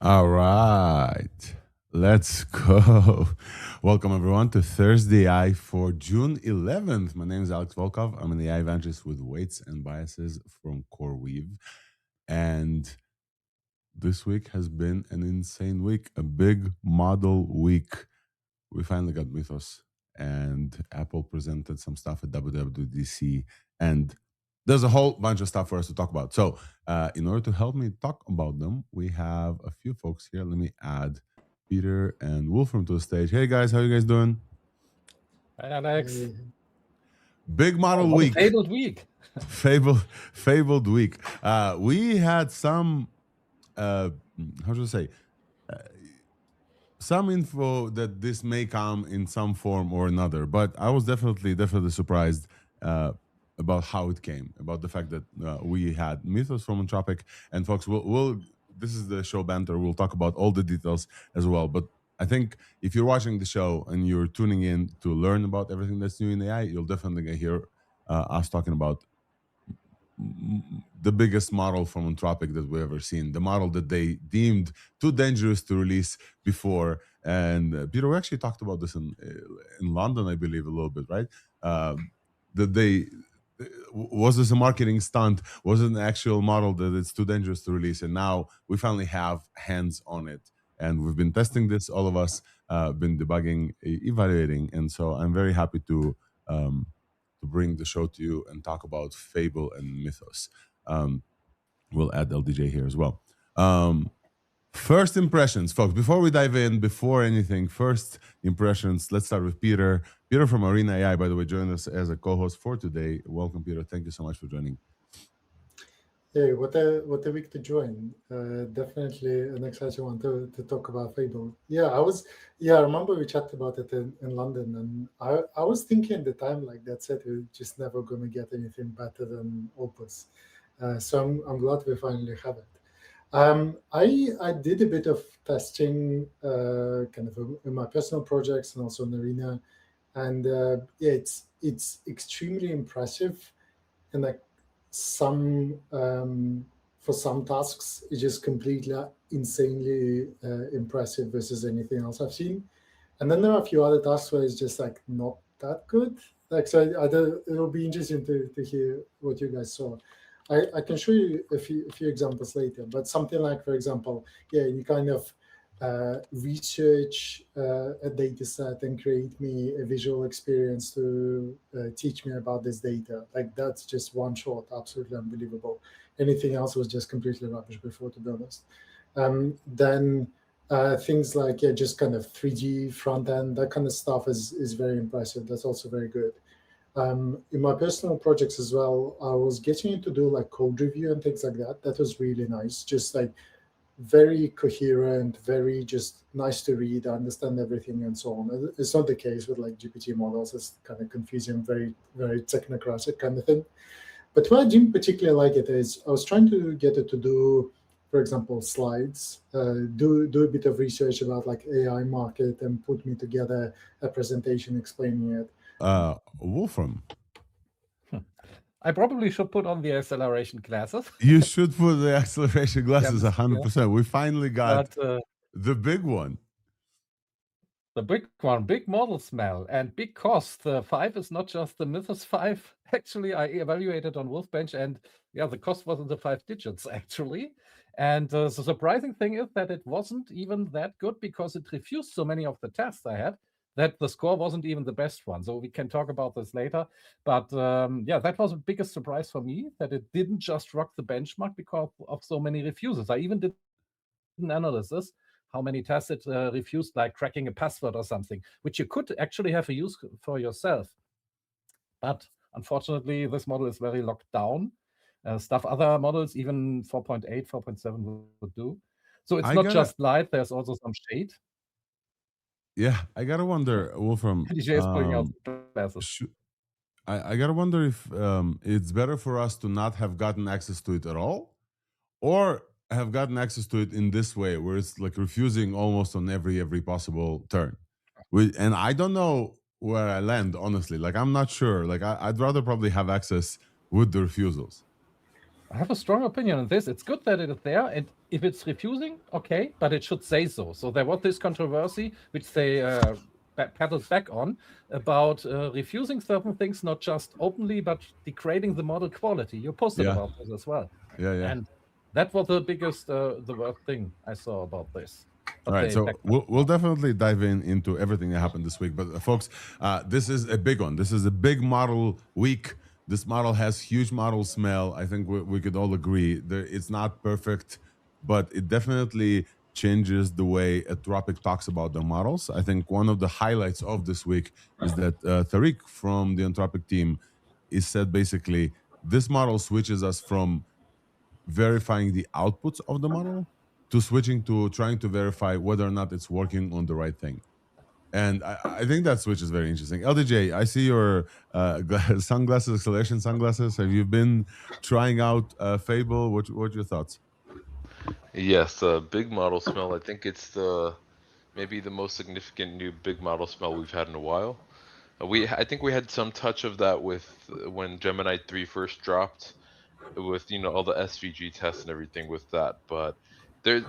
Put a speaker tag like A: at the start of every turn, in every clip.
A: All right, let's go. Welcome everyone to ThursdAI for June 11th. My name is Alex Volkov. I'm an AI evangelist with weights and biases from CoreWeave. And this week has been an insane week, a big model week. We finally got Mythos, and Apple presented some stuff at WWDC, and there's a whole bunch of stuff for us to talk about. So in order to help me talk about them, we have a few folks here. Let me add Peter and Wolfram to the stage. Hey guys, how you guys doing?
B: Hi, Alex.
A: Big model
B: What a
A: week.
B: fabled week.
A: Fabled week. We had some, how should I say, some info that this may come in some form or another, but I was definitely surprised about how it came, about the fact that we had Mythos from Anthropic, and folks, we'll this is the show banter. We'll talk about all the details as well. But I think if you're watching the show and you're tuning in to learn about everything that's new in AI, you'll definitely hear us talking about the biggest model from Anthropic that we've ever seen, the model that they deemed too dangerous to release before. And Peter, we actually talked about this in London, I believe, a little bit, right? That they was this a marketing stunt? Was it an actual model that it's too dangerous to release? And now we finally have hands on it, and we've been testing this. All of us been debugging, evaluating, and so I'm very happy to bring the show to you and talk about Fable and Mythos. We'll add LDJ here as well. First impressions, folks. Before we dive in, before anything, first impressions. Let's start with Peter. Peter from Arena AI, by the way, joined us as a co-host for today. Welcome, Peter. Thank you so much for joining.
C: Hey, what a week to join. Definitely an exciting one to talk about Fable. I remember we chatted about it in London, and I was thinking at the time, like, that's it, we're just never going to get anything better than Opus. So I'm glad we finally have it. I did a bit of testing kind of in my personal projects and also in Arena, and it's extremely impressive, and like some for some tasks it's just completely insanely impressive versus anything else I've seen. And then there are a few other tasks where it's just like not that good. Like, so it'll be interesting to hear what you guys saw. I can show you a few examples later, but something like, for example, you kind of research a data set and create me a visual experience to teach me about this data. Like, that's just one shot, absolutely unbelievable. Anything else was just completely rubbish before, to be honest. Then things like just kind of 3D front end, that kind of stuff is very impressive. That's also very good. In my personal projects as well, I was getting to do like code review and things like that. That was really nice. Just like very coherent, very just nice to read, understand everything and so on. It's not the case with like GPT models. It's kind of confusing, very, very technocratic kind of thing. But what I didn't particularly like it is I was trying to get it to do, for example, slides, do a bit of research about like AI market and put me together a presentation explaining it.
A: Wolfram.
B: I probably should put on the acceleration glasses.
A: You should put the acceleration glasses 100%. We finally got the big one.
B: The big one, big model smell and big cost. The 5 is not just the Mythos 5. Actually, I evaluated on WolfBench, and the cost was in the 5 digits, actually. And the surprising thing is that it wasn't even that good because it refused so many of the tests I had that the score wasn't even the best one. So we can talk about this later. But that was the biggest surprise for me, that it didn't just rock the benchmark because of so many refusals. I even did an analysis how many tests it refused, like cracking a password or something, which you could actually have a use for yourself. But unfortunately, this model is very locked down. Other models, even 4.8, 4.7 would do. So it's not just light, there's also some shade.
A: Yeah, I gotta wonder, Wolfram.
B: DJ is pulling out the glasses.
A: I gotta wonder if it's better for us to not have gotten access to it at all, or have gotten access to it in this way, where it's like refusing almost on every possible turn. And I don't know where I land, honestly. Like, I'm not sure. Like, I'd rather probably have access with the refusals.
B: I have a strong opinion on this. It's good that it is there, and if it's refusing, okay, but it should say so. So there was this controversy, which they paddled back on, about refusing certain things, not just openly, but degrading the model quality. You posted about this as well.
A: Yeah.
B: And that was the biggest, the worst thing I saw about this. But
A: All right, so we'll definitely dive into everything that happened this week. But folks, this is a big one. This is a big model week. This model has huge model smell. I think we could all agree. It's not perfect, but it definitely changes the way Anthropic talks about their models. I think one of the highlights of this week is that Tariq from the Anthropic team is said basically, this model switches us from verifying the outputs of the model to switching to trying to verify whether or not it's working on the right thing. And I think that switch is very interesting. LDJ, I see your sunglasses, acceleration sunglasses. Have you been trying out Fable? What are your thoughts?
D: Yes, big model smell. I think it's maybe the most significant new big model smell we've had in a while. I think we had some touch of that with when Gemini 3 first dropped, with all the SVG tests and everything with that. But there,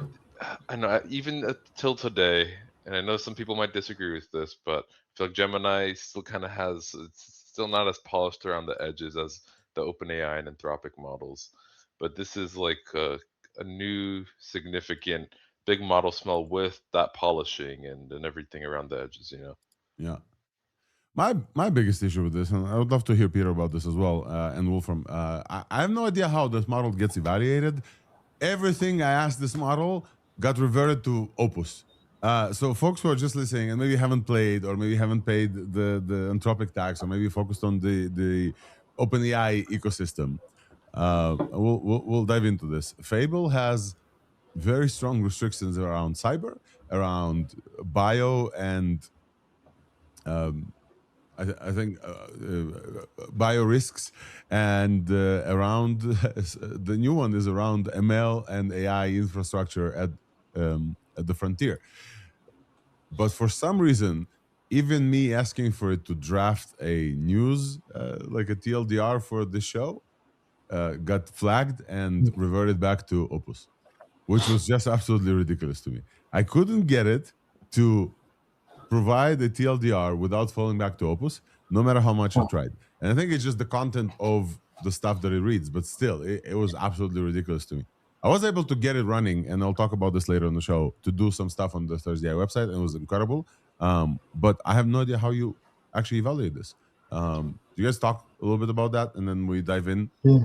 D: I know even till today, and I know some people might disagree with this, but I feel like Gemini still kind of it's still not as polished around the edges as the OpenAI and Anthropic models. But this is like a new significant big model smell with that polishing and everything around the edges.
A: Yeah. My biggest issue with this, and I would love to hear Peter about this as well, and Wolfram. I have no idea how this model gets evaluated. Everything I asked this model got reverted to Opus. So folks who are just listening and maybe haven't played or maybe haven't paid the Anthropic tax or maybe focused on the OpenAI ecosystem, we'll dive into this. Fable has very strong restrictions around cyber, around bio, and I think bio risks, and around the new one is around ML and AI infrastructure at the frontier. But for some reason, even me asking for it to draft a news like a TLDR for the show got flagged and reverted back to Opus, which was just absolutely ridiculous to me. I couldn't get it to provide a TLDR without falling back to Opus, no matter how much I tried. And I think it's just the content of the stuff that it reads, but still, it was absolutely ridiculous to me. I was able to get it running, and I'll talk about this later on the show, to do some stuff on the ThursdAI website, and it was incredible. But I have no idea how you actually evaluate this. Do you guys talk a little bit about that, and then we dive in?
C: Yeah.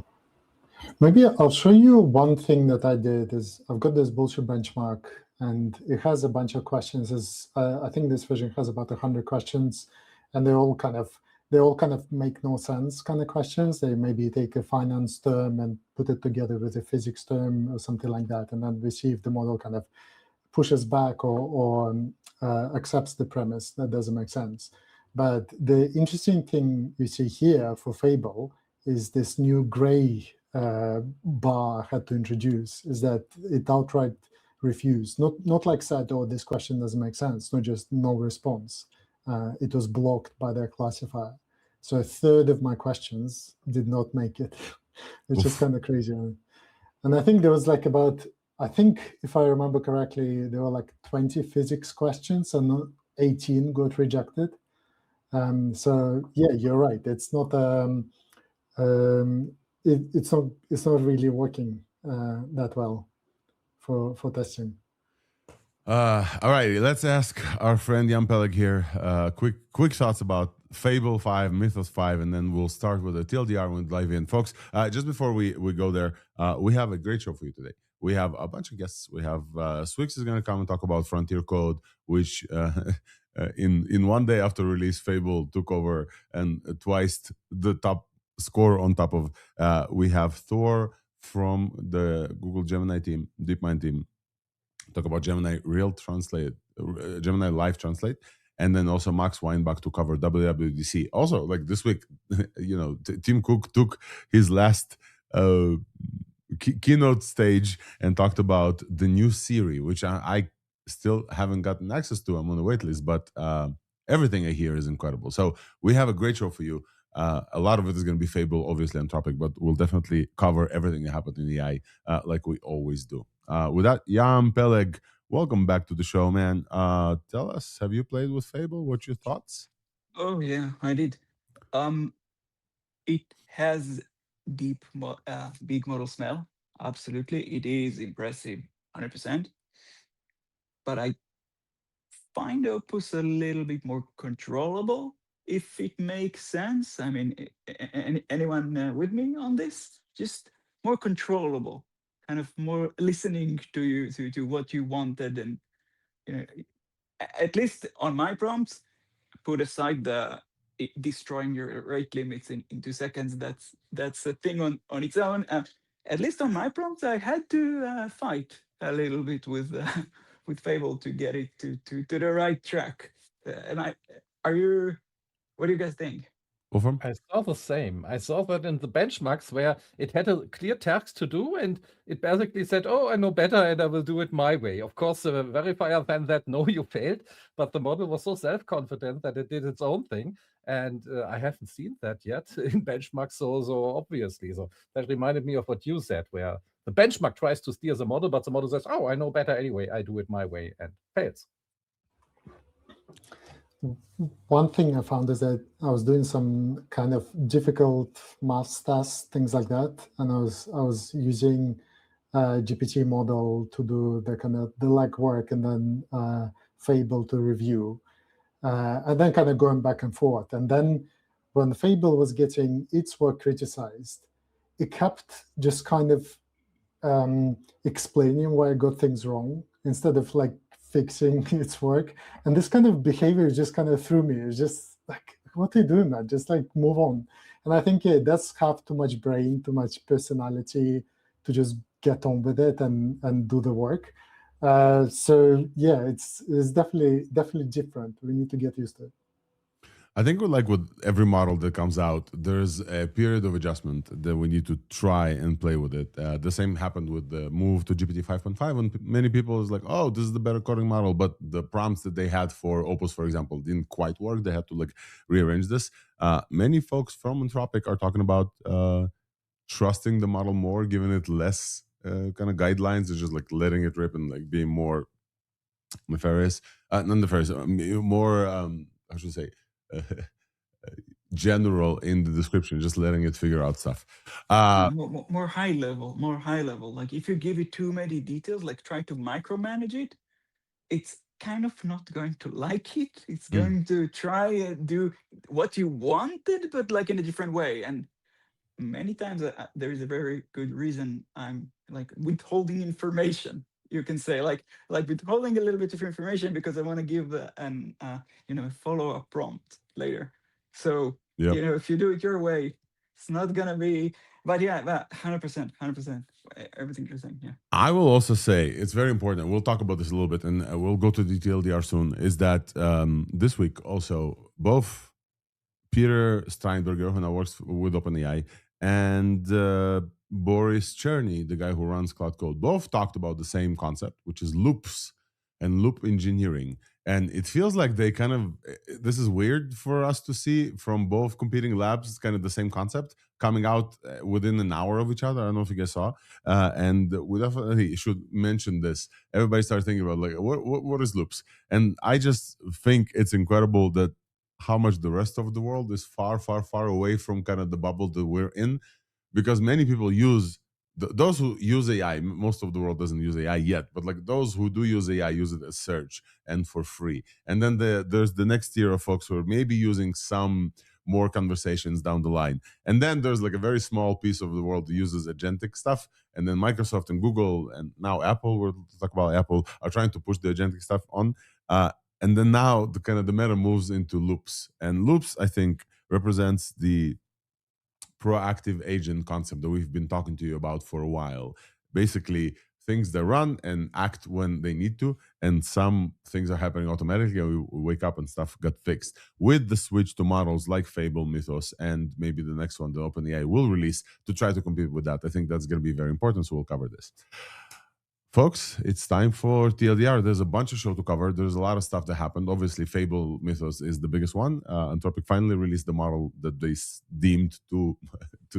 C: Maybe I'll show you one thing that I did. Is I've got this bullshit benchmark, and it has a bunch of questions. I think this version has about 100 questions, and they all kind of make no sense kind of questions. They maybe take a finance term and put it together with a physics term or something like that, and then we see if the model kind of pushes back or accepts the premise that doesn't make sense. But the interesting thing you see here for Fable is this new gray bar I had to introduce, is that it outright refused. Not like said, oh, this question doesn't make sense, not just no response. It was blocked by their classifier. So a third of my questions did not make it, which is kind of crazy. And I think there was like I think if I remember correctly, there were like 20 physics questions and 18 got rejected. So yeah, you're right. It's not it's not really working that well for testing.
A: All right, let's ask our friend Jan Peleg here. Quick thoughts about Fable 5, Mythos 5, and then we'll start with the TLDR and dive in. Folks, just before we go there, we have a great show for you today. We have a bunch of guests. We have Swyx is going to come and talk about Frontier Code, which in one day after release, Fable took over and twice the top score on top of. We have Thor from the Google Gemini team, DeepMind team, talk about Gemini Gemini Live Translate, and then also Max Weinbach to cover WWDC. Also, like this week, Tim Cook took his last keynote stage and talked about the new Siri, which I still haven't gotten access to. I'm on the wait list, but everything I hear is incredible. So we have a great show for you. A lot of it is going to be Fable, obviously Anthropic, but we'll definitely cover everything that happened in AI like we always do. With that, Jan Peleg, welcome back to the show, man. Tell us, have you played with Fable? What's your thoughts?
E: Oh yeah, I did. It has big model smell. Absolutely, it is impressive, 100%. But I find Opus a little bit more controllable, if it makes sense. I mean, anyone with me on this? Just more controllable, kind of more listening to you, to what you wanted, and you know, at least on my prompts, put aside the destroying your rate limits in 2 seconds. That's a thing on its own. At least on my prompts, I had to fight a little bit with with Fable to get it to the right track. What do you guys think?
A: Wolfram?
B: I saw the same. I saw that in the benchmarks where it had a clear task to do, and it basically said, oh, I know better and I will do it my way. Of course, the verifier then that, no, you failed, but the model was so self-confident that it did its own thing. And I haven't seen that yet in benchmarks so obviously. So that reminded me of what you said, where the benchmark tries to steer the model, but the model says, oh, I know better anyway. I do it my way, and fails.
C: One thing I found is that I was doing some kind of difficult math tasks, things like that, and I was using GPT model to do the kind of the legwork, and then Fable to review, and then kind of going back and forth. And then when Fable was getting its work criticized, it kept just kind of explaining why I got things wrong instead of like fixing its work. And this kind of behavior just kind of threw me. It's just like, what are you doing, man? Just like move on. And I think it does have too much brain, too much personality to just get on with it and do the work. So yeah, it's definitely different. We need to get used to it.
A: I think with every model that comes out, there's a period of adjustment that we need to try and play with it. The same happened with the move to GPT 5.5, and many people is like, oh, this is the better coding model, but the prompts that they had for Opus, for example, didn't quite work. They had to rearrange this. Many folks from Anthropic are talking about trusting the model more, giving it less kind of guidelines, and just letting it rip and being more nefarious, not nefarious, more, how should I say, general in the description, just letting it figure out stuff.
E: More high level. Like if you give it too many details, like try to micromanage it, it's kind of not going to like it. It's going to try and do what you wanted, but in a different way. And many times there is a very good reason I'm withholding information. You can say withholding a little bit of information because I want to give a follow-up prompt later. So if you do it your way, it's not gonna be. But yeah, 100%, everything you're saying. Yeah.
A: I will also say it's very important. We'll talk about this a little bit, and we'll go to the TLDR soon. Is that this week also both Peter Steinberger, who now works with OpenAI, and Boris Cherny, the guy who runs Cloud Code, both talked about the same concept, which is loops and loop engineering. And it feels like they kind of, this is weird for us to see from both competing labs. It's kind of the same concept coming out within an hour of each other. I don't know if you guys saw. And we definitely should mention this. Everybody started thinking about what is loops? And I just think it's incredible that how much the rest of the world is far, far, far away from kind of the bubble that we're in, because many people use those who use AI. Most of the world doesn't use AI yet, but those who do use AI use it as search and for free. And then there's the next tier of folks who are maybe using some more conversations down the line. And then there's a very small piece of the world that uses agentic stuff. And then Microsoft and Google and now Apple, we'll talk about Apple, are trying to push the agentic stuff on. And then now the meta moves into loops. And loops, I think, represents the proactive agent concept that we've been talking to you about for a while. Basically, things that run and act when they need to, and some things are happening automatically, and we wake up and stuff got fixed. With the switch to models like Fable, Mythos, and maybe the next one, the OpenAI will release to try to compete with that. I think that's going to be very important, so we'll cover this. Folks, it's time for TLDR. There's a bunch of show to cover. There's a lot of stuff that happened. Obviously, Fable Mythos is the biggest one. Anthropic finally released the model that they deemed too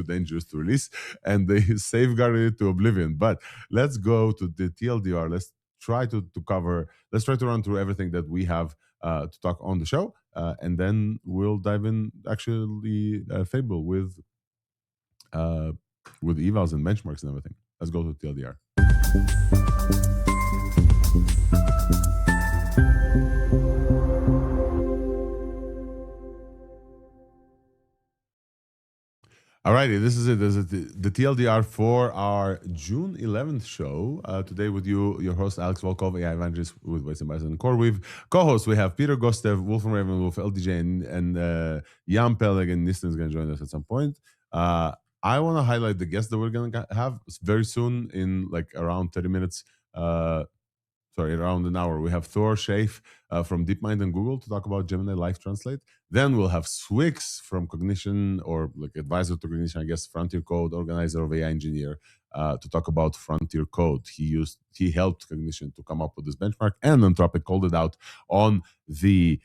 A: dangerous to release, and they safeguarded it to oblivion. But let's go to the TLDR. Let's try to run through everything that we have to talk on the show, and then we'll dive in actually Fable with evals and benchmarks and everything. Let's go to TLDR. Alrighty, this is it. This is the TLDR for our June 11th show. Today with you, your host, Alex Volkov, AI evangelist with Weights and Bias and Core. We've co-hosts. We have Peter Gostev, Wolfram Ravenwolf, LDJ, and Jan Peleg, and Nisten is going to join us at some point. I want to highlight the guests that we're going to have very soon in like around 30 minutes. Around an hour. We have Thor Shafe from DeepMind and Google to talk about Gemini Live Translate. Then we'll have Swyx from Cognition, or like advisor to Cognition, I guess, Frontier Code, organizer of AI Engineer, to talk about Frontier Code. He helped Cognition to come up with this benchmark, and Anthropic called it out on the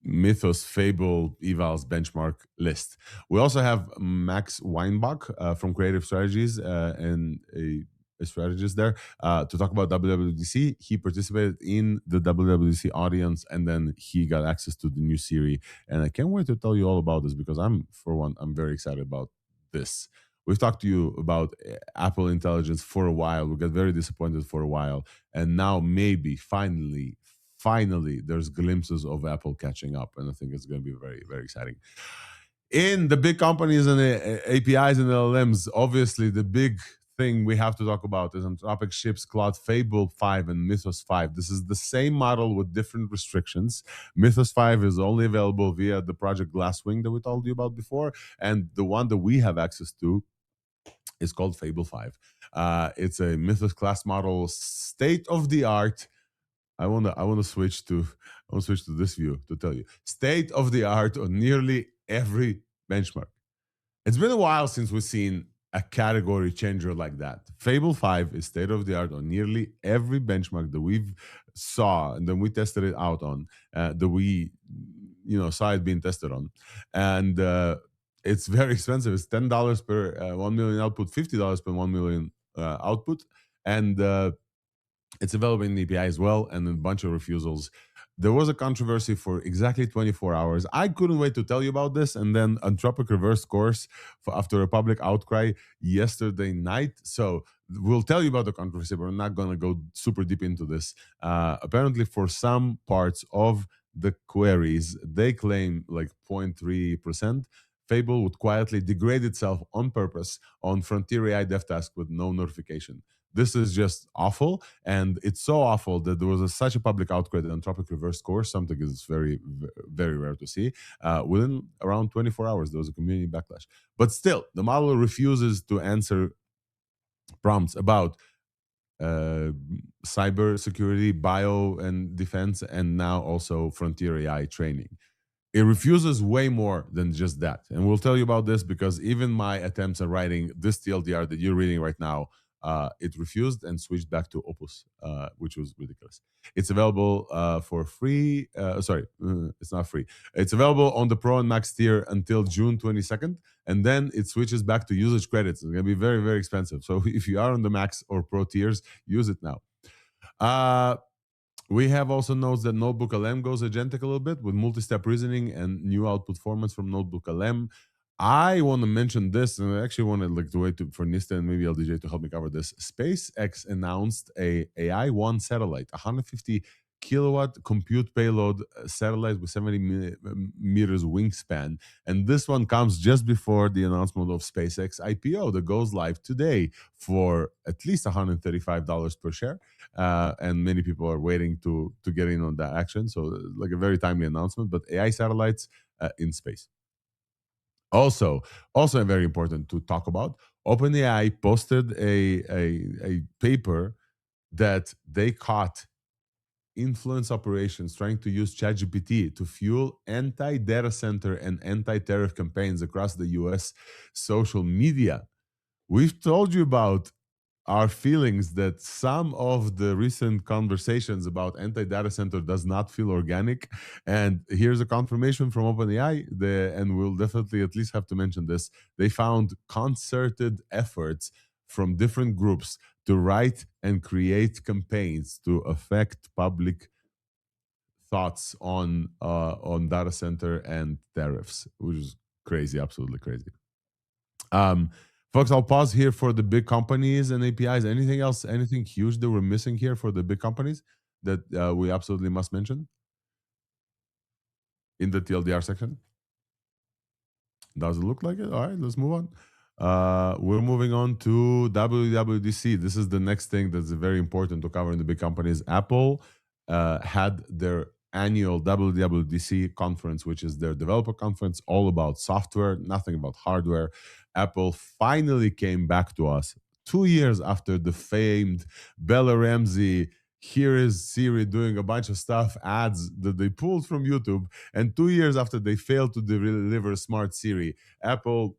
A: Mythos Fable evals benchmark list. We also have Max Weinbach from Creative Strategies and a strategist there to talk about WWDC. He participated in the WWDC audience, and then he got access to the new Siri. And I can't wait to tell you all about this, because I'm very excited about this. We've talked to you about Apple Intelligence for a while. We got very disappointed for a while, and now maybe finally there's glimpses of Apple catching up, and I think it's going to be very, very exciting. In the big companies and the APIs and LLMs, obviously the big thing we have to talk about is Anthropic ships Claude Fable 5 and Mythos 5. This is the same model with different restrictions. Mythos 5 is only available via the project Glasswing that we told you about before, and the one that we have access to is called Fable 5. It's a Mythos class model, state of the art. I want to switch to this view to tell you state of the art on nearly every benchmark. It's been a while since we've seen a category changer like that. Fable 5 is state of the art on nearly every benchmark that we've saw, and then we tested it out on, that we saw it being tested on, and it's very expensive. It's $10 per 1 million output, $50 per 1 million output, and it's available in the API as well, and a bunch of refusals. There was a controversy for exactly 24 hours. I couldn't wait to tell you about this, and then Anthropic reversed course after a public outcry yesterday night. So we'll tell you about the controversy, but we're not going to go super deep into this. Apparently, for some parts of the queries, they claim like 0.3%. Fable would quietly degrade itself on purpose on Frontier AI dev task with no notification. This is just awful, and it's so awful that there was such a public outcry that Anthropic reversed course, something is very, very rare to see. Within around 24 hours, there was a community backlash. But still, the model refuses to answer prompts about cyber security, bio and defense, and now also Frontier AI training. It refuses way more than just that. And we'll tell you about this because even my attempts at writing this TLDR that you're reading right now, it refused and switched back to Opus, which was ridiculous. It's available for free. It's not free. It's available on the Pro and Max tier until June 22nd, and then it switches back to usage credits. It's going to be very, very expensive. So if you are on the Max or Pro tiers, use it now. We have also notes that Notebook LM goes agentic a little bit with multi-step reasoning and new output formats from Notebook LM. I want to mention this, and I actually wanted to wait for Nisten and maybe LDJ to help me cover this. SpaceX announced a AI-1 satellite, 150 kilowatt compute payload satellite with 70 meters wingspan. And this one comes just before the announcement of SpaceX IPO that goes live today for at least $135 per share. And many people are waiting to get in on that action. So like a very timely announcement, but AI satellites in space. Also very important to talk about, OpenAI posted a paper that they caught influence operations trying to use ChatGPT to fuel anti-data center and anti-tariff campaigns across the US social media. We've told you about our feelings that some of the recent conversations about anti-data center does not feel organic. And here's a confirmation from OpenAI, and we'll definitely at least have to mention this. They found concerted efforts from different groups to write and create campaigns to affect public thoughts on data center and tariffs, which is crazy, absolutely crazy. Folks, I'll pause here for the big companies and APIs. Anything else, anything huge that we're missing here for the big companies that we absolutely must mention in the TLDR section? Does it look like it? All right, let's move on. We're moving on to WWDC. This is the next thing that's very important to cover in the big companies. Apple had their annual WWDC conference, which is their developer conference, all about software, nothing about hardware. Apple finally came back to us 2 years after the famed Bella Ramsey, here is Siri doing a bunch of stuff, ads that they pulled from YouTube. And 2 years after they failed to deliver smart Siri, Apple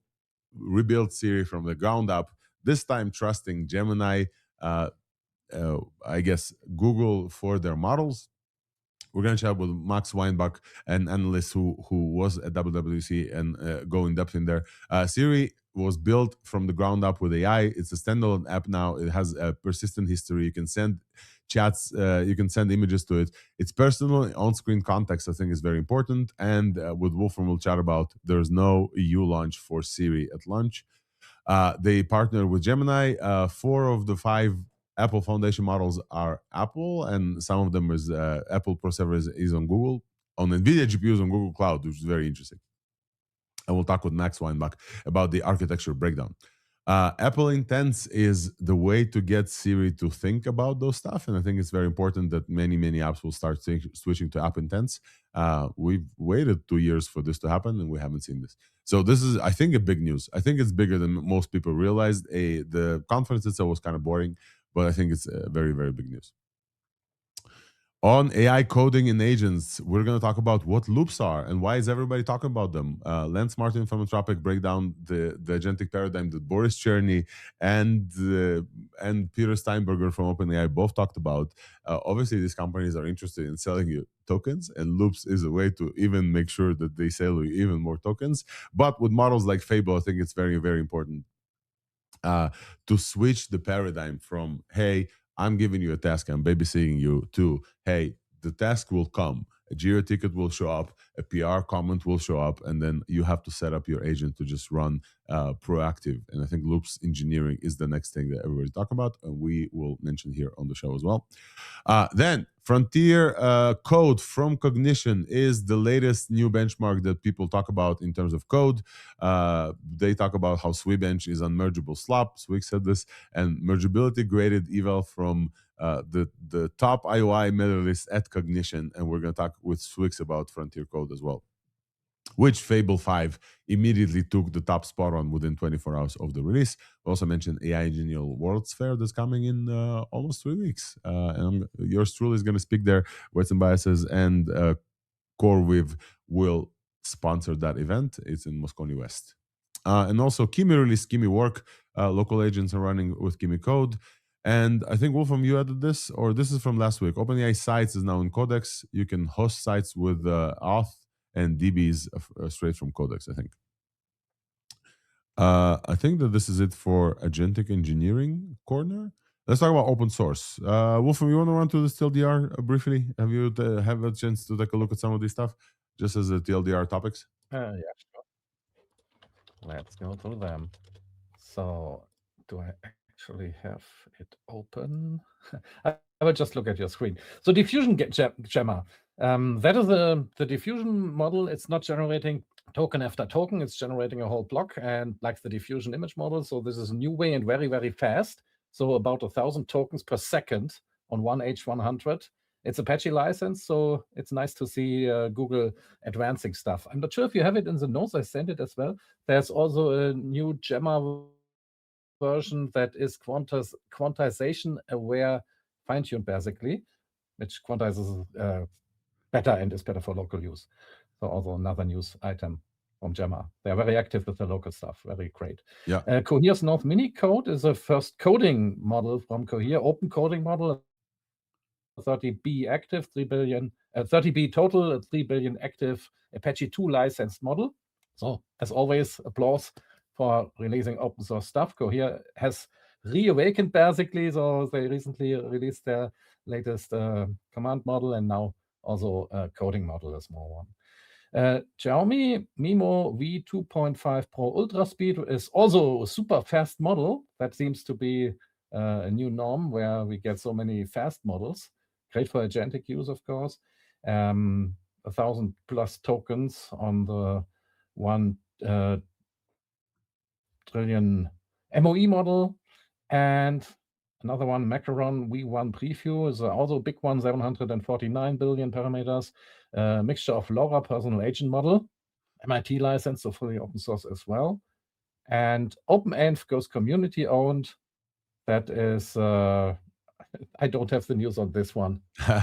A: rebuilt Siri from the ground up, this time trusting Gemini, I guess Google for their models. We're going to chat with Max Weinbach, an analyst who was at WWDC, and go in depth in there. Siri was built from the ground up with AI. It's a standalone app now. It has a persistent history. You can send chats, you can send images to it. It's personal on-screen context, I think, is very important. And with Wolfram, we'll chat about there's no EU launch for Siri at launch. They partner with Gemini. 4 of the 5 Apple Foundation models are Apple, and some of them is Apple Pro Server is on Google, on NVIDIA GPUs on Google Cloud, which is very interesting. And we'll talk with Max Weinbach about the architecture breakdown. Apple Intents is the way to get Siri to think about those stuff, and I think it's very important that many apps will start switching to App Intents. We've waited 2 years for this to happen, and we haven't seen this. So this is, I think, a big news. I think it's bigger than most people realized. The conference itself was kind of boring, but I think it's very big news. On AI coding and agents, we're going to talk about what loops are and why is everybody talking about them. Lance Martin from Anthropic break down the agentic paradigm that Boris Cherny and Peter Steinberger from OpenAI both talked about. Obviously, these companies are interested in selling you tokens, and loops is a way to even make sure that they sell you even more tokens. But with models like Fable, I think it's very important to switch the paradigm from, hey, I'm giving you a task, I'm babysitting you, to, hey, the task will come, a Jira ticket will show up, a PR comment will show up, and then you have to set up your agent to just run proactive. And I think loops engineering is the next thing that everybody's talking about, and we will mention here on the show as well. Then Frontier Code from Cognition is the latest new benchmark that people talk about in terms of code. They talk about how SWE-bench is unmergeable slop. Swyx said this, and mergeability graded eval from the top IOI medalist at Cognition, and we're going to talk with Swyx about Frontier Code as well, which Fable 5 immediately took the top spot on within 24 hours of the release. We also mentioned AI Engineer World's Fair that's coming in almost 3 weeks. And yours truly is going to speak there. Weights and Biases and CoreWeave will sponsor that event. It's in Moscone West. And also Kimi released Kimi Work. Local agents are running with Kimi Code. And I think, Wolfram, you added this, or this is from last week. OpenAI Sites is now in Codex. You can host sites with auth and DBs straight from Codex, I think. I think that this is it for agentic engineering corner. Let's talk about open source. Wolfram, you want to run through this TLDR briefly? Have you have a chance to take a look at some of these stuff, just as the TLDR topics?
B: Yeah, sure. Let's go through them. So, do I actually have it open? I will just look at your screen. So Diffusion Gemma, that is the diffusion model. It's not generating token after token. It's generating a whole block, and like the diffusion image model. So this is a new way and very fast. So about 1,000 tokens per second on one H100. It's Apache license, so it's nice to see Google advancing stuff. I'm not sure if you have it in the notes. I sent it as well. There's also a new Gemma version that is quantization aware fine-tuned, basically, which quantizes better and is better for local use. So also another news item. from Gemma. They're very active with the local stuff. Very great.
A: Yeah.
B: Cohere's North Mini Code is the first coding model from Cohere, open coding model. 30B active, 3 billion, 30B total, 3 billion active Apache 2 licensed model. So as always, applause for releasing open source stuff. Cohere has reawakened basically. So they recently released their latest command model and now also a coding model, a small one. Xiaomi MiMo V2.5 Pro Ultra Speed is also a super fast model. That seems to be a new norm where we get so many fast models. Great for agentic use, of course. 1,000+ tokens on the 1 trillion MOE model. And another one, Macaron V1 Preview, is also a big one, 749 billion parameters. Mixture of LoRa personal agent model, MIT license, so fully open source as well. And OpenAINF goes community owned. That is, I don't have the news on this one.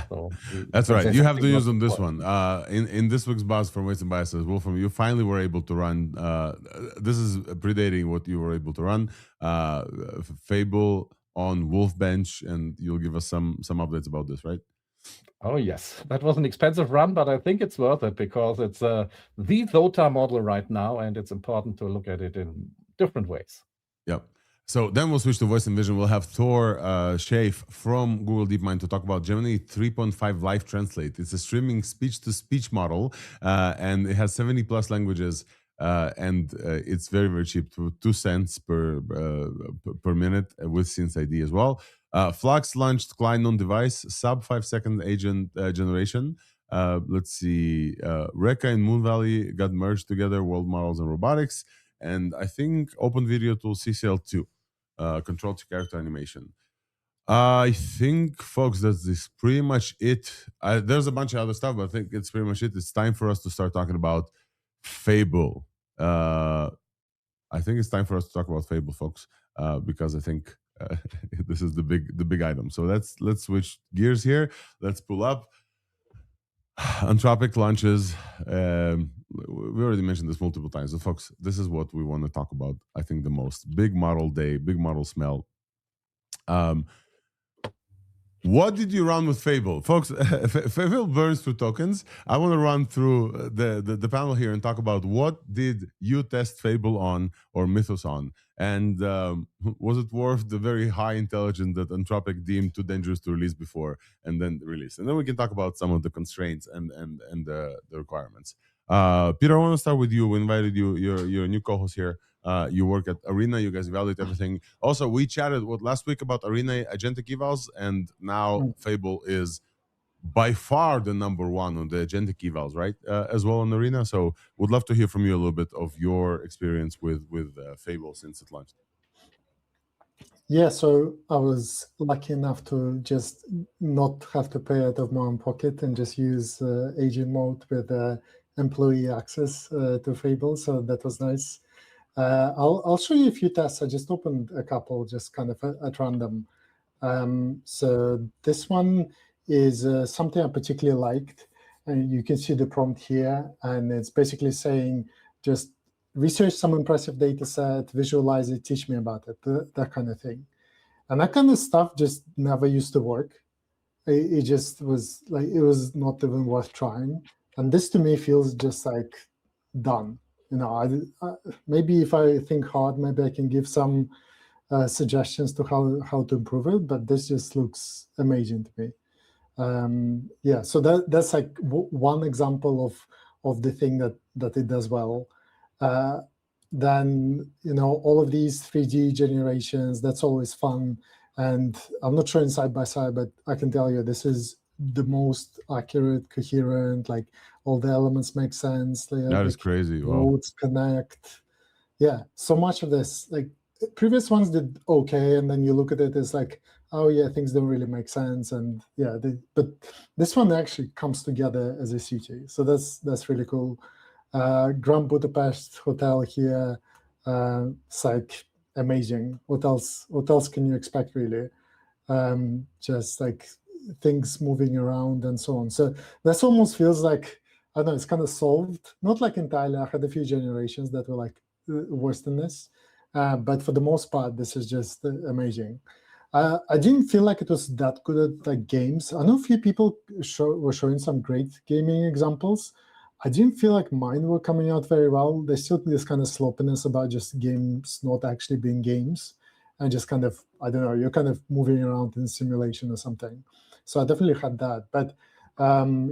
B: So
A: that's right. You have the news on this one. In this week's Buzz from Weights and Biases, Wolfram, you finally were able to run. This is predating what you were able to run. Fable on WolfBench, and you'll give us some updates about this, right?
B: Oh yes, that was an expensive run, but I think it's worth it because it's the Thota model right now, and it's important to look at it in different ways.
A: Yep. So then we'll switch to voice and vision. We'll have Thor Schaaf from Google DeepMind to talk about Gemini 3.5 Live Translate. It's a streaming speech-to-speech model, and it has 70+ languages, and it's very, very cheap, 2 cents per minute with Synth ID as well. Flux launched client on device, sub 5-second agent generation. Let's see, Reka and Moon Valley got merged together, world models and robotics. And I think Open Video Tool CCL2, control to character animation. I think, folks, that's pretty much it. There's a bunch of other stuff, but I think it's pretty much it. It's time for us to start talking about Fable. I think it's time for us to talk about Fable, folks, because I think this is the big item. So let's switch gears here. Let's pull up. Anthropic launches. We already mentioned this multiple times. So folks, this is what we want to talk about, I think, the most. Big model day, big model smell. What did you run with Fable? Folks, Fable burns through tokens. I want to run through the panel here and talk about what did you test Fable on or Mythos on? And was it worth the very high intelligence that Anthropic deemed too dangerous to release before and then release? And then we can talk about some of the constraints and the requirements. Peter, I want to start with you. We invited you. You're a new co-host here. You work at Arena. You guys evaluate everything. Also, we chatted last week about Arena agentic evals, and now Fable is by far the #1 on the agentic evals, right? As well on Arena. So, would love to hear from you a little bit of your experience with Fable since it launched.
C: Yeah, so I was lucky enough to just not have to pay out of my own pocket and just use agent mode with employee access to Fable. So that was nice. I'll show you a few tests. I just opened a couple, just kind of at random. So this one is something I particularly liked. And you can see the prompt here, and it's basically saying, just research some impressive data set, visualize it, teach me about it, that kind of thing. And that kind of stuff just never used to work. It just was like, it was not even worth trying. And this to me feels just like done. You know, maybe if I think hard, maybe I can give some suggestions to how to improve it, but this just looks amazing to me. Yeah, so that's like one example of the thing that it does well. Then, you know, all of these 3D generations, that's always fun. And I'm not showing side by side, but I can tell you this is the most accurate, coherent, like all the elements make sense.
A: That is crazy.
C: Nodes connect. Yeah, so much of this, like previous ones did okay, and then you look at it, it's like, oh yeah, things don't really make sense, and yeah, but this one actually comes together as a CG, so that's really cool. Grand Budapest Hotel here, it's like amazing. What else can you expect, really? Just like things moving around and so on. So this almost feels like I don't know, it's kind of solved. Not like entirely. I had a few generations that were like worse than this. But for the most part, this is just amazing. I didn't feel like it was that good at like games. I know a few people were showing some great gaming examples. I didn't feel like mine were coming out very well. There's still this kind of sloppiness about just games not actually being games, and just kind of, I don't know, you're kind of moving around in simulation or something. So I definitely had that. But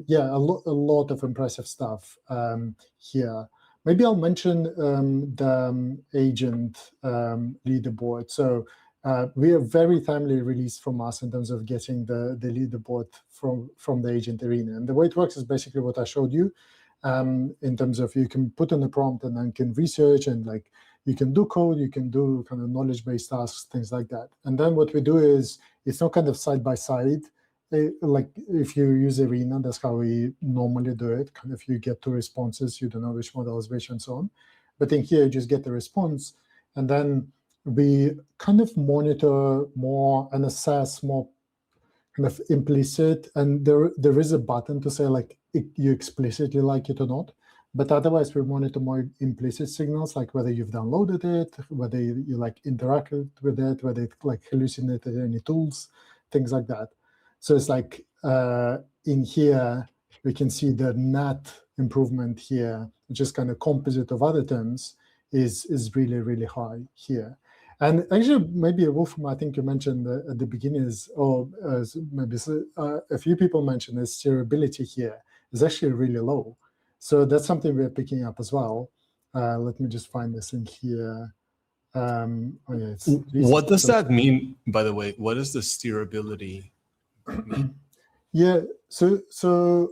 C: yeah, a lot of impressive stuff here. Maybe I'll mention the agent leaderboard. So we are very timely released from us in terms of getting the leaderboard from the agent arena. And the way it works is basically what I showed you, in terms of you can put in a prompt and then can research, and like you can do code, you can do kind of knowledge-based tasks, things like that. And then what we do is it's not kind of side-by-side. Like if you use Arena, that's how we normally do it. Kind of you get two responses, you don't know which model is which and so on. But in here, you just get the response. And then we kind of monitor more and assess more kind of implicit. And there is a button to say like you explicitly like it or not. But otherwise, we monitor more implicit signals, like whether you've downloaded it, whether you like interacted with it, whether it like hallucinated any tools, things like that. So it's like in here, we can see the net improvement here, which is kind of composite of other terms, is really, really high here. And actually, maybe Wolfram, I think you mentioned at the beginning is, or maybe a few people mentioned is steerability here is actually really low. So that's something we're picking up as well. Let me just find this in here. Oh yeah,
F: what does that mean, by the way? What is the steerability mean?
C: Yeah, so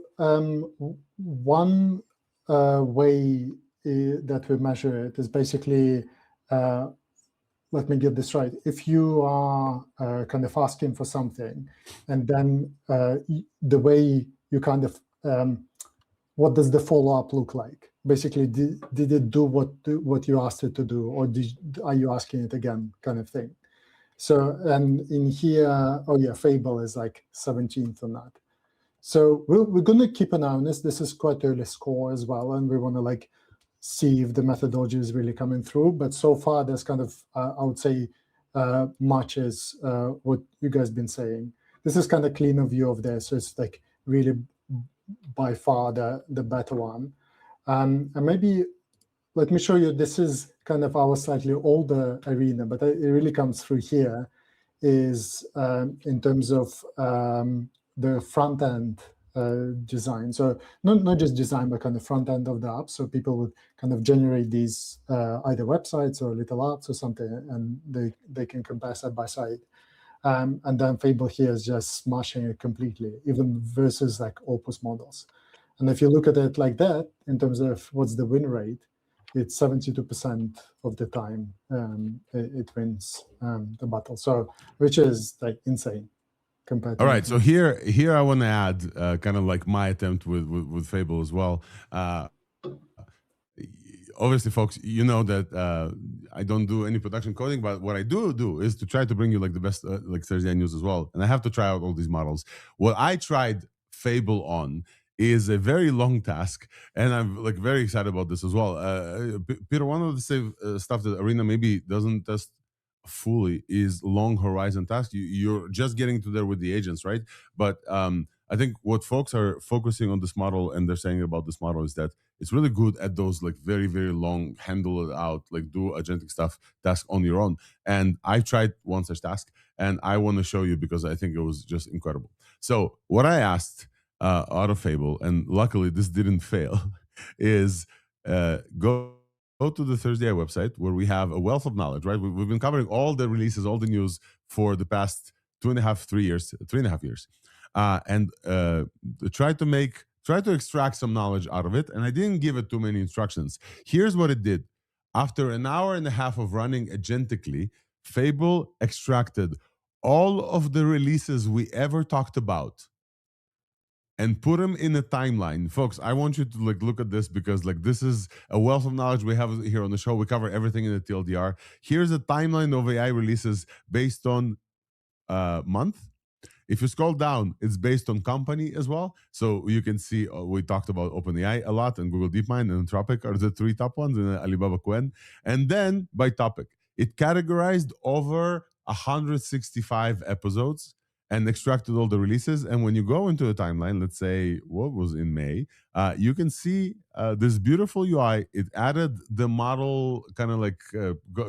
C: one way that we measure it is basically, let me get this right. If you are kind of asking for something, and then the way you kind of, what does the follow-up look like? Basically, did it do what you asked it to do, or are you asking it again, kind of thing? So, and in here, oh yeah, Fable is like 17th on that. So we're going to keep an eye on this. This is quite early score as well, and we want to like see if the methodology is really coming through. But so far, there's kind of, I would say, matches what you guys been saying. This is kind of cleaner view of this, so it's like really by far the better one. And maybe let me show you, this is kind of our slightly older arena, but it really comes through here, is in terms of the front end design. So not just design, but kind of front end of the app. So people would kind of generate these either websites or little apps or something, and they can compare side by side. And then Fable here is just smashing it completely, even versus like Opus models. And if you look at it like that, in terms of what's the win rate, it's 72% of the time it wins the battle. So, which is like insane compared to.
A: All right, so here I want to add kind of like my attempt with Fable as well. Obviously, folks, you know that I don't do any production coding, but what I do is to try to bring you like the best like ThursdAI news as well. And I have to try out all these models. What I tried Fable on is a very long task, and I'm like very excited about this as well. Peter, one of the stuff that Arena maybe doesn't test fully is long horizon task. You're just getting to there with the agents, right? But I think what folks are focusing on this model and they're saying about this model is that it's really good at those like very, very long, handle it out, like do agentic stuff, task on your own. And I tried one such task, and I want to show you because I think it was just incredible. So what I asked out of Fable, and luckily this didn't fail, is go to the ThursdAI website where we have a wealth of knowledge, right? We've been covering all the releases, all the news for the past 3.5 years. And try to extract some knowledge out of it. And I didn't give it too many instructions. Here's what it did. After an hour and a half of running agentically, Fable extracted all of the releases we ever talked about and put them in a timeline. Folks, I want you to like look at this because like this is a wealth of knowledge we have here on the show. We cover everything in the TLDR. Here's a timeline of AI releases based on month. If you scroll down, it's based on company as well. So you can see we talked about OpenAI a lot, and Google DeepMind and Anthropic are the 3 top ones, and Alibaba Quen. And then by topic, it categorized over 165 episodes and extracted all the releases. And when you go into a timeline, let's say what was in May, you can see this beautiful UI. It added the model kind of like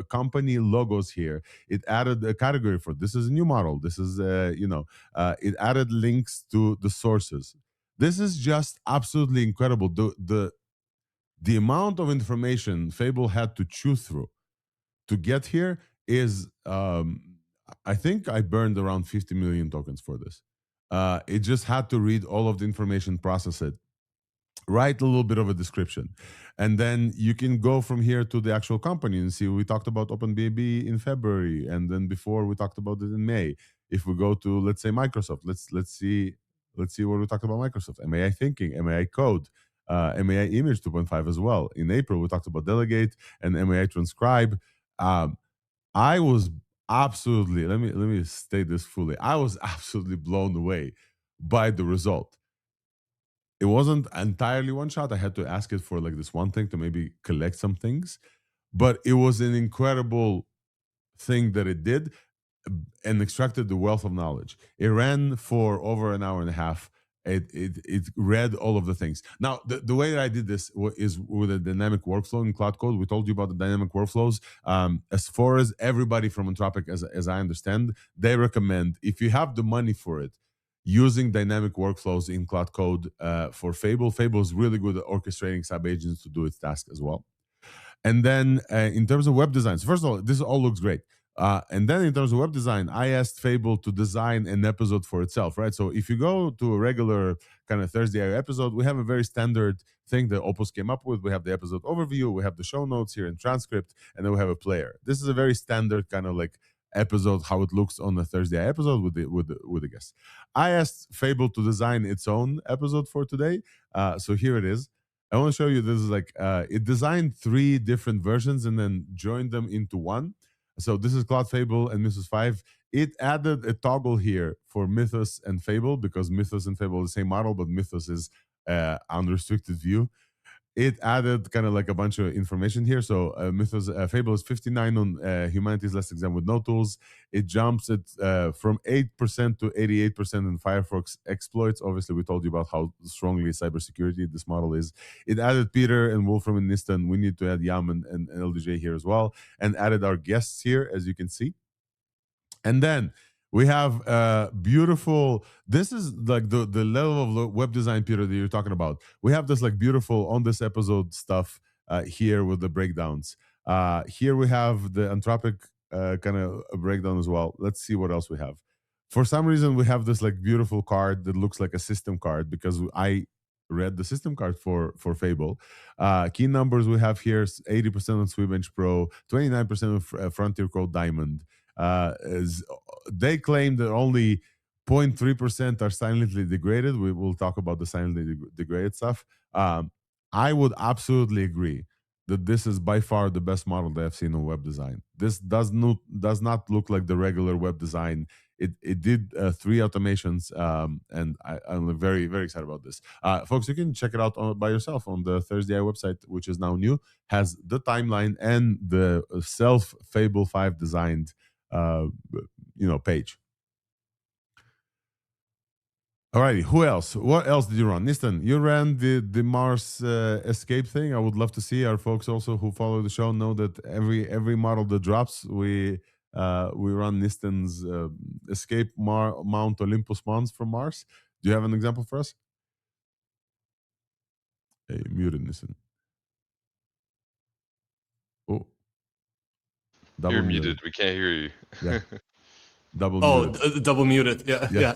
A: company logos here. It added a category for this is a new model. This is, it added links to the sources. This is just absolutely incredible. The amount of information Fable had to chew through to get here is, I think I burned around 50 million tokens for this. It just had to read all of the information, process it, write a little bit of a description, and then you can go from here to the actual company and see. We talked about OpenBAB in February, and then before we talked about it in May. If we go to, let's say, Microsoft, let's see what we talked about Microsoft. MAI Thinking, MAI Code, MAI Image 2.5 as well. In April, we talked about Delegate and MAI Transcribe. I was absolutely, let me state this fully. I was absolutely blown away by the result. It wasn't entirely one shot. I had to ask it for like this one thing to maybe collect some things, but it was an incredible thing that it did and extracted the wealth of knowledge. It ran for over an hour and a half. It read all of the things. Now, the way that I did this is with a dynamic workflow in Cloud Code. We told you about the dynamic workflows. As far as everybody from Anthropic, as I understand, they recommend, if you have the money for it, using dynamic workflows in Cloud Code for Fable. Fable is really good at orchestrating sub-agents to do its task as well. And then in terms of web designs, first of all, this all looks great. And then in terms of web design, I asked Fable to design an episode for itself, right? So if you go to a regular kind of ThursdAI episode, we have a very standard thing that Opus came up with. We have the episode overview, we have the show notes here and transcript, and then we have a player. This is a very standard kind of like episode, how it looks on the ThursdAI episode with the guests. I asked Fable to design its own episode for today. So here it is. I want to show you this is like, it designed 3 different versions and then joined them into one. So this is Cloud Fable and Mythos 5. It added a toggle here for Mythos and Fable because Mythos and Fable are the same model, but Mythos is unrestricted view. It added kind of like a bunch of information here. So Mythos, Fable is 59 on Humanities Last Exam with no tools. It jumps it from 8% to 88% in Firefox exploits. Obviously, we told you about how strongly cybersecurity this model is. It added Peter and Wolfram and Nisten. We need to add Yam and LDJ here as well. And added our guests here, as you can see. And then we have beautiful, this is like the level of web design, Peter, that you're talking about. We have this like beautiful on this episode stuff here with the breakdowns. Here we have the Anthropic kind of breakdown as well. Let's see what else we have. For some reason, we have this like beautiful card that looks like a system card because I read the system card for Fable. Key numbers we have here, 80% on SWE-bench Pro, 29% of Frontier Code Diamond. They claim that only 0.3% are silently degraded. We will talk about the silently degraded stuff. I would absolutely agree that this is by far the best model that I've seen on web design. This does not look like the regular web design. It did 3 automations, and I'm very, very excited about this. Folks, you can check it out by yourself on the ThursdAI website, which is now new, has the timeline and the self Fable 5 designed page. Alrighty, who else? What else did you run? Nisten, you ran the Mars escape thing. I would love to see our folks also who follow the show know that every model that drops, we run Nisten's escape Mount Olympus Mons from Mars. Do you have an example for us? Hey, muted Nisten. Oh,
D: You're muted. We can't hear you.
A: Yeah. Double
F: muted. Double muted. Yeah.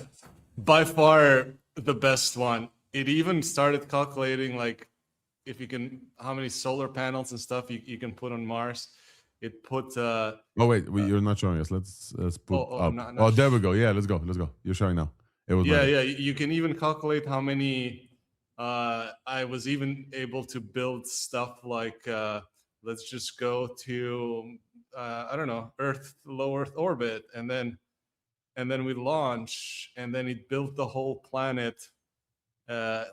F: By far the best one. It even started calculating like if you can, how many solar panels and stuff you can put on Mars. It put. Oh
A: wait, you're not showing us. Let's put up. There we go. Yeah, let's go. You're showing now. It was.
F: Yeah. You can even calculate how many. I was even able to build stuff like. Let's just go to I don't know, low Earth orbit, and then and then we launch, and then it built the whole planet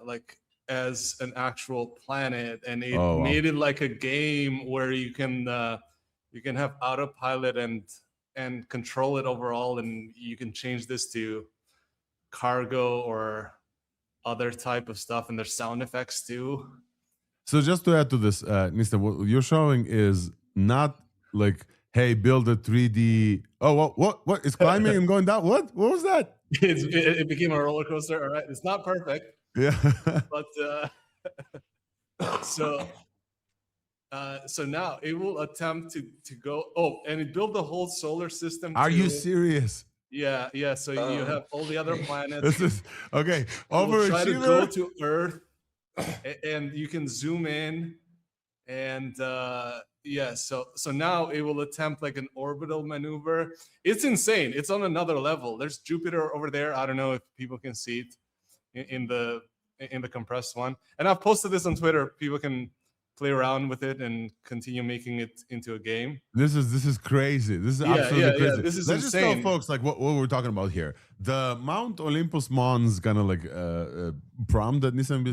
F: like as an actual planet, and it made it like a game where you can have autopilot and control it overall, and you can change this to cargo or other type of stuff, and there's sound effects too.
A: So just to add to this, Nisten, what you're showing is not like, hey, build a 3D. Oh, what? It's climbing and going down. What was that?
F: It became a roller coaster. All right, it's not perfect.
A: Yeah.
F: But so now it will attempt to go. Oh, and it built the whole solar system.
A: Are you serious?
F: Yeah. So you have all the other planets.
A: This is okay.
F: We'll try to go to Earth, and you can zoom in, and yeah. So now it will attempt like an orbital maneuver. It's insane. It's on another level. There's Jupiter over there. I don't know if people can see it in the compressed one, and I've posted this on Twitter. People can play around with it and continue making it into a game.
A: This is crazy. This is absolutely crazy.
F: This is
A: Let's
F: insane.
A: just tell folks like what we're talking about here. The Mount Olympus Mons kind of like prompt that Nisten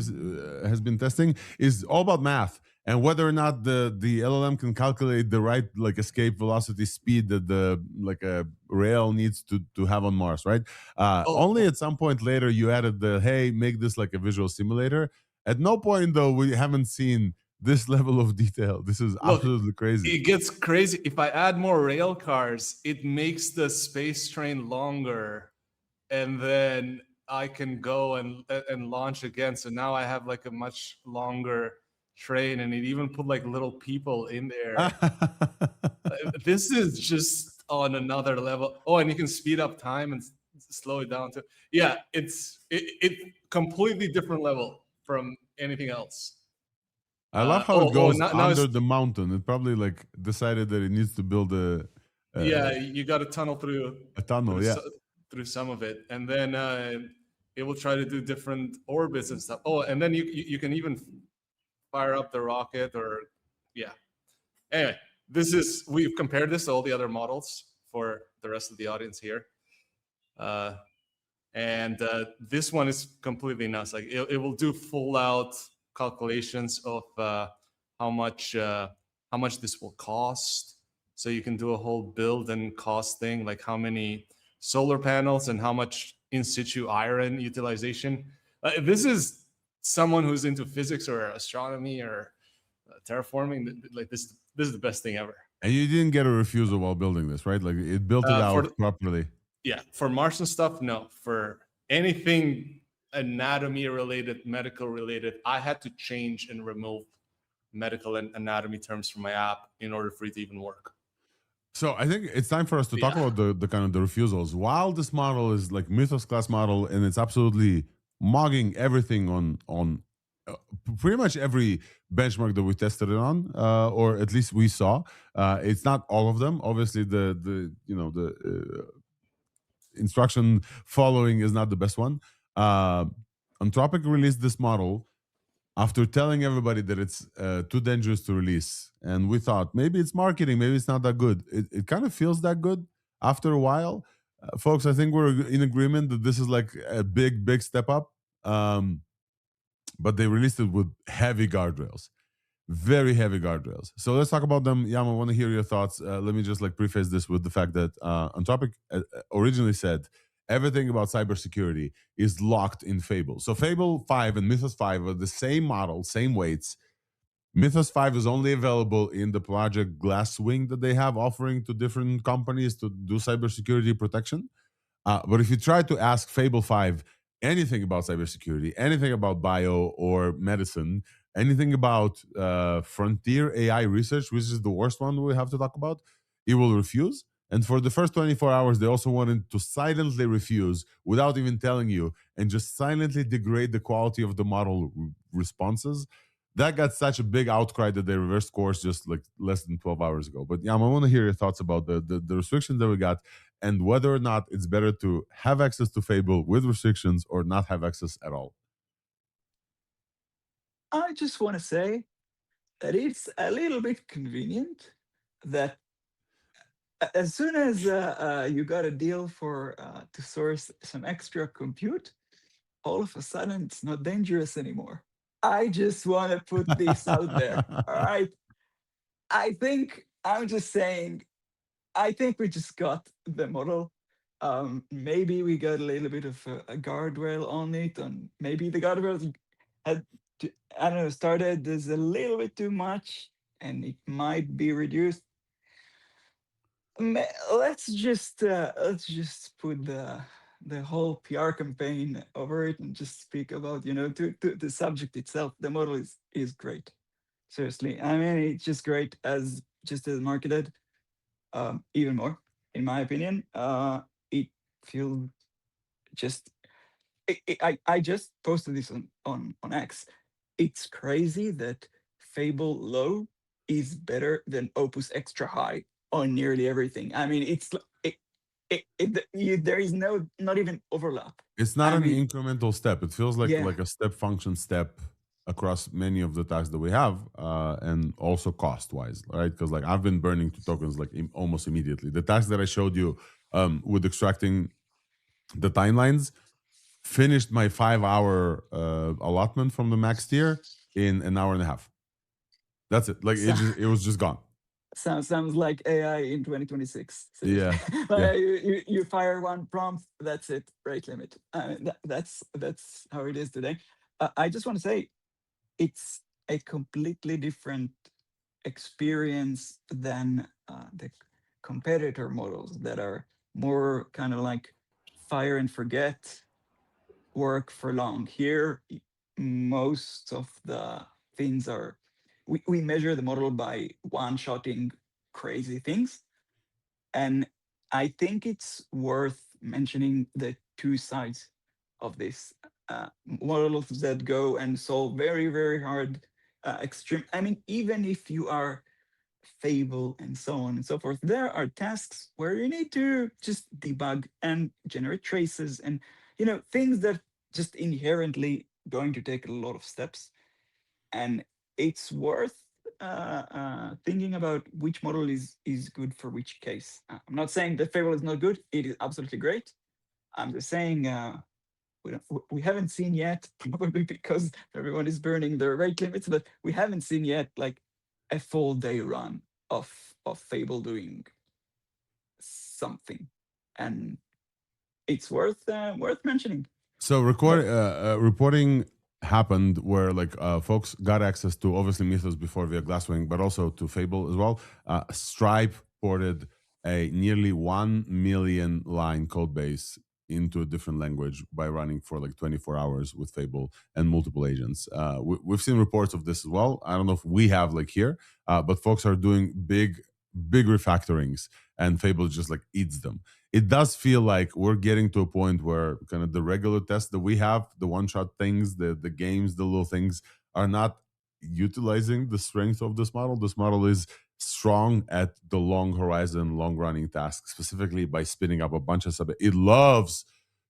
A: has been testing is all about math and whether or not the LLM can calculate the right like escape velocity speed that the like a rail needs to have on Mars, right? Only at some point later you added the hey, make this like a visual simulator. At no point though we haven't seen this level of detail. This is absolutely crazy.
F: It gets crazy. If I add more rail cars, it makes the space train longer, and then I can go and launch again. So now I have like a much longer train, and it even put like little people in there. This is just on another level. Oh, and you can speed up time and slow it down too. Yeah, it's completely different level from anything else.
A: I love how it goes under the mountain. It probably like decided that it needs to build a
F: yeah, you got to tunnel through
A: a tunnel,
F: through some of it, and then it will try to do different orbits and stuff. Oh, and then you can even fire up the rocket, or yeah. Anyway, we've compared this to all the other models for the rest of the audience here, and this one is completely nuts. Like it will do full out calculations of how much this will cost, so you can do a whole build and cost thing, like how many solar panels and how much in situ iron utilization. This is someone who's into physics or astronomy or terraforming. Like this is the best thing ever.
A: And you didn't get a refusal while building this, right? Like it built it out properly.
F: Yeah, for Martian stuff, no. For anything anatomy related, medical related, I had to change and remove medical and anatomy terms from my app in order for it to even work.
A: So I think it's time for us to talk about the kind of the refusals. While this model is like Mythos class model and it's absolutely mugging everything on pretty much every benchmark that we tested it on, or at least we saw. It's not all of them. Obviously, the instruction following is not the best one. Anthropic released this model after telling everybody that it's too dangerous to release, and we thought maybe it's marketing, maybe it's not that good. It kind of feels that good after a while. Folks, I think we're in agreement that this is like a big step up, but they released it with heavy guardrails, very heavy guardrails. So let's talk about them. Yama, I want to hear your thoughts. Let me just like preface this with the fact that Anthropic originally said everything about cybersecurity is locked in Fable. So Fable 5 and Mythos 5 are the same model, same weights. Mythos 5 is only available in the Project Glasswing that they have offering to different companies to do cybersecurity protection. But if you try to ask Fable 5 anything about cybersecurity, anything about bio or medicine, anything about frontier AI research, which is the worst one we have to talk about, it will refuse. And for the first 24 hours, they also wanted to silently refuse without even telling you and just silently degrade the quality of the model responses. That got such a big outcry that they reversed course just like less than 12 hours ago. But yeah, I want to hear your thoughts about the restrictions that we got and whether or not it's better to have access to Fable with restrictions or not have access at all.
E: I just want to say that it's a little bit convenient that as soon as you got a deal for to source some extra compute, all of a sudden it's not dangerous anymore. I just want to put this out there. All right. I'm just saying, I think we just got the model. Maybe we got a little bit of a guardrail on it, and maybe the guardrail had, I don't know, started as a little bit too much, and it might be reduced. Let's just put the whole PR campaign over it and just speak about to the subject itself. The model is great. Seriously, I mean it's just great as marketed. Even more, in my opinion. It feels just. I just posted this on X. It's crazy that Fable low is better than Opus extra high on nearly everything. I mean, there is not even overlap.
A: It's not
E: I
A: an
E: mean,
A: incremental step. It feels like
E: yeah,
A: a step function step across many of the tasks that we have, and also cost wise, right? Because like I've been burning 2 tokens like almost immediately. The task that I showed you with extracting the timelines finished my 5-hour allotment from the max tier in an hour and a half. That's it. Like it was just gone.
E: sounds like AI in 2026.
A: Yeah,
E: Like,
A: yeah.
E: you fire one prompt, that's it, rate limit. That's how it is today. I just want to say, it's a completely different experience than the competitor models that are more kind of like fire and forget, work for long. Here, most of the things are, we measure the model by one-shotting crazy things. And I think it's worth mentioning the two sides of this. Models that go and solve very, very hard extreme. I mean, even if you are Fable and so on and so forth, there are tasks where you need to just debug and generate traces and things that just inherently going to take a lot of steps. And it's worth thinking about which model is good for which case. I'm not saying that Fable is not good; it is absolutely great. I'm just saying we haven't seen yet, probably because everyone is burning their rate limits, but we haven't seen yet like a full day run of Fable doing something, and it's worth mentioning.
A: So reporting happened where like folks got access to obviously Mythos before via Glasswing, but also to Fable as well. Stripe ported a nearly 1 million line code base into a different language by running for like 24 hours with Fable and multiple agents. We've seen reports of this as well. I don't know if we have like here, but folks are doing big refactorings, and Fable just like eats them. It does feel like we're getting to a point where kind of the regular tests that we have, the one-shot things, the games, the little things, are not utilizing the strength of this model. This model is strong at the long horizon, long-running tasks, specifically by spinning up a bunch of it loves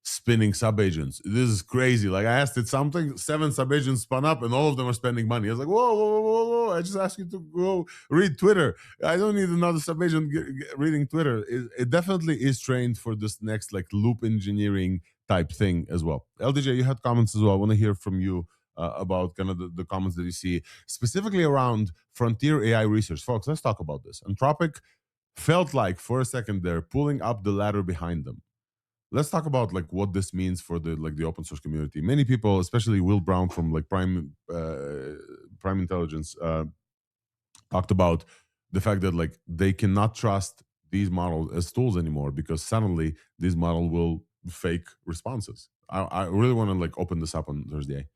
A: spinning sub-agents. This is crazy. Like I asked it something, 7 sub-agents spun up and all of them are spending money. I was like, whoa, whoa, whoa, whoa. I just asked you to go read Twitter. I don't need another sub-agent reading Twitter. It definitely is trained for this next like loop engineering type thing as well. LDJ, you had comments as well. I want to hear from you about kind of the comments that you see specifically around frontier AI research. Folks, let's talk about this. Anthropic felt like for a second they're pulling up the ladder behind them. Let's talk about like what this means for the open source community. Many people, especially Will Brown from like Prime Intelligence, talked about the fact that like they cannot trust these models as tools anymore because suddenly this model will fake responses. I really want to like open this up on ThursdAI.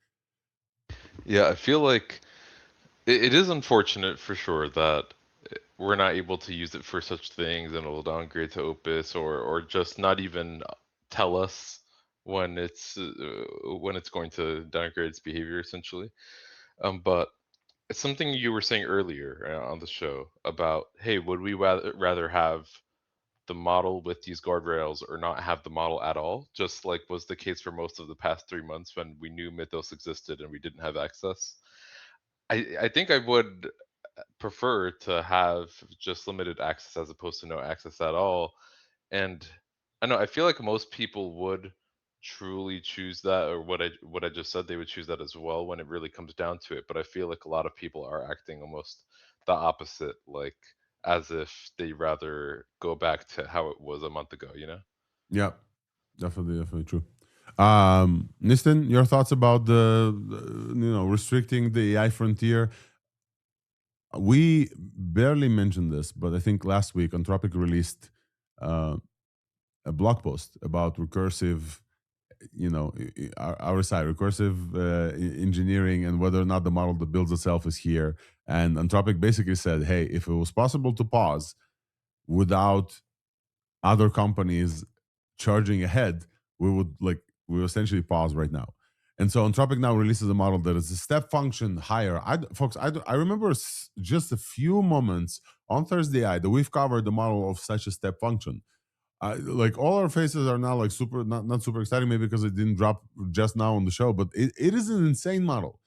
D: Yeah, I feel like it is unfortunate for sure that we're not able to use it for such things, and it'll downgrade to Opus or just not even tell us when it's going to downgrade its behavior essentially. But it's something you were saying earlier on the show about, hey, would we rather have the model with these guardrails or not have the model at all, just like was the case for most of the past 3 months when we knew Mythos existed and we didn't have access. I think I would prefer to have just limited access as opposed to no access at all. And I know I feel like most people would truly choose that, or what I just said, they would choose that as well when it really comes down to it. But I feel like a lot of people are acting almost the opposite, like as if they rather go back to how it was a month ago, you know?
A: Yeah, definitely true. Nisten, your thoughts about the restricting the AI frontier? We barely mentioned this, but I think last week Anthropic released a blog post about recursive, RSI, recursive engineering, and whether or not the model that builds itself is here. And Anthropic basically said, hey, if it was possible to pause without other companies charging ahead, we essentially pause right now. And so Anthropic now releases a model that is a step function higher. I remember just a few moments on ThursdAI that we've covered the model of such a step function. Like all our faces are now like super, not super exciting, maybe because it didn't drop just now on the show, but it is an insane model.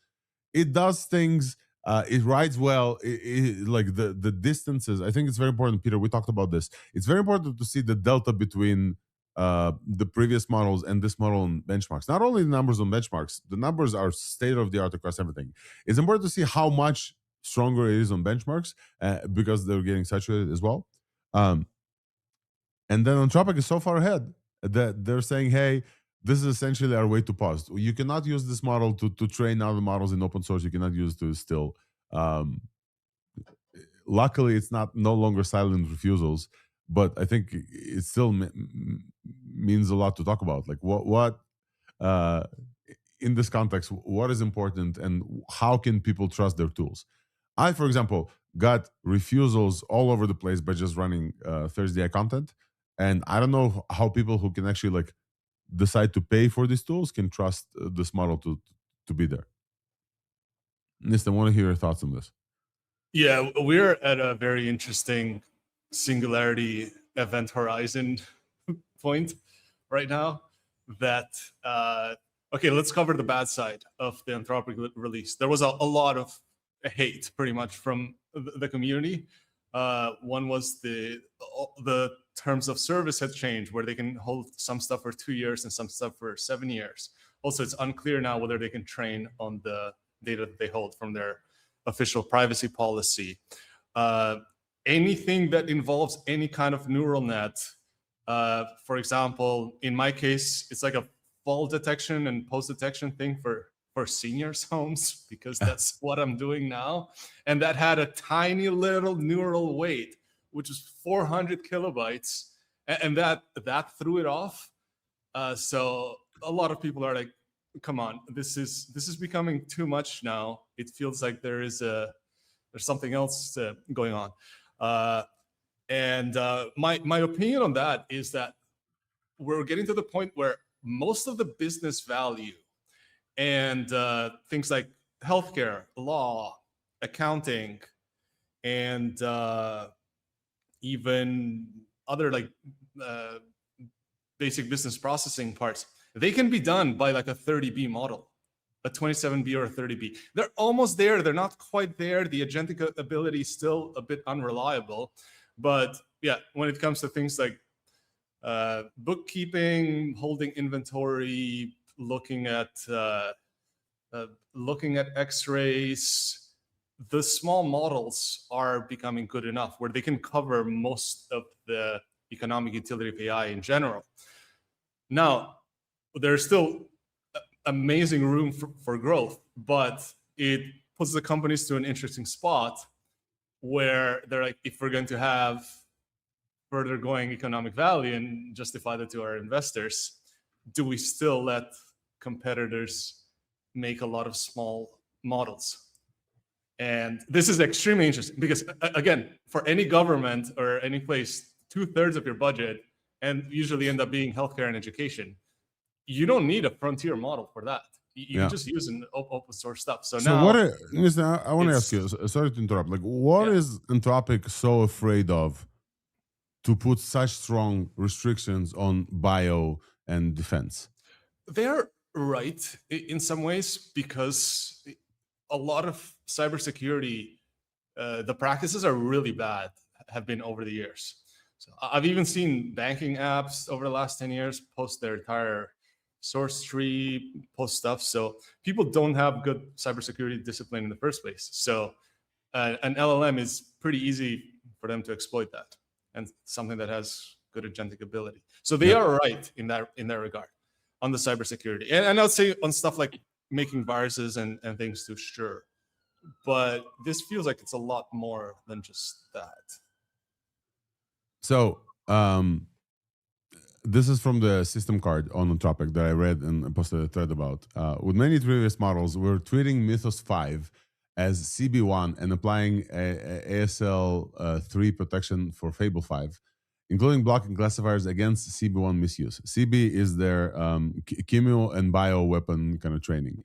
A: It does things. It rides well. Like the distances. I think it's very important, Peter. We talked about this. It's very important to see the delta between the previous models and this model on benchmarks. Not only the numbers on benchmarks, the numbers are state of the art across everything. It's important to see how much stronger it is on benchmarks because they're getting saturated as well. And then Anthropic is so far ahead that they're saying, hey, this is essentially our way to pause. You cannot use this model to train other models in open source. You cannot use it to still. Luckily, it's no longer silent refusals, but I think it still means a lot to talk about. Like what in this context, what is important and how can people trust their tools? I, for example, got refusals all over the place by just running ThursdAI content. And I don't know how people who can actually decide to pay for these tools can trust this model to be there. Nisten, I want to hear your thoughts on this.
F: Yeah, we're at a very interesting singularity event horizon point right now that, okay, let's cover the bad side of the Anthropic release. There was a lot of hate pretty much from the community. One was the terms of service had changed, where they can hold some stuff for 2 years and some stuff for 7 years. Also, it's unclear now whether they can train on the data that they hold from their official privacy policy. Anything that involves any kind of neural net, for example, in my case, it's like a fall detection and post detection thing for seniors' homes, because that's what I'm doing now. And that had a tiny little neural weight, which is 400 kilobytes. And that threw it off. So a lot of people are like, come on, this is becoming too much now. It feels like there's something else going on. My opinion on that is that we're getting to the point where most of the business value and things like healthcare, law, accounting, and even other basic business processing parts, they can be done by like a 30B model, a 27B or a 30B. They're almost there. They're not quite there. The agentic ability is still a bit unreliable. But yeah, when it comes to things like bookkeeping, holding inventory, looking at X-rays, the small models are becoming good enough where they can cover most of the economic utility of AI in general. Now, there's still amazing room for growth, but it puts the companies to an interesting spot where they're like, if we're going to have further going economic value and justify that to our investors, do we still let competitors make a lot of small models? And this is extremely interesting because, again, for any government or any place, 2/3 of your budget, and usually end up being healthcare and education, you don't need a frontier model for that. You can just use an open source stuff. So now,
A: I want to ask you, sorry to interrupt, what is Anthropic so afraid of to put such strong restrictions on bio and defense?
F: They're right in some ways, because a lot of cybersecurity The practices are really bad, have been over the years. So I've even seen banking apps over the last 10 years post their entire source tree, post stuff. So people don't have good cybersecurity discipline in the first place. So an LLM is pretty easy for them to exploit that, and something that has good agentic ability. So they are right in that regard on the cybersecurity. And I would say on stuff like making viruses and things too, sure. But this feels like it's a lot more than just that.
A: So this is from the system card on Anthropic that I read and posted a thread about. With many previous models, we're treating Mythos 5 as CB1 and applying ASL 3 protection for Fable 5, including blocking classifiers against CB1 misuse. CB is their chemo and bio weapon kind of training.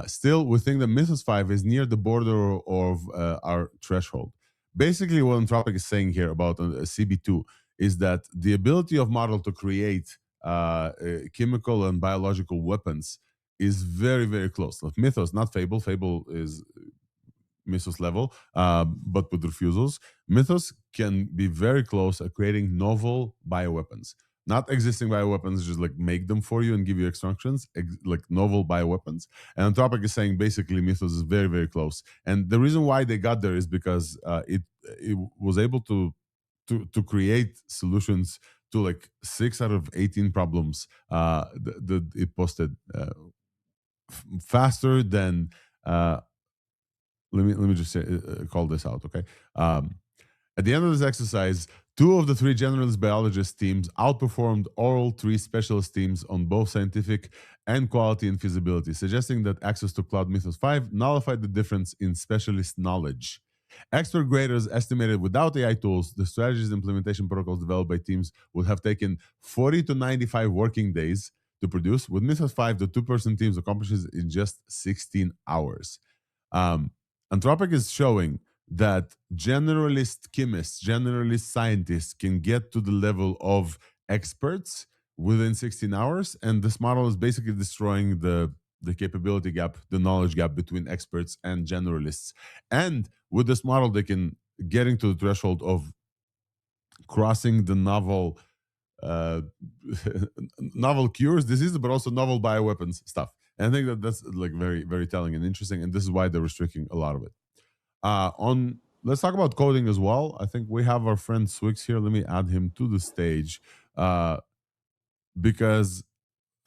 A: Still, we think that Mythos 5 is near the border of our threshold. Basically, what Anthropic is saying here about CB2 is that the ability of model to create chemical and biological weapons is very, very close. Like Mythos, not Fable. Fable is Mythos level, but with refusals. Mythos can be very close at creating novel bioweapons. Not existing bioweapons, just like make them for you and give you instructions, like novel bioweapons. And Anthropic is saying basically Mythos is very, very close. And the reason why they got there is because it was able to create solutions to like 6 out of 18 problems that it posted faster than let me just say, call this out, okay? At the end of this exercise, 2 of the 3 generalist biologist teams outperformed all 3 specialist teams on both scientific and quality and feasibility, suggesting that access to Cloud Mythos 5 nullified the difference in specialist knowledge. Expert graders estimated without AI tools, the strategies and implementation protocols developed by teams would have taken 40 to 95 working days to produce. With Mythos 5, the 2-person teams accomplishes in just 16 hours. Anthropic is showing that generalist chemists, generalist scientists can get to the level of experts within 16 hours. And this model is basically destroying the capability gap, the knowledge gap between experts and generalists. And with this model, they can getting to the threshold of crossing the novel novel cures, diseases, but also novel bioweapons stuff. And I think that that's like very, very telling and interesting. And this is why they're restricting a lot of it. Let's talk about coding as well. I think we have our friend Swyx here. Let me add him to the stage because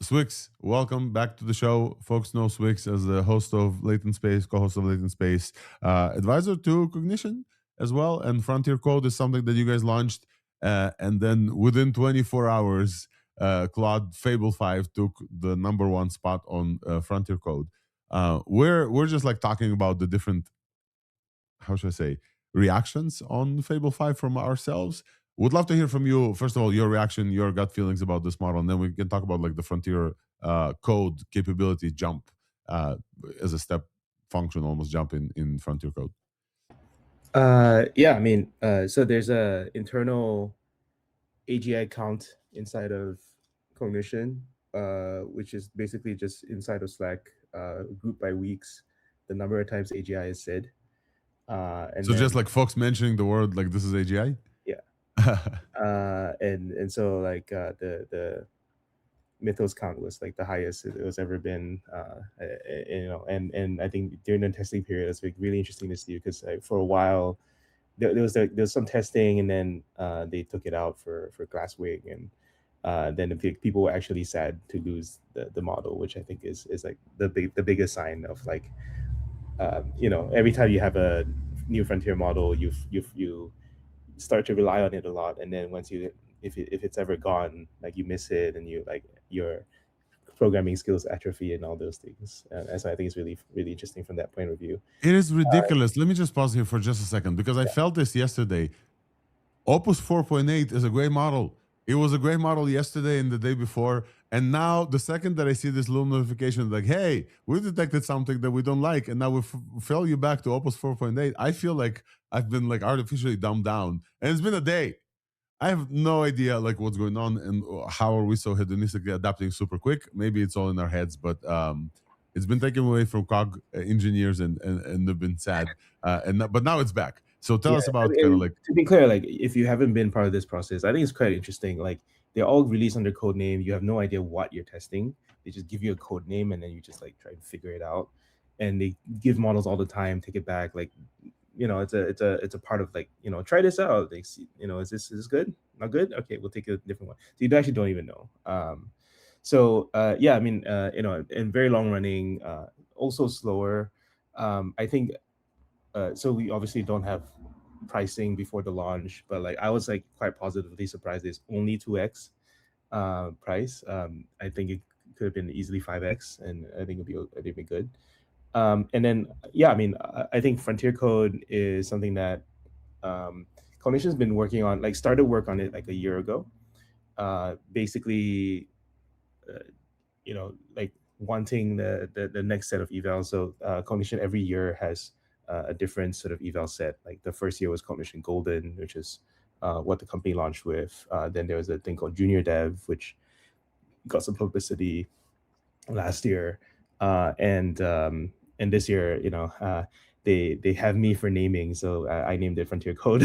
A: Swyx, welcome back to the show. Folks know Swyx as the host of Latent Space, co-host of Latent Space, advisor to Cognition as well. And Frontier Code is something that you guys launched. And then within 24 hours, Claude Fable 5 took the #1 spot on Frontier Code. We're just like talking about the different, how should I say, reactions on Fable 5 from ourselves. Would love to hear from you. First of all, your reaction, your gut feelings about this model, and then we can talk about like the Frontier Code capability jump as a step function, almost jump in Frontier Code.
G: Yeah, I mean, so there's a internal AGI count inside of Cognition, which is basically just inside of Slack, grouped by weeks, the number of times AGI is said. And
A: so
G: then,
A: just like folks mentioning the word like this is AGI.
G: Yeah. And so like the Mythos count was like the highest it was ever been, you know, and I think during the testing period it's like really interesting to see because for a while there was some testing and then they took it out for Glasswing, and then people were actually sad to lose the model, which I think is like the biggest sign of like you know, every time you have a new frontier model, you start to rely on it a lot, and then once you if it's ever gone, like you miss it, and you like your programming skills atrophy and all those things. And so I think it's really interesting from that point of view.
A: It is ridiculous. Let me just pause here for just a second because I felt this yesterday. Opus 4.8 is a great model. It was a great model yesterday and the day before. And now the second that I see this little notification like, hey, we detected something that we don't like, and now we fell you back to Opus 4.8, I feel like I've been like artificially dumbed down. And it's been a day. I have no idea like what's going on and how are we so hedonistically adapting super quick. Maybe it's all in our heads, but It's been taken away from cog engineers, and they've been sad. But now it's back. So tell us about kind of like,
G: to be clear, like if you haven't been part of this process, I think it's quite interesting. Like they're all released under code name. You have no idea what you're testing. They just give you a code name and then you just like try to figure it out. And they give models all the time, take it back. Like, you know, it's a part of like, you know, try this out. They see, you know, is this good? Not good? Okay, we'll take a different one. So you actually don't even know. Yeah, I mean, you know, and very long running, also slower. I think so we obviously don't have pricing before the launch, but like I was like quite positively surprised it's only 2x price. I think it could have been easily 5x, and I think it'd be good. And then yeah, I mean, I think frontier code is something that Cognition's been working on, like started work on it like a year ago. Basically, you know, like wanting the next set of evals. So Cognition every year has a different sort of eval set. Like the first year was Cognition Golden, which is what the company launched with. Then there was a thing called Junior Dev, which got some publicity last year. And this year, you know, they have me for naming, so I named it Frontier Code,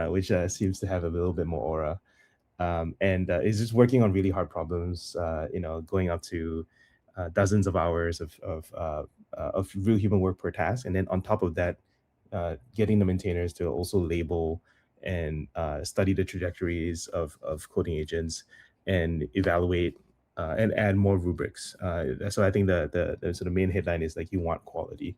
G: which seems to have a little bit more aura. And it's just working on really hard problems, you know, going up to dozens of hours of real human work per task. And then on top of that, getting the maintainers to also label and study the trajectories of coding agents and evaluate and add more rubrics. So I think the sort of main headline is like you want quality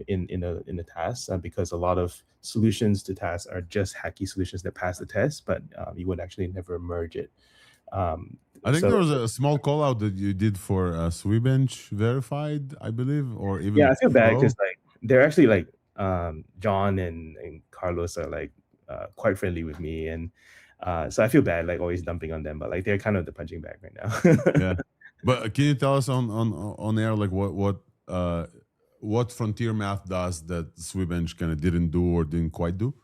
G: in the tasks, because a lot of solutions to tasks are just hacky solutions that pass the test, but you would actually never merge it.
A: I think there was a small call out that you did for SWE-bench verified, I believe, or even
G: I feel bad because like they're actually like John and Carlos are like quite friendly with me, and so I feel bad like always dumping on them, but like they're kind of the punching bag right now.
A: Yeah, but can you tell us on air like what frontier math does that SWE-bench kind of didn't do or didn't quite do?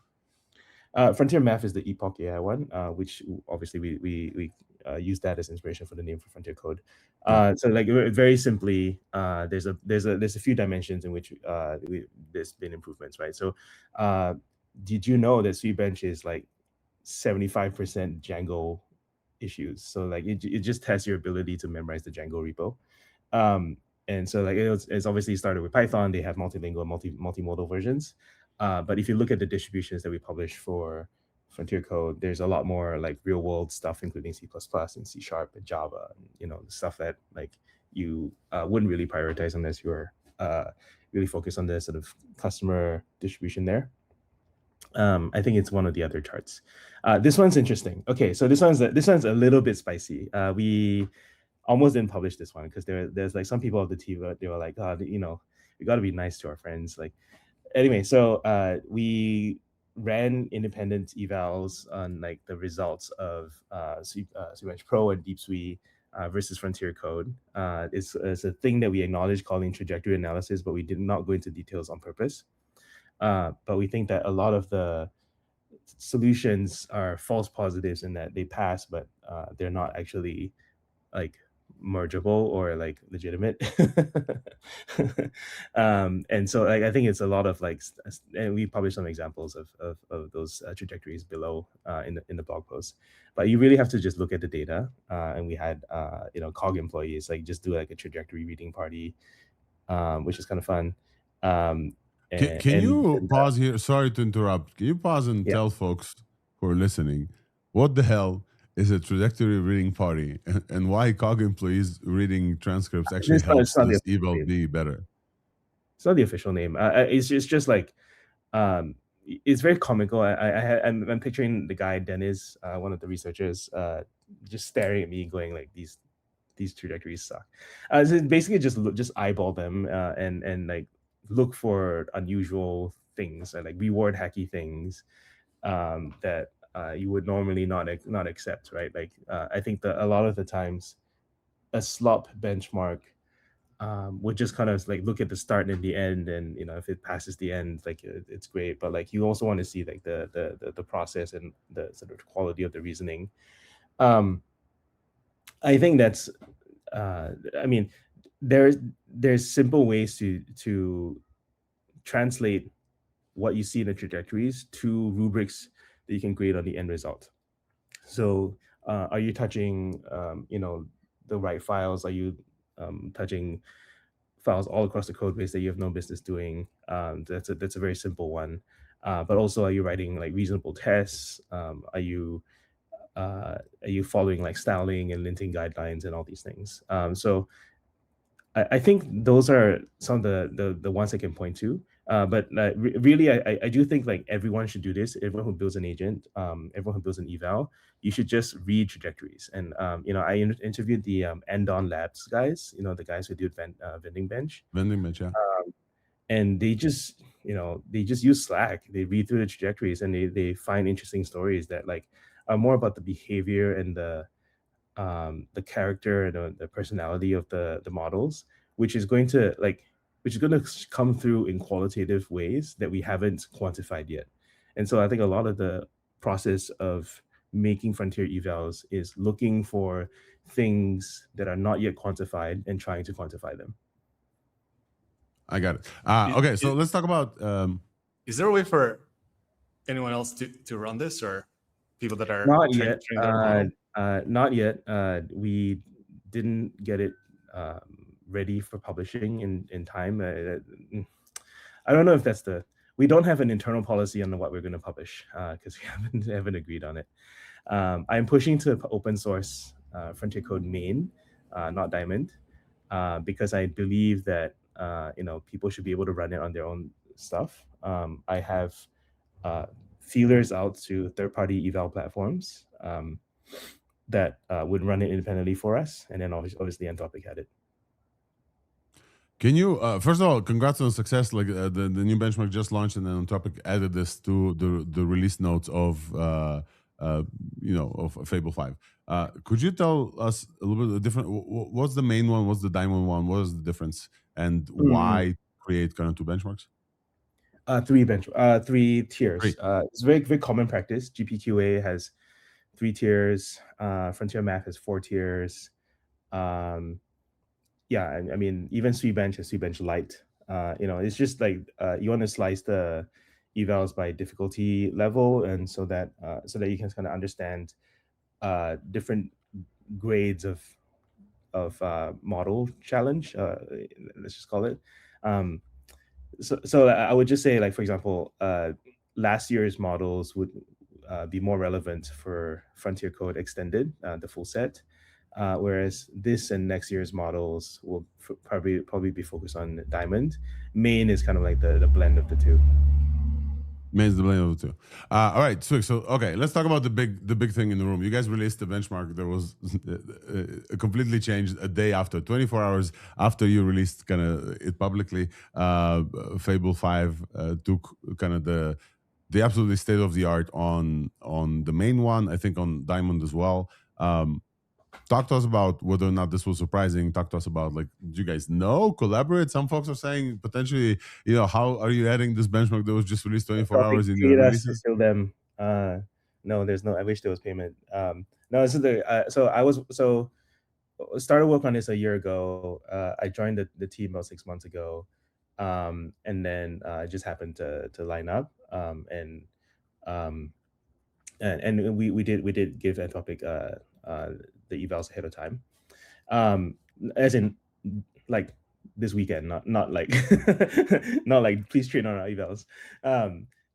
G: Frontier Math is the Epoch AI one, which obviously we use that as inspiration for the name for Frontier Code. So like very simply, there's a few dimensions in which there's been improvements, right? So did you know that SWE-bench is like 75% Django issues? So like it just tests your ability to memorize the Django repo. And so like it's obviously started with Python. They have multilingual, multimodal versions. But if you look at the distributions that we publish for Frontier Code, there's a lot more like real world stuff, including C++ and C# and Java, and, you know, the stuff that like you wouldn't really prioritize unless you're really focused on the sort of customer distribution there. I think it's one of the other charts. This one's interesting. Okay, so this one's a little bit spicy. We almost didn't publish this one because there's like some people of the team, they were like, oh, you know, we got to be nice to our friends. Like, anyway, so we ran independent evals on like the results of SWE-bench Pro and DeepSWE versus Frontier Code. It's a thing that we acknowledge calling trajectory analysis, but we did not go into details on purpose. But we think that a lot of the solutions are false positives in that they pass, but they're not actually like mergeable or like legitimate. And so like I think it's a lot of like, and we published some examples of those trajectories below in the blog post. But you really have to just look at the data. And we had you know, Cog employees like just do like a trajectory reading party, which is kind of fun.
A: Can you pause here? Sorry to interrupt. Can you pause and tell folks who are listening what the hell is a trajectory reading party and why Cog employees reading transcripts actually helps this eval be better?
G: It's not the official name. It's just like it's very comical. I'm picturing the guy Dennis, one of the researchers, just staring at me, going like these trajectories suck. So basically just eyeball them and like look for unusual things and like reward hacky things that you would normally not accept, right? Like I think that a lot of the times a slop benchmark would just kind of like look at the start and the end, and you know, if it passes the end, like it's great, but like you also want to see like the process and the sort of quality of the reasoning. I think that's I mean, there's simple ways to translate what you see in the trajectories to rubrics that you can grade on the end result. So are you touching the right files? Are you touching files all across the code base that you have no business doing? That's a very simple one. But also, are you writing like reasonable tests? Are you following like styling and linting guidelines and all these things? So I think those are some of the ones I can point to. But really, I do think like everyone should do this. Everyone who builds an agent, everyone who builds an eval, you should just read trajectories. And I interviewed the Endon Labs guys, the guys who do vending bench.
A: Vending bench, yeah.
G: And they just use Slack. They read through the trajectories and they find interesting stories that like are more about the behavior and the character and the personality of the models, which is going to come through in qualitative ways that we haven't quantified yet. And so I think a lot of the process of making frontier evals is looking for things that are not yet quantified and trying to quantify them.
A: I got it. Okay, so let's talk about.
F: Is there a way for anyone else to run this, or people that are
G: not yet?
F: Not
G: yet. We didn't get it ready for publishing in time. I don't know if that's we don't have an internal policy on what we're going to publish because we haven't agreed on it. I'm pushing to open source Frontier Code main, not Diamond, because I believe that people should be able to run it on their own stuff. I have feelers out to third-party eval platforms that would run it independently for us, and then obviously Anthropic had it.
A: Can you first of all, congrats on the success? Like the new benchmark just launched, and then Anthropic added this to the release notes of Fable 5. Could you tell us a little bit different? What's the main one? What's the diamond one? What is the difference? And why create kind of two benchmarks?
G: Three tiers. It's very, very common practice. GPQA has 3 tiers. Frontier Math has 4 tiers. I mean, even SWE-bench has SWE-bench Lite. It's just like you want to slice the evals by difficulty level, and so that you can kind of understand different grades of model challenge. Let's just call it. So I would just say, like, for example, last year's models would be more relevant for Frontier Code Extended, the full set, whereas this and next year's models will probably be focused on Diamond. Main is kind of like the blend of the two.
A: Main is the blend of the two. All right, Swyx. So okay, let's talk about the big thing in the room. You guys released the benchmark. There was completely changed a day after, 24 hours after you released kind of it publicly. Fable 5 took kind of the absolutely state of the art on the main one. I think on Diamond as well. Talk to us about whether or not this was surprising. Talk to us about, like, did you guys know, collaborate? Some folks are saying potentially, how are you adding this benchmark that was just released 24 hours in your releases?
G: Kill them. No, there's no. I wish there was payment. No, this is started work on this a year ago. I joined the team about 6 months ago, and then I just happened to line up, and we did give Anthropic the evals ahead of time, as in like this weekend, not like not like please train on our evals.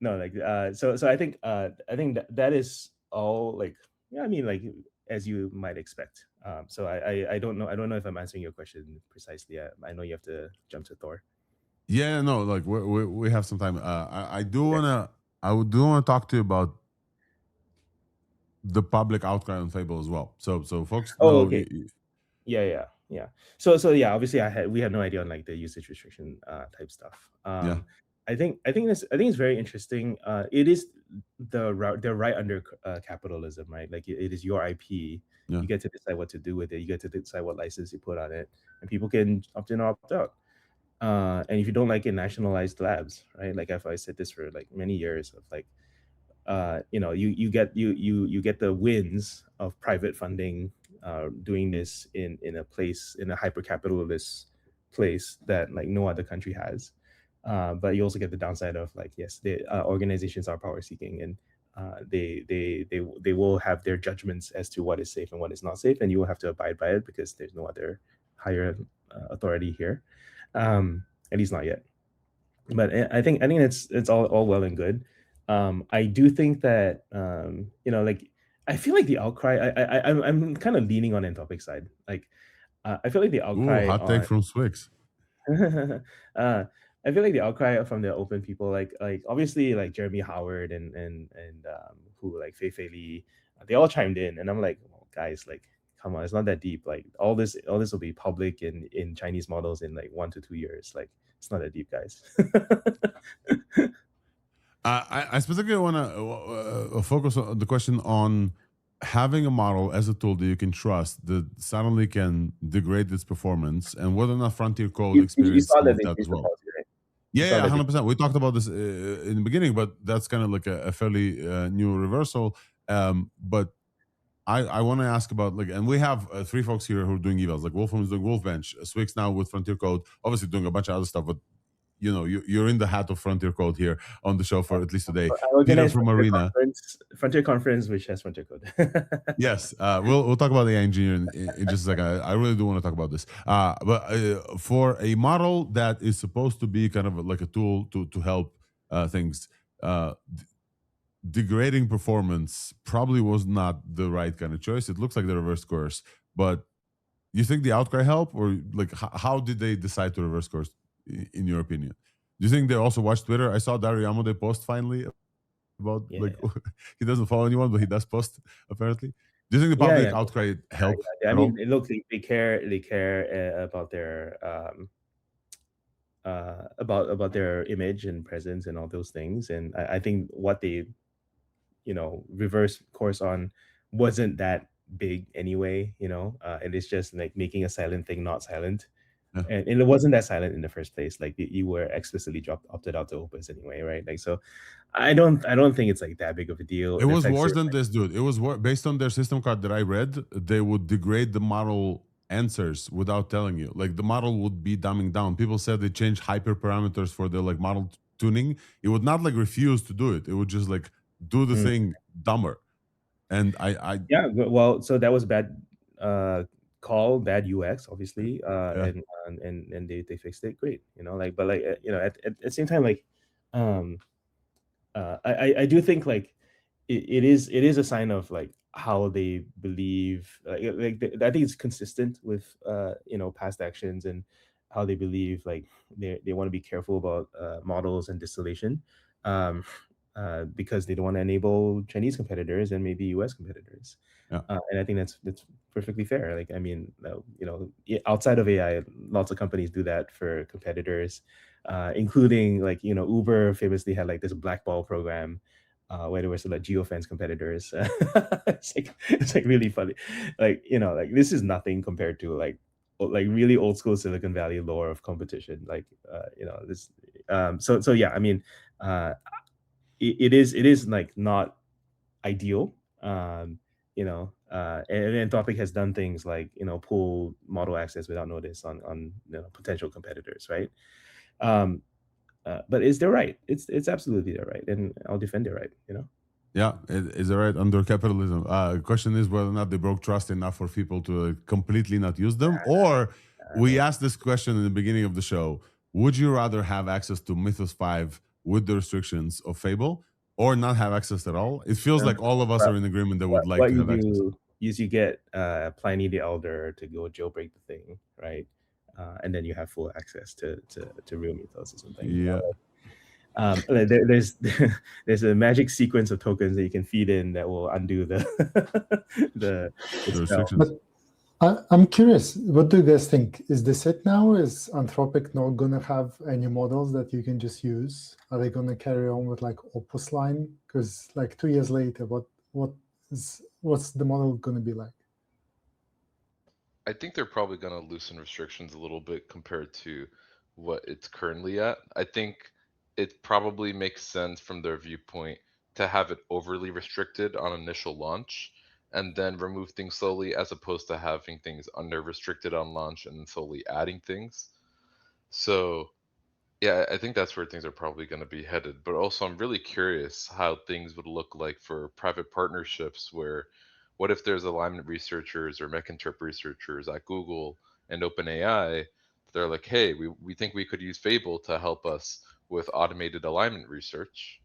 G: No, like so I think that is all, like, I mean, like, as you might expect. So I don't know if I'm answering your question precisely. I know you have to jump to Thor.
A: Yeah, no, like we have some time. I do wanna talk to you about the public outcry on Fable as well. So folks know.
G: Okay. Yeah. So yeah, obviously we had no idea on, like, the usage restriction type stuff.
A: Yeah.
G: I think it's very interesting. It is they're right under capitalism, right? Like, it is your IP.
A: Yeah.
G: You get to decide what to do with it. You get to decide what license you put on it, and people can opt in or opt out. And if you don't like it, nationalized labs, right? Like, I said this for like many years of, like, you get the wins of private funding, doing this in a place, in a hyper capitalist place that like no other country has. But you also get the downside of like, yes, the organizations are power seeking, and they will have their judgments as to what is safe and what is not safe, and you will have to abide by it because there's no other higher authority here, at least not yet. But I think it's all well and good. I do think that like I feel like the outcry. I'm kind of leaning on Anthropic side. Like I feel like the outcry.
A: Ooh, hot take from Swyx.
G: I feel like the outcry from the open people, like obviously like Jeremy Howard and who like Fei Li, they all chimed in, and I'm like, oh, guys, like come on, it's not that deep. Like all this will be public in Chinese models in like 1 to 2 years. Like it's not that deep, guys.
A: I specifically want to focus on the question on having a model as a tool that you can trust that suddenly can degrade its performance, and whether or not Frontier Code experience that as well. Right? Yeah, 100%. We talked about this in the beginning, but that's kind of like a fairly new reversal. But I want to ask about like, and we have 3 folks here who are doing evals. Like Wolfram is doing WolfBench, Swyx now with Frontier Code, obviously doing a bunch of other stuff, but you know, you're in the hat of Frontier Code here on the show for at least today. Peter from Arena.
G: Frontier Conference, which has Frontier Code.
A: Yes, we'll talk about AI engineering in just a second. I really do want to talk about this. But for a model that is supposed to be kind of like a tool to help things, degrading performance probably was not the right kind of choice. It looks like the reverse course, but you think the outcry help, or like how did they decide to reverse course? In your opinion, do you think they also watch Twitter? I saw Dario Amode post finally about like he doesn't follow anyone, but he does post apparently. Do you think the public outcry helped?
G: I mean, look, they care about their about their image and presence and all those things, and I think what they reverse course on wasn't that big anyway, and it's just like making a silent thing not silent. And it wasn't that silent in the first place. Like you were explicitly opted out to Opus anyway, right? Like so, I don't think it's like that big of a deal.
A: It was worse than this, dude. It was based on their system card that I read. They would degrade the model answers without telling you. Like the model would be dumbing down. People said they changed hyperparameters for the like model tuning. It would not like refuse to do it. It would just like do the thing dumber. And
G: yeah, well, so that was bad. Call bad UX, obviously, and they fixed it. Great, but like at the same time, like I do think like it is a sign of like how they believe. I think it's consistent with past actions and how they believe like they want to be careful about models and distillation. Because they don't want to enable Chinese competitors and maybe US competitors. And I think that's perfectly fair. Like, I mean, outside of AI, lots of companies do that for competitors, including like, Uber famously had like this blackball program where they were sort of like geofence competitors. it's like really funny. Like, like this is nothing compared to like really old school Silicon Valley lore of competition. Like, this. So yeah, I mean, it is like not ideal, and Anthropic has done things like pull model access without notice on potential competitors, right? But is their right? It's absolutely their right, and I'll defend their right.
A: Yeah, is it right under capitalism? Question is whether or not they broke trust enough for people to completely not use them, or we asked this question in the beginning of the show: would you rather have access to Mythos 5 with the restrictions of Fable, or not have access at all? It feels like all of us are in agreement that would like to have access.
G: You get Pliny the Elder to go jailbreak the thing, right? And then you have full access to real Mythos or something.
A: Yeah.
G: There's a magic sequence of tokens that you can feed in that will undo the
A: restrictions.
C: But I'm curious, what do you guys think? Is this it now? Is Anthropic not going to have any models that you can just use? Are they going to carry on with like Opus line? Because like 2 years later, what's the model going to be like?
D: I think they're probably going to loosen restrictions a little bit compared to what it's currently at. I think it probably makes sense from their viewpoint to have it overly restricted on initial launch and then remove things slowly, as opposed to having things under restricted on launch and then slowly adding things. So yeah, I think that's where things are probably going to be headed. But also, I'm really curious how things would look like for private partnerships where what if there's alignment researchers or MechInterp researchers at Google and OpenAI? They're like, hey, we think we could use Fable to help us with automated alignment research.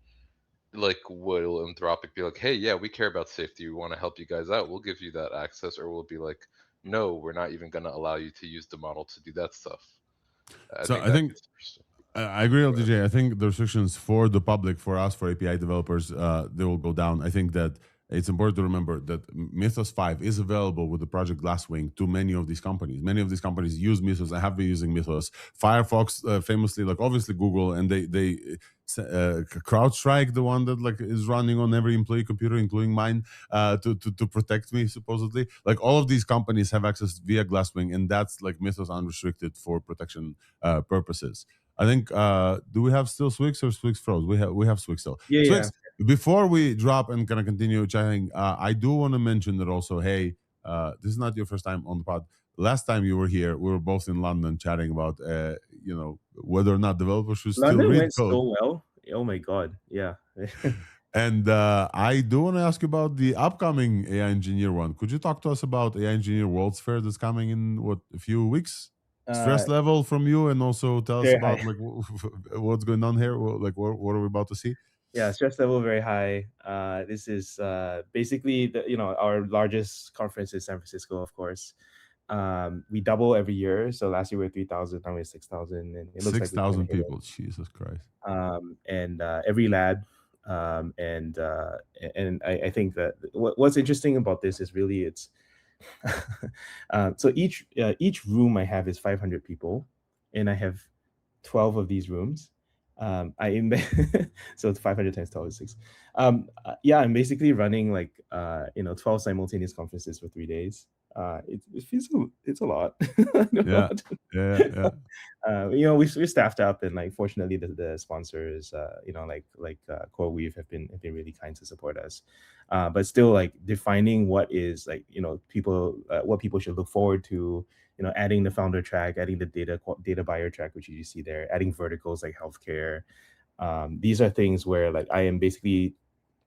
D: Like, will Anthropic be like, hey, yeah, we care about safety. We want to help you guys out. We'll give you that access. Or we'll be like, no, we're not even going to allow you to use the model to do that stuff. I
A: So
D: think
A: I
D: that
A: think
D: gets interesting.
A: I agree, LDJ. I think the restrictions for the public, for us, for API developers, they will go down. I think that it's important to remember that Mythos 5 is available with the project Glasswing to many of these companies. Many of these companies use Mythos. I have been using Mythos. Firefox, famously, like obviously Google, and they CrowdStrike, the one that like is running on every employee computer, including mine, to protect me supposedly. Like all of these companies have access via Glasswing, and that's like Mythos unrestricted for protection purposes. I think do we have still Swyx or Swyx froze? We have Swyx still.
G: Yeah,
A: Swyx, before we drop and kind of continue chatting, I do want to mention that also, hey, this is not your first time on the pod. Last time you were here, we were both in London chatting about whether or not developers should still
G: London
A: read
G: went
A: code.
G: so well. Oh my god, yeah.
A: And I do want to ask you about the upcoming AI Engineer one. Could you talk to us about AI Engineer World's Fair that's coming in a few weeks? Stress level from you, and also tell us
G: very
A: about
G: high.
A: like what's going on here. Like what are we about to see?
G: Yeah, stress level very high. This is basically our largest conference is San Francisco, of course. We double every year. So last year we were 3,000, now we're 6,000, and it looks like
A: 6,000 people. Jesus Christ.
G: And every lab, and I think that what's interesting about this is really it's so each room I have is 500 people, and I have 12 of these rooms. I embed so it's 500 times 12 is 6. Yeah, I'm basically running like 12 simultaneous conferences for 3 days. It feels it's a lot. I don't know what to
A: Yeah.
G: we're staffed up, and like fortunately the sponsors CoreWeave have been really kind to support us, but still like defining what is like people what people should look forward to, adding the founder track, adding the data buyer track, which you see there, adding verticals like healthcare. These are things where like I am basically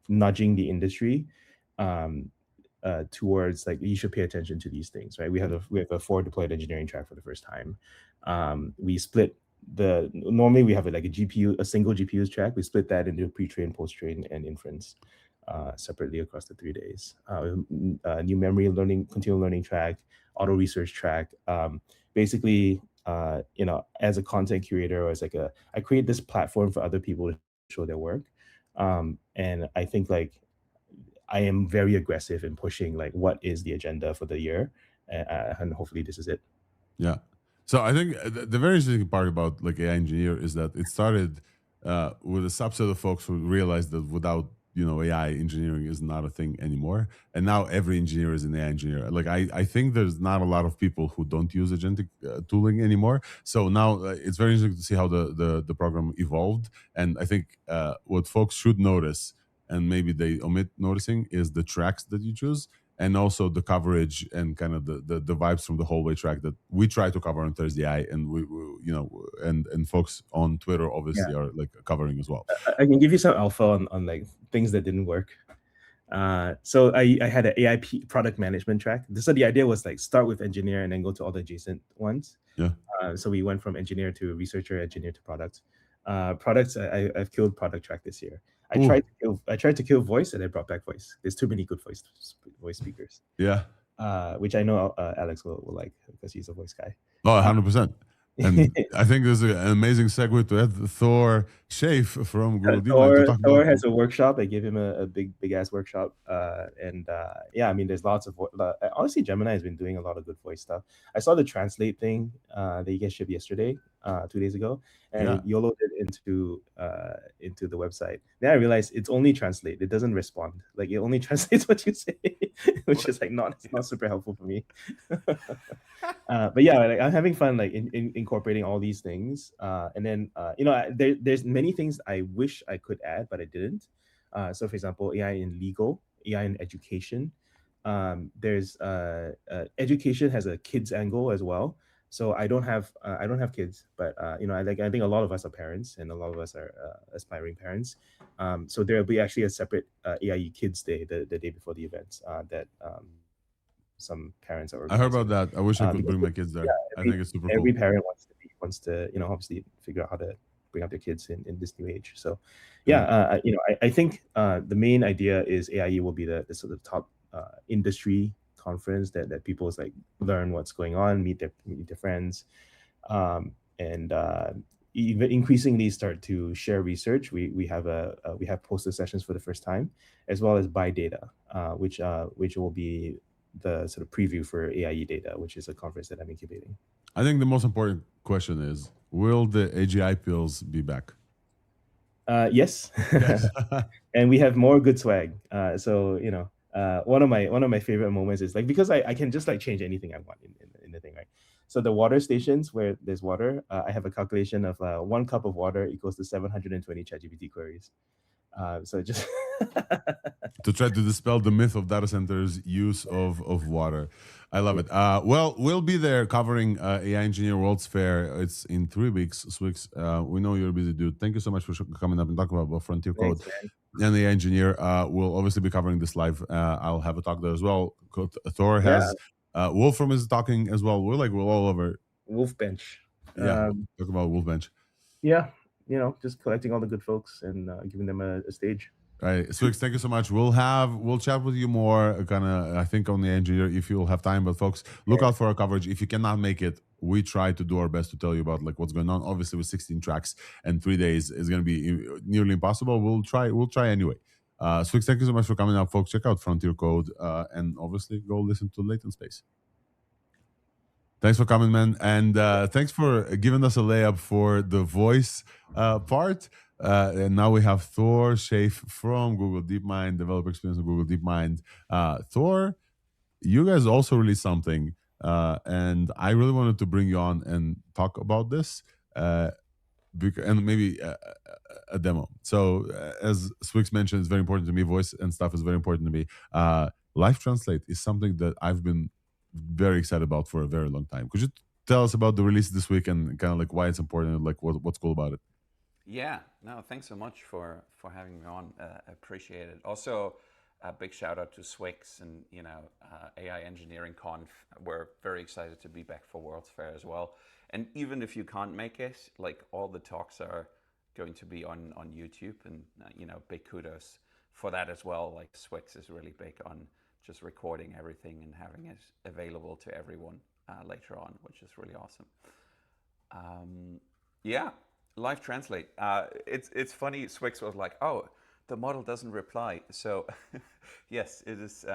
G: nudging the industry towards like you should pay attention to these things, right? We have a forward deployed engineering track for the first time. We split normally we have like a single GPU's track. We split that into pre-train, post-train, and inference separately across the 3 days. New memory learning, continual learning track, auto research track. Basically, as a content curator, or as like I create this platform for other people to show their work. And I think like I am very aggressive in pushing like what is the agenda for the year, and hopefully this is it.
A: Yeah. So I think the very interesting part about like AI Engineer is that it started with a subset of folks who realized that without AI engineering is not a thing anymore, and now every engineer is an AI engineer. Like I think there's not a lot of people who don't use agentic tooling anymore. So now it's very interesting to see how the program evolved, and I think what folks should notice, and maybe they omit noticing, is the tracks that you choose, and also the coverage and kind of the vibes from the hallway track that we try to cover on ThursdAI, and we and folks on Twitter obviously are like covering as well.
G: I can give you some alpha on like things that didn't work. So I had an AI product management track. So the idea was like start with engineer and then go to all the adjacent ones.
A: Yeah.
G: So we went from engineer to researcher, engineer to product. Products, I've killed product track this year. I tried to kill voice, and I brought back voice. There's too many good voice speakers.
A: Yeah.
G: Which I know Alex will like because he's a voice guy.
A: Oh, 100%. And I think there's an amazing segue to add Thor Shafe from Google DeepMind to talk
G: Thor
A: about.
G: has a workshop. I gave him a big ass workshop. Yeah, I mean, there's lots of honestly, Gemini has been doing a lot of good voice stuff. I saw the translate thing that you guys shipped yesterday, 2 days ago, and it YOLO'd it into the website. Then I realized it's only translate. It doesn't respond. Like it only translates what you say, which is like not super helpful for me. But yeah, like, I'm having fun like in incorporating all these things, and then there's many things I wish I could add but I didn't. So for example, AI in legal, AI in education. There's education has a kids angle as well. So I don't have kids, but you know, I think a lot of us are parents, and a lot of us are aspiring parents. So there will be actually a separate AIE Kids Day the day before the event that some parents are
A: I heard
G: organizing.
A: about that. I wish I could bring my kids there. I think it's super
G: Every
A: cool.
G: parent wants to you know, obviously figure out how to bring up their kids in this new age. So yeah, you know, I think the main idea is AIE will be the sort of top industry conference that people like learn what's going on, meet their friends, and even increasingly start to share research. We have poster sessions for the first time, as well as buy data, which will be the sort of preview for AIE Data, which is a conference that I'm incubating.
A: I think the most important question is, will the AGI pills be back?
G: Yes.
A: Yes.
G: And we have more good swag. So, you know, one of my favorite moments is like, because I can just like change anything I want in the thing, right? So the water stations where there's water, I have a calculation of 1 cup of water equals to 720 ChatGPT queries. So just
A: to try to dispel the myth of data centers' use of water. I love it. Well, we'll be there covering AI Engineer World's Fair. It's in 3 weeks. Swyx, we know you're a busy dude. Thank you so much for coming up and talking about Frontier Code. And AI Engineer. We'll obviously be covering this live. I'll have a talk there as well. Thor has, Wolfram is talking as well. We're all over.
G: WolfBench.
A: Yeah, talk about WolfBench.
G: Yeah, you know, just collecting all the good folks and giving them a stage.
A: All right, Swyx, thank you so much. We'll chat with you more, kind of, I think, on the engineer if you'll have time. But folks, look out for our coverage. If you cannot make it, we try to do our best to tell you about like what's going on. Obviously, with 16 tracks and 3 days is going to be nearly impossible. We'll try anyway. Swyx, thank you so much for coming up, folks. Check out Frontier Code and obviously go listen to Latent Space. Thanks for coming, man, and thanks for giving us a layup for the voice part. And now we have Thor Schaaf from Google DeepMind, developer experience with Google DeepMind. Thor, you guys also released something, and I really wanted to bring you on and talk about this, and maybe a demo. So, as Swyx mentioned, it's very important to me. Voice and stuff is very important to me. Live Translate is something that I've been very excited about for a very long time. Could you tell us about the release this week and kind of like why it's important and like what's cool about it?
H: Yeah, no, thanks so much for having me on. Appreciate it. Also, a big shout out to Swyx and AI Engineering Conf. We're very excited to be back for World's Fair as well. And even if you can't make it, like all the talks are going to be on YouTube, and big kudos for that as well. Like Swyx is really big on just recording everything and having it available to everyone later on, which is really awesome. Yeah, Live Translate. It's funny, Swyx was like, oh, the model doesn't reply. So yes, it is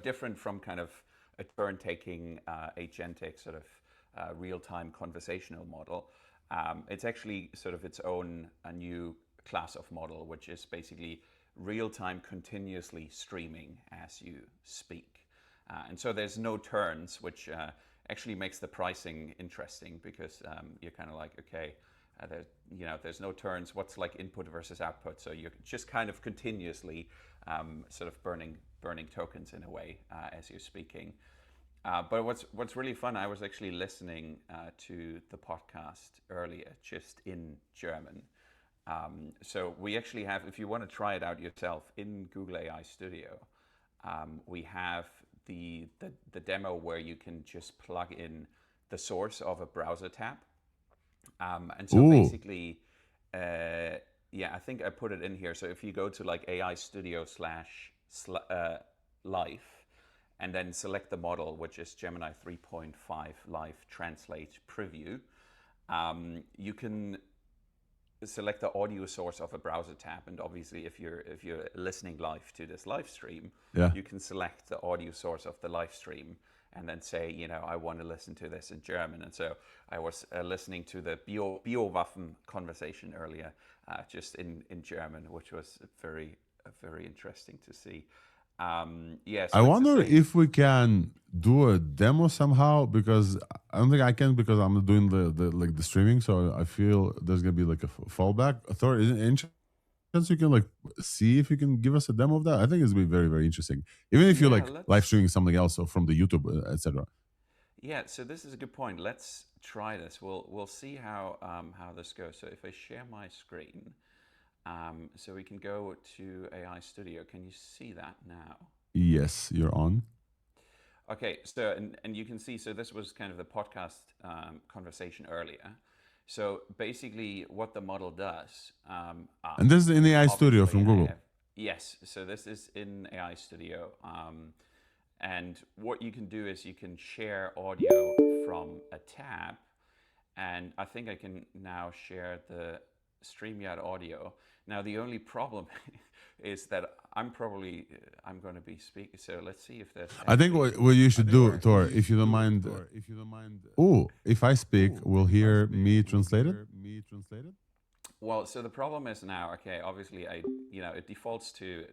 H: different from kind of a turn-taking agentic sort of real-time conversational model. It's actually sort of its own a new class of model, which is basically real-time continuously streaming as you speak. And so there's no turns, which actually makes the pricing interesting, because you're kind of like, okay, there's no turns. What's like input versus output? So you're just kind of continuously sort of burning tokens in a way as you're speaking. But what's really fun, I was actually listening to the podcast earlier, just in German. So we actually have, if you want to try it out yourself in Google AI Studio, we have the demo where you can just plug in the source of a browser tab. And so basically, I think I put it in here. So if you go to like AI Studio /live, and then select the model, which is Gemini 3.5 Live Translate Preview, you can select the audio source of a browser tab, and obviously if you're listening live to this live stream, you can select the audio source of the live stream and then say, I want to listen to this in German. And so I was listening to the Biowaffen conversation earlier, just in German, which was very interesting to see. Yes.
A: I wonder if we can do a demo somehow, because I don't think I can, because I'm doing the streaming. So I feel there's gonna be like a fallback. Thor, is it any chance you can like see if you can give us a demo of that? I think it's gonna be very, very interesting. Even if you're like live streaming something else from the YouTube, etc.
H: Yeah, so this is a good point. Let's try this. We'll see how this goes. So if I share my screen, so we can go to AI Studio. Can you see that now?
A: Yes, you're on.
H: Okay, so and you can see, so this was kind of the podcast conversation earlier. So basically what the model does...
A: and this is in AI Studio from Google.
H: Yes, so this is in AI Studio. And what you can do is you can share audio from a tab. And I think I can now share the StreamYard audio. Now, the only problem is that I'm going to be speaking. So let's see if there's...
A: I think what you should do, Thor, if you don't mind... if I speak, we'll hear me translated?
H: Well, so the problem is now, okay, obviously, it defaults to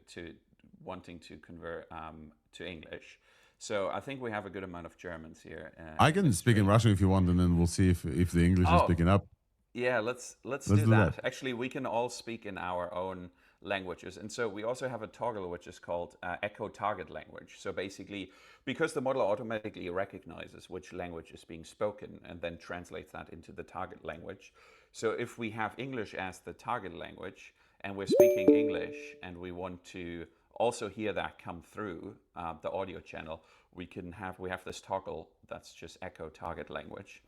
H: wanting to convert to English. So I think we have a good amount of Germans here.
A: I can speak in Russian if you want, and then we'll see if the English is picking up.
H: Yeah, let's do that. Actually, we can all speak in our own languages. And so we also have a toggle which is called echo target language. So basically, because the model automatically recognizes which language is being spoken and then translates that into the target language. So if we have English as the target language and we're speaking English and we want to also hear that come through the audio channel, we have this toggle that's just echo target language.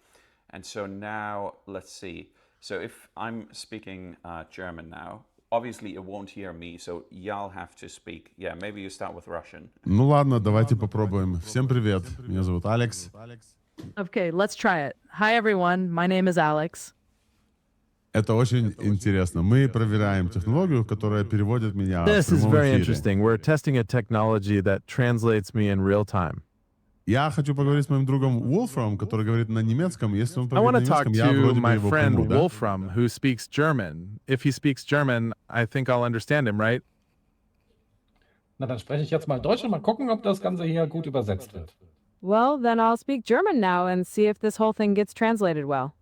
H: And so now let's see. So if I'm speaking German now, obviously it won't hear me, so y'all have to speak. Yeah, maybe you start with Russian.
A: Ну ладно, давайте попробуем. Всем привет. Меня зовут Алекс.
I: Okay, let's try it. Hi everyone, my name is Alex.
A: Это очень интересно. Мы проверяем технологию, которая переводит меня в
J: This is
A: прямом
J: very
A: эфире.
J: interesting. We're testing a technology that translates me in real time.
A: Я хочу поговорить с моим другом Wolfram, который говорит на немецком. Если он
J: I want
A: поговорит на
J: to talk
A: немецком, я
J: to
A: вроде бы
J: my
A: его
J: friend
A: пойму, да?
J: Wolfram, who speaks German. If he speaks German, I think I'll understand him, right?
B: Na, dann spreche ich jetzt mal Deutsch und mal gucken, ob das Ganze hier gut übersetzt wird.
I: Well, then I'll speak German now and see if this whole thing gets translated well.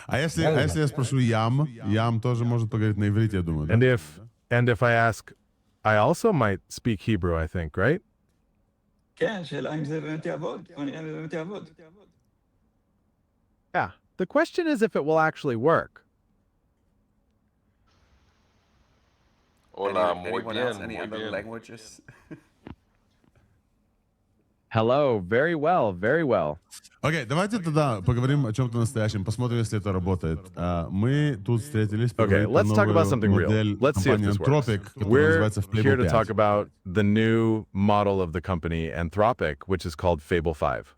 A: А если я спрошу Ям тоже может поговорить на иврите, я думаю, да?
J: And if I ask, I also might speak Hebrew, I think, right?
E: כן, שאלה אם זה באמת יעבוד.
J: Yeah. The question is if it will actually work.
D: Hola, muy
H: Anyone else?
D: bien,
H: Any
D: muy
H: other
D: bien.
H: languages?
J: Hello, very well, very well.
A: Окей, давайте тогда поговорим о чем-то настоящем, посмотрим, если это работает. Мы тут встретились,
J: Okay, let's talk about something real.
A: модель
J: Let's see if
A: компании
J: this works.
A: Anthropic, которая
J: We're
A: называется Fable
J: here to
A: 5.
J: talk about the new model of the company Anthropic, which is called Fable 5.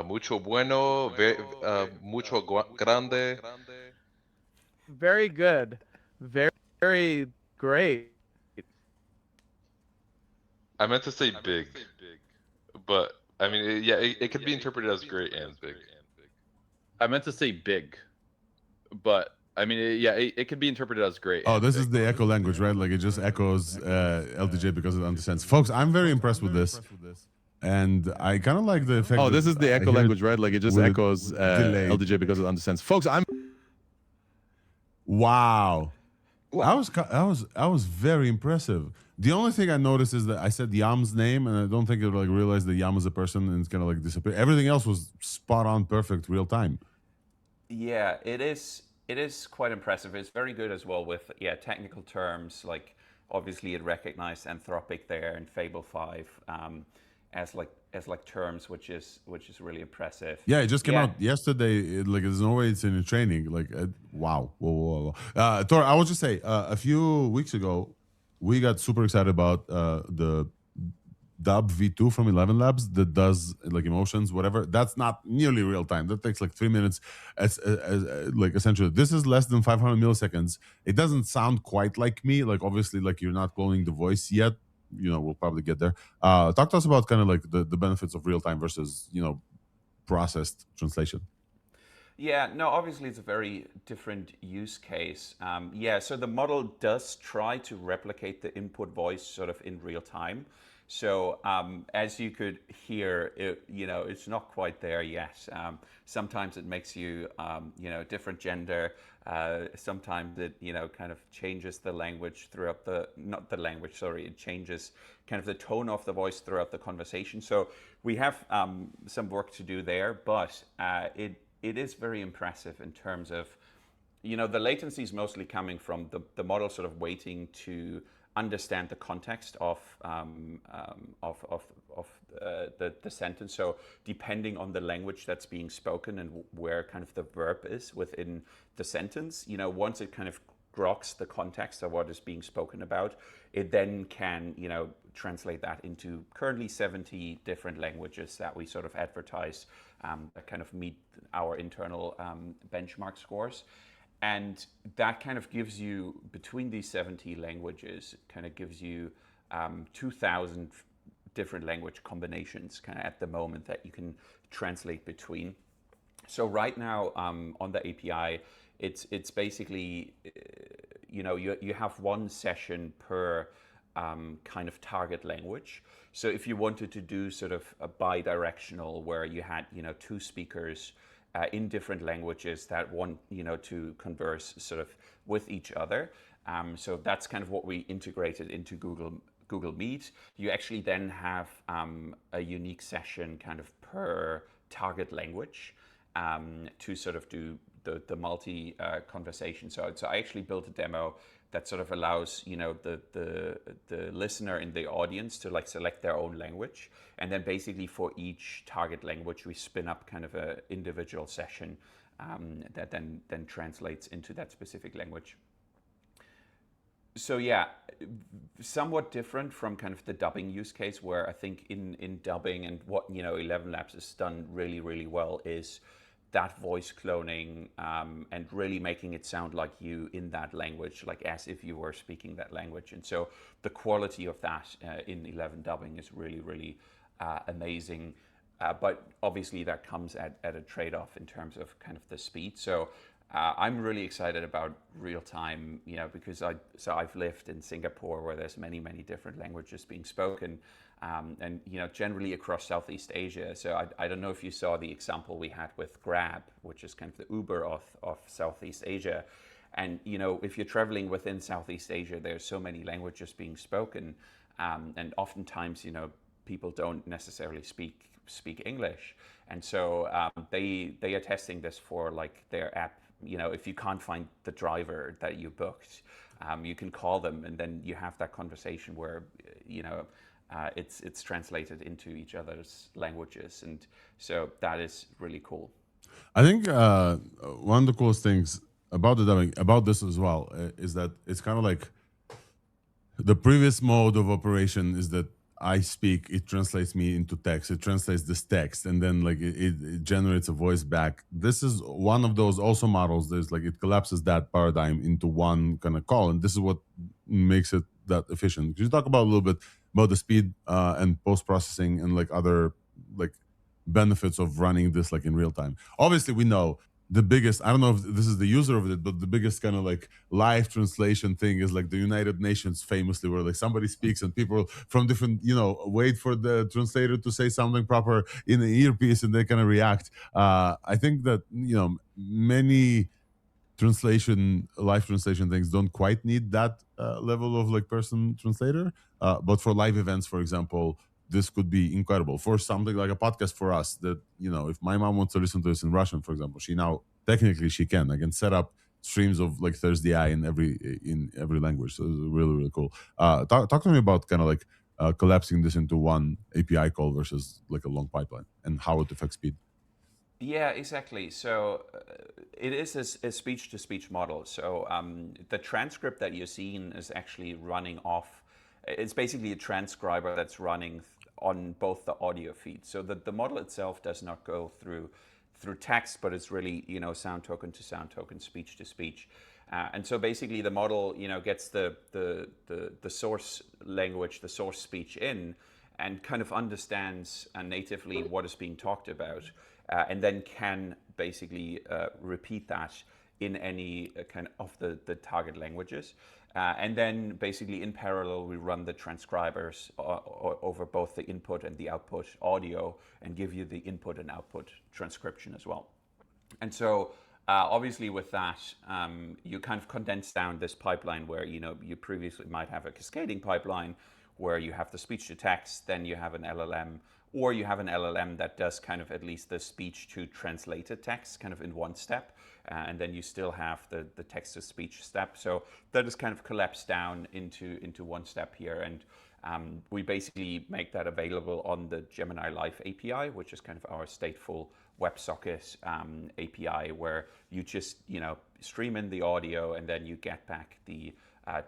D: Mucho bueno, mucho grande.
J: Very good. Very, very great.
D: I meant to say big, but I mean, yeah, it could be interpreted as great and big.
K: I meant to say big, but I mean, yeah, it could be interpreted as great.
A: Oh,
K: and
A: this
K: big.
A: is the echo language, right? Like it just echoes LDJ because it understands. Folks, I'm very impressed with this. And I kind of like the effect.
J: Oh,
A: that
J: this is the
A: I
J: echo
A: hear
J: language, right? Like it just
A: with
J: echoes
A: delay.
J: LDJ because it understands. Folks, I'm...
A: Wow. I was very impressive. The only thing I noticed is that I said Yam's name, and I don't think it like realized that Yam is a person, and it's gonna like disappear. Everything else was spot on, perfect, real time.
H: Yeah, it is quite impressive. It's very good as well with technical terms, like obviously it recognized Anthropic there in Fable 5 as like terms, which is really impressive.
A: Yeah, it just came out yesterday. Like there's no way it's in a training. Like wow. Whoa. Thor, I will just say a few weeks ago we got super excited about the Dub V2 from 11 Labs that does like emotions, whatever. That's not nearly real time. That takes like 3 minutes. As like essentially, this is less than 500 milliseconds. It doesn't sound quite like me. Like obviously, like you're not cloning the voice yet. You know, we'll probably get there. Talk to us about kind of like the benefits of real time versus processed translation.
H: Yeah, no, obviously it's a very different use case. So the model does try to replicate the input voice sort of in real time. So as you could hear, it's not quite there yet. Sometimes it makes you, different gender. Sometimes it, kind of changes the language throughout it changes kind of the tone of the voice throughout the conversation. So we have some work to do there, but it is very impressive in terms of, the latency is mostly coming from the model sort of waiting to understand the context of the sentence. So depending on the language that's being spoken and where kind of the verb is within the sentence, once it kind of groks the context of what is being spoken about, it then can, translate that into currently 70 different languages that we sort of advertise that kind of meet our internal benchmark scores. And that kind of gives you, between these 70 languages, kind of gives you 2,000 different language combinations kind of at the moment that you can translate between. So right now on the API, it's basically, you have one session per kind of target language. So if you wanted to do sort of a bi-directional where you had, two speakers in different languages that want, to converse sort of with each other. So that's kind of what we integrated into Google Meet. You actually then have a unique session kind of per target language to sort of do the multi conversation. So I actually built a demo that sort of allows, the listener in the audience to like select their own language. And then basically for each target language, we spin up kind of an individual session that then translates into that specific language. So yeah, somewhat different from kind of the dubbing use case, where I think in dubbing and what, 11 Labs has done really, really well is that voice cloning and really making it sound like you in that language, like as if you were speaking that language. And so the quality of that in 11 dubbing is really, really amazing. But obviously that comes at a trade-off in terms of kind of the speed. So I'm really excited about real time, because I've lived in Singapore where there's many, many different languages being spoken. And generally across Southeast Asia. So I don't know if you saw the example we had with Grab, which is kind of the Uber of Southeast Asia. And if you're traveling within Southeast Asia, there's so many languages being spoken, and oftentimes people don't necessarily speak English. And so they are testing this for like their app. If you can't find the driver that you booked, you can call them, and then you have that conversation where it's translated into each other's languages, and so that is really cool.
A: I think one of the coolest things about the dubbing, about this as well, is that it's kind of like the previous mode of operation is that I speak, it translates me into text, it translates this text, and then like it generates a voice back. This is one of those also models. There's like it collapses that paradigm into one kind of call, and this is what makes it that efficient. Could you talk about a little bit about the speed and post-processing and like other like benefits of running this like in real time? Obviously, we know the biggest, I don't know if this is the user of it, but the biggest kind of like live translation thing is like the United Nations famously, where like somebody speaks and people from different, wait for the translator to say something proper in the earpiece and they kind of react. I think that, many live translation things don't quite need that level of like person translator. But for live events, for example, this could be incredible. For something like a podcast for us that, if my mom wants to listen to this in Russian, for example, technically she can. I can set up streams of like ThursdAI in every language. So it's really, really cool. Talk to me about kind of like collapsing this into one API call versus like a long pipeline and how it affects speed.
H: Yeah, exactly. So it is a speech-to-speech model. So the transcript that you're seeing is actually running off. It's basically a transcriber that's running on both the audio feeds. So the model itself does not go through text, but it's really sound token to sound token, speech to speech. And so basically the model gets the source language, the source speech in, and kind of understands natively what is being talked about, and then can basically repeat that in any kind of the target languages. And then basically in parallel, we run the transcribers over both the input and the output audio and give you the input and output transcription as well. And so obviously with that, you kind of condense down this pipeline where, you previously might have a cascading pipeline where you have the speech to text, then you have an LLM, or you have an LLM that does kind of at least the speech to translated text kind of in one step. And then you still have the text to speech step. So that is kind of collapsed down into one step here. And we basically make that available on the Gemini Live API, which is kind of our stateful WebSocket API, where you just stream in the audio and then you get back the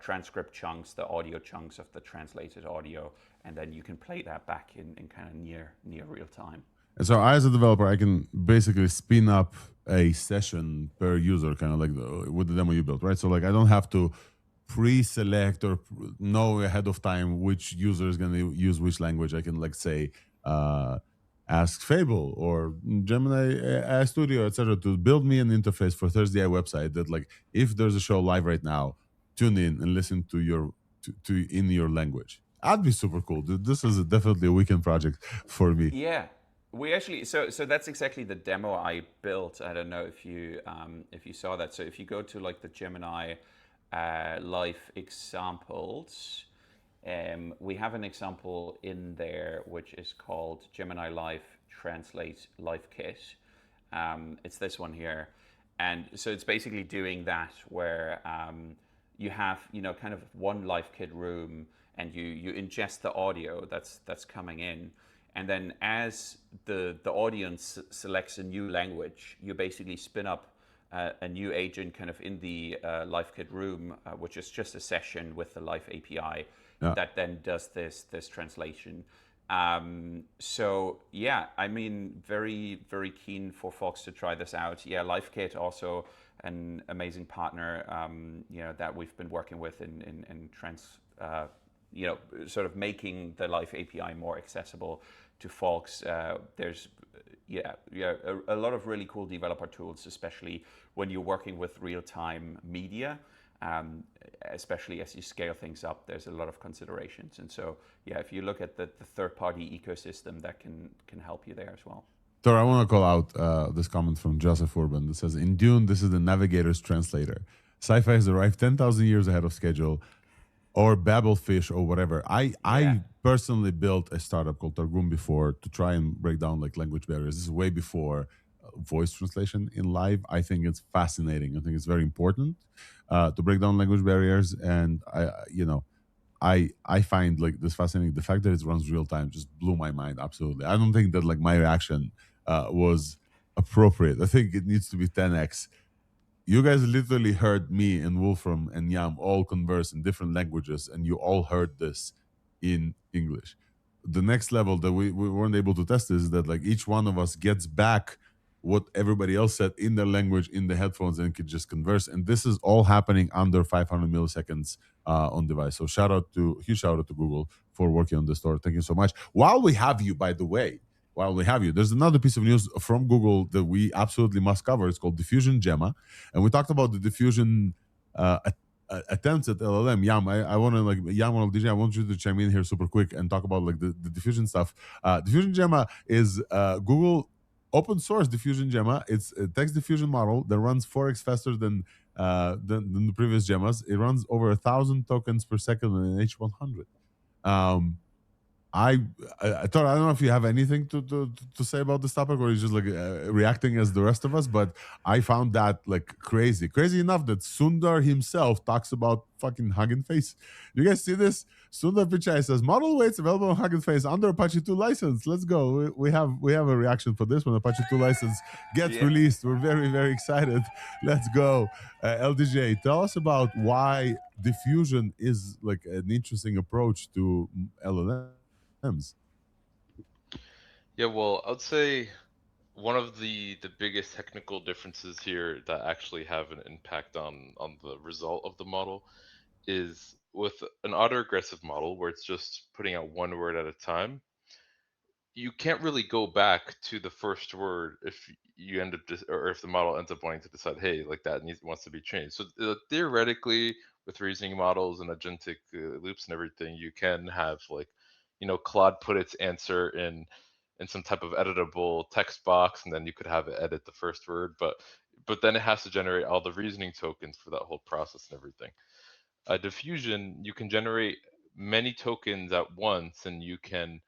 H: transcript chunks, the audio chunks of the translated audio, and then you can play that back in kind of near real time.
A: And so I, as a developer, I can basically spin up a session per user, kind of like with the demo you built, right? So like I don't have to pre-select or know ahead of time which user is going to use which language. I can like say, ask Fable or Gemini AI Studio, etc., to build me an interface for ThursdAI website that like if there's a show live right now, tune in and listen to your in your language. That'd be super cool. This is definitely a weekend project for me.
H: Yeah. We actually so that's exactly the demo I built. I don't know if you saw that. So if you go to like the Gemini Live examples, we have an example in there which is called Gemini Live Translate Live Kit. It's this one here, and so it's basically doing that where you have kind of one live kit room, and you ingest the audio that's coming in. And then as the audience selects a new language, you basically spin up a new agent kind of in the live kit room, which is just a session with the live API that then does this translation. So yeah, I mean, very, very keen for folks to try this out. Yeah, LiveKit also an amazing partner, that we've been working with in sort of making the Live API more accessible to folks. There's a lot of really cool developer tools, especially when you're working with real-time media. Especially as you scale things up, there's a lot of considerations. And so, yeah, if you look at the third-party ecosystem, that can help you there as well.
A: Thor, I want to call out this comment from Joseph Urban that says, in Dune, this is the navigator's translator. Sci-fi has arrived 10,000 years ahead of schedule, or Babelfish or whatever. I personally built a startup called Targum before to try and break down like language barriers. This is way before voice translation in live. I think it's fascinating. I think it's very important to break down language barriers. And I find like this fascinating. The fact that it runs real time just blew my mind. Absolutely. I don't think that like my reaction was appropriate. I think it needs to be 10x. You guys literally heard me and Wolfram and Yam all converse in different languages, and you all heard this in English. The next level that we weren't able to test is that like each one of us gets back what everybody else said in their language in the headphones and could just converse. And this is all happening under 500 milliseconds on device. So huge shout out to Google for working on this, Thor. Thank you so much. While we have you, by the way, there's another piece of news from Google that we absolutely must cover. It's called Diffusion Gemma. And we talked about the diffusion attempts at LLM. Yam, I want to like Yam or DJ, I want you to chime in here super quick and talk about like the diffusion stuff. Diffusion Gemma is Google open source Diffusion Gemma. It's a text diffusion model that runs 4x faster than the previous Gemmas. It runs over 1,000 tokens per second on an H100. I thought, I don't know if you have anything to say about this topic, or you're just like reacting as the rest of us, but I found that like crazy enough that Sundar himself talks about fucking Hugging Face. You guys see this? Sundar Pichai says model weights available on Hugging Face under Apache 2 license. Let's go. We have a reaction for this when Apache 2 license gets released. We're very, very excited. Let's go. LDJ, tell us about why diffusion is like an interesting approach to LLM.
D: Yeah, well, I'd say one of the biggest technical differences here that actually have an impact on the result of the model is with an autoregressive model where it's just putting out one word at a time. you can't really go back to the first word if you end up or if the model ends up wanting to decide, hey, like that wants to be changed. So theoretically, with reasoning models and agentic loops and everything, you can have like, Claude put its answer in some type of editable text box, and then you could have it edit the first word, but then it has to generate all the reasoning tokens for that whole process and everything. Diffusion, you can generate many tokens at once, and you can,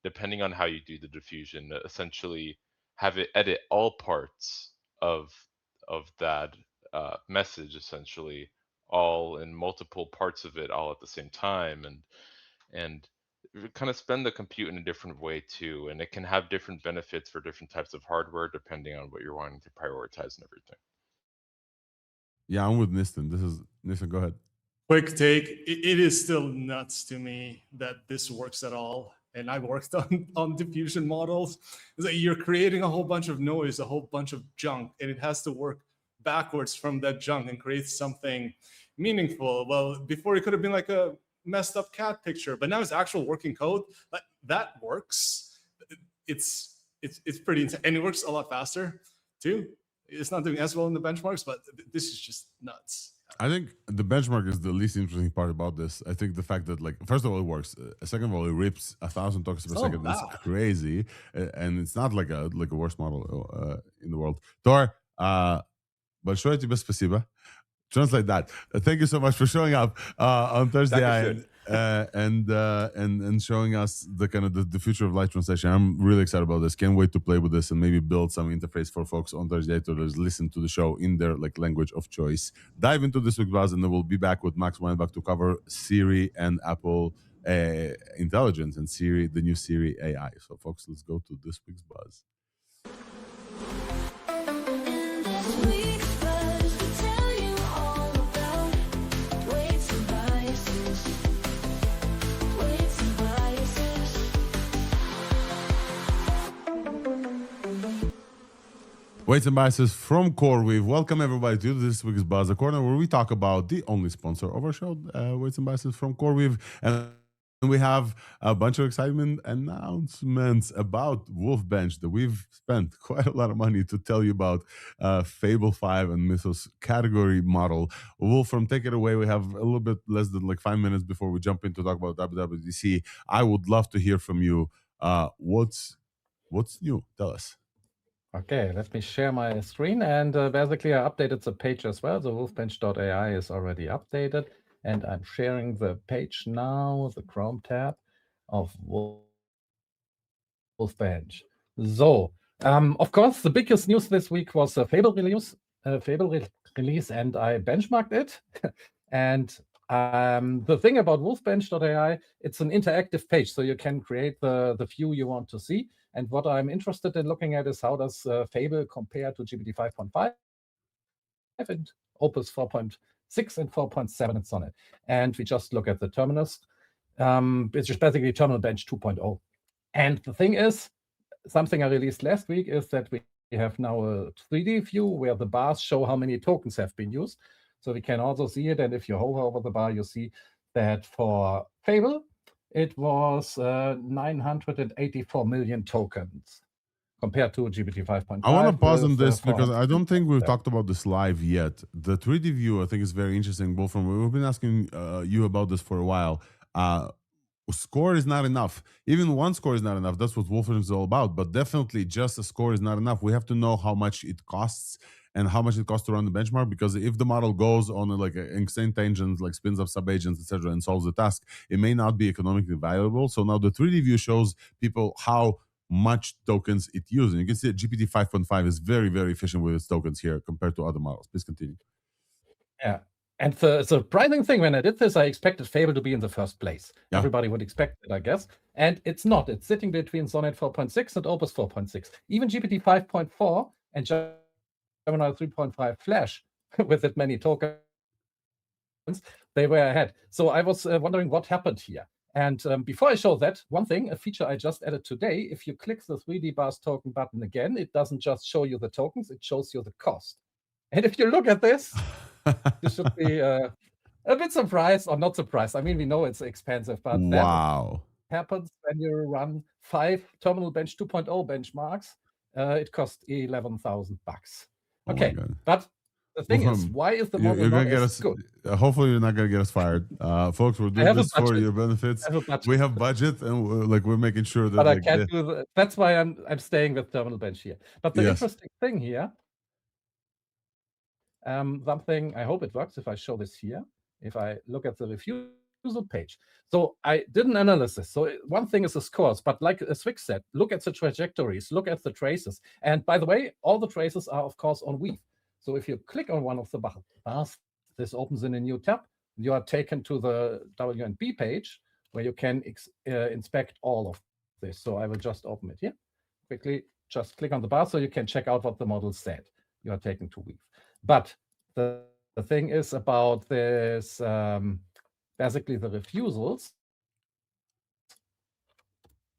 D: depending on how you do the diffusion, essentially have it edit all parts of that message, essentially all in multiple parts of it all at the same time, and kind of spend the compute in a different way too, and it can have different benefits for different types of hardware depending on what you're wanting to prioritize and everything.
A: Yeah, I'm with Nisten. Nisten, go ahead.
F: Quick take. It is still nuts to me that this works at all. And I worked on diffusion models. It's like you're creating a whole bunch of noise, a whole bunch of junk, and it has to work backwards from that junk and create something meaningful. Well, before it could have been like a messed up cat picture, but now it's actual working code. Like that works. It's pretty intense, and it works a lot faster too. It's not doing as well in the benchmarks, but this is just nuts.
A: I think the benchmark is the least interesting part about this. I think the fact that, like, first of all, it works. Second of all, it rips 1,000 tokens per second. It's crazy, and it's not like a worst model in the world. Thor, большое тебе спасибо. Translate that. Thank you so much for showing up on ThursdAI and showing us the kind of the future of live translation. I'm really excited about this. Can't wait to play with this and maybe build some interface for folks on ThursdAI to listen to the show in their like language of choice. Dive into this week's buzz, and then we'll be back with Max Weinbach to cover Siri and Apple Intelligence and Siri, the new Siri AI. So, folks, let's go to this week's buzz. Weights and biases from CoreWeave. Welcome everybody to this week's Buzz, the corner where we talk about the only sponsor of our show, Weights and biases from CoreWeave. And we have a bunch of excitement announcements about WolfBench that we've spent quite a lot of money to tell you about. Fable 5 and Mythos category model. Wolfram, take it away. We have a little bit less than like 5 minutes before we jump in to talk about WWDC. I would love to hear from you. What's new? Tell us.
B: Okay, let me share my screen, and basically I updated the page as well. The wolfbench.ai is already updated, and I'm sharing the page now, the Chrome tab of WolfBench. So, of course, the biggest news this week was the Fable release, and I benchmarked it. And the thing about wolfbench.ai, it's an interactive page, so you can create the view you want to see. And what I'm interested in looking at is how does Fable compare to GPT 5.5 and Opus 4.6 and 4.7 and Sonnet. And we just look at the terminus, which is basically Terminal Bench 2.0. And the thing is, something I released last week is that we have now a 3D view where the bars show how many tokens have been used. So we can also see it. And if you hover over the bar, you see that for Fable, it was 984 million tokens compared to GPT 5.5.
A: I want to pause on this because I don't think we've talked about this live yet. The 3D view, I think, is very interesting. Wolfram, we've been asking you about this for a while. Score is not enough. Even one score is not enough. That's what Wolfram is all about. But definitely just a score is not enough. We have to know how much it costs and how much it costs to run the benchmark, because if the model goes on like insane tangents, like spins up sub-agents, etc., and solves the task, it may not be economically valuable. So now the 3D view shows people how much tokens it uses. And you can see that GPT 5.5 is very, very efficient with its tokens here compared to other models. Please continue.
B: Yeah. And the surprising thing, when I did this, I expected Fable to be in the first place.
A: Yeah.
B: Everybody would expect it, I guess. And it's not. It's sitting between Sonnet 4.6 and Opus 4.6. Even GPT 5.4 and Gemini 3.5 Flash, with that many tokens, they were ahead. So I was wondering what happened here. And before I show that, one thing, a feature I just added today, if you click the 3D bars token button again, it doesn't just show you the tokens, it shows you the cost. And if you look at this, you should be a bit surprised, or not surprised. I mean, we know it's expensive, but
A: wow,
B: happens when you run 5 Terminal Bench 2.0 benchmarks. It costs $11,000.
A: Oh my
B: Okay,
A: God.
B: but the thing is,
A: Wolfram,
B: why is the
A: you're
B: model
A: gonna
B: not
A: get
B: as
A: us.
B: good?
A: Hopefully, you're not gonna get us fired, folks. We're
B: I
A: doing
B: have a
A: this for
B: budget.
A: your benefits.
B: I have a budget.
A: We have budget, and we're making sure that
B: But I
A: like
B: can't do the, that's why I'm staying with Terminal Bench here. But the
A: Yes.
B: interesting thing here, something, I hope it works if I show this here. If I look at the refusal page. So I did an analysis. So one thing is the scores, but like Swyx said, look at the trajectories, look at the traces. And by the way, all the traces are, of course, on Weave. So if you click on one of the bars, this opens in a new tab. You are taken to the WNB page where you can inspect all of this. So I will just open it here. Quickly, just click on the bar so you can check out what the model said. You are taken to Weave. But the thing is about this, basically the refusals,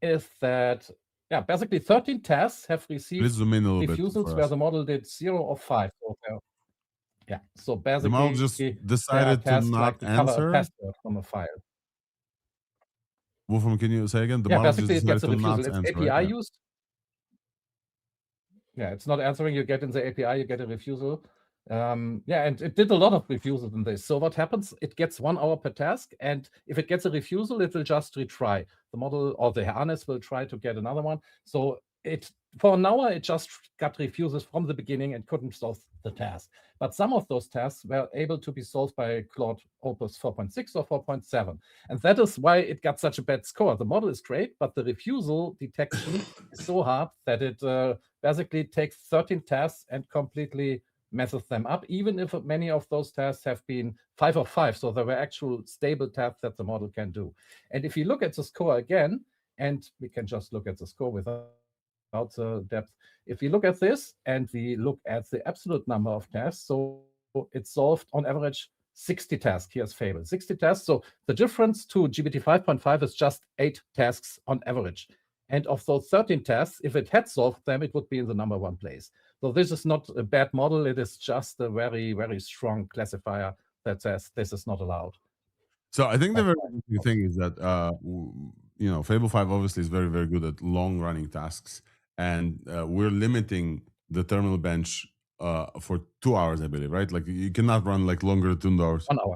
B: is that, yeah, basically 13 tasks have received
A: Please zoom in a little
B: refusals
A: bit
B: where the model did 0 or 5. Yeah, so basically
A: the model just decided to not
B: like
A: answer.
B: a password from a file.
A: Wolfram, can you say again? The
B: Yeah,
A: model just
B: basically it
A: decided
B: gets a
A: to
B: refusal.
A: not
B: It's
A: answer.
B: API
A: Right?
B: used. Yeah, it's not answering. You get in the API, you get a refusal. Yeah, and it did a lot of refusals in this. So what happens? It gets 1 hour per task, and if it gets a refusal, it will just retry. The model or the harness will try to get another one. So for an hour, it just got refusals from the beginning and couldn't solve the task. But some of those tasks were able to be solved by Claude Opus 4.6 or 4.7. And that is why it got such a bad score. The model is great, but the refusal detection is so hard that it basically takes 13 tasks and completely messes them up, even if many of those tasks have been 5 of 5. So there were actual stable tasks that the model can do. And if you look at the score again, and we can just look at the score without the depth. If we look at this and we look at the absolute number of tasks, so it's solved on average 60 tasks. Here's Fable, 60 tasks. So the difference to GPT 5.5 is just 8 tasks on average. And of those 13 tasks, if it had solved them, it would be in the number 1 place. So this is not a bad model. It is just a very, very strong classifier that says this is not allowed.
A: So I think the very interesting thing is that Fable 5 obviously is very, very good at long-running tasks, and we're limiting the terminal bench for 2 hours, I believe, right? Like you cannot run like longer than 2 hours.
B: 1 hour.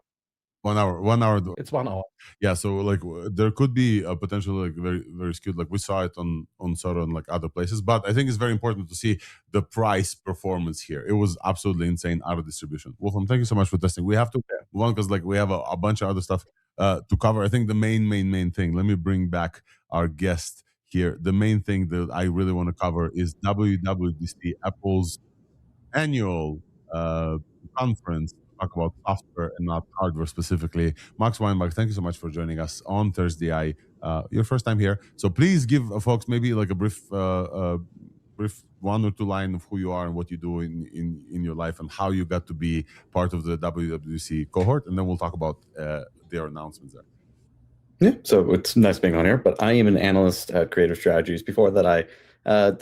A: 1 hour. 1 hour.
B: It's 1 hour.
A: Yeah, so like there could be a potential like very, very skewed. Like we saw it on Sora and like other places, but I think it's very important to see the price performance here. It was absolutely insane out of distribution. Wolfram, thank you so much for testing. We have to move on because like we have a bunch of other stuff to cover. I think the main thing. Let me bring back our guest here. The main thing that I really want to cover is WWDC, Apple's annual conference. Talk about software and not hardware specifically. Max Weinbach, thank you so much for joining us on ThursdAI. Your first time here, so please give folks maybe like a brief 1 or 2 line of who you are and what you do in your life and how you got to be part of the WWDC cohort, and then we'll talk about their announcements there.
L: Yeah, so it's nice being on here, but I am an analyst at Creative Strategies. Before that, I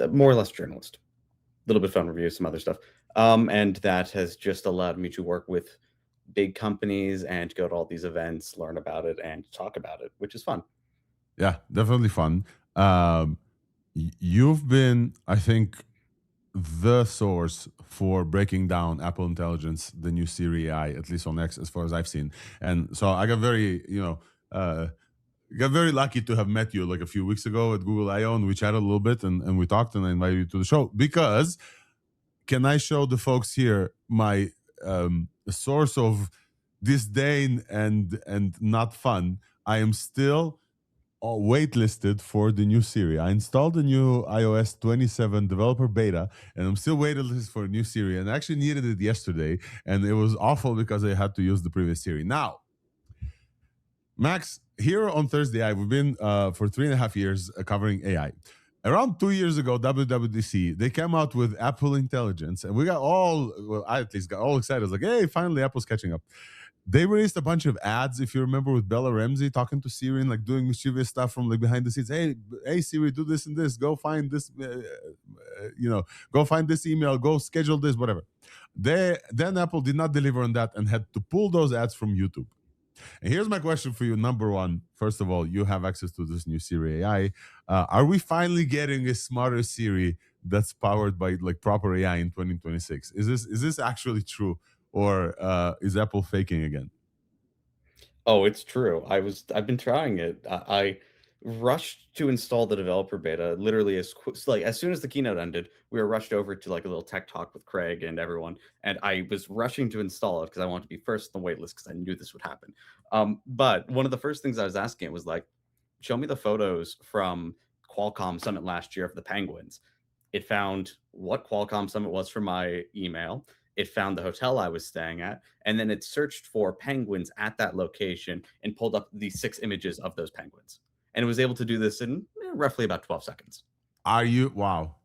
L: more or less journalist, a little bit fun reviews, some other stuff. And that has just allowed me to work with big companies and go to all these events, learn about it, and talk about it, which is fun.
A: Yeah, definitely fun. You've been, I think, the source for breaking down Apple Intelligence, the new Siri AI, at least on X, as far as I've seen. And so I got very, got very lucky to have met you like a few weeks ago at Google I/O, and we chatted a little bit and we talked, and I invited you to the show because can I show the folks here my source of disdain and not fun? I am still waitlisted for the new Siri. I installed the new iOS 27 developer beta, and I'm still waitlisted for a new Siri. And I actually needed it yesterday, and it was awful because I had to use the previous Siri. Now, Max, here on ThursdAI, we've been for 3.5 years covering AI. Around 2 years ago, WWDC, they came out with Apple Intelligence, and we got I at least got all excited. I was like, hey, finally Apple's catching up. They released a bunch of ads, if you remember, with Bella Ramsey talking to Siri and like doing mischievous stuff from like behind the scenes. Hey Siri, do this and this. Go find this, go find this email. Go schedule this, whatever. Then Apple did not deliver on that and had to pull those ads from YouTube. And here's my question for you. Number one, first of all, you have access to this new Siri AI. Are we finally getting a smarter Siri that's powered by like proper AI in 2026? Is this actually true, or is Apple faking again?
L: Oh, it's true. I've been trying it. I rushed to install the developer beta literally as soon as the keynote ended. We were rushed over to like a little tech talk with Craig and everyone, and I was rushing to install it because I wanted to be first on the wait list because I knew this would happen. But one of the first things I was asking it was like, show me the photos from Qualcomm Summit last year of the penguins. It found what Qualcomm Summit was for my email. It found the hotel I was staying at, and then it searched for penguins at that location and pulled up the 6 images of those penguins. And it was able to do this in roughly about 12 seconds.
A: Wow.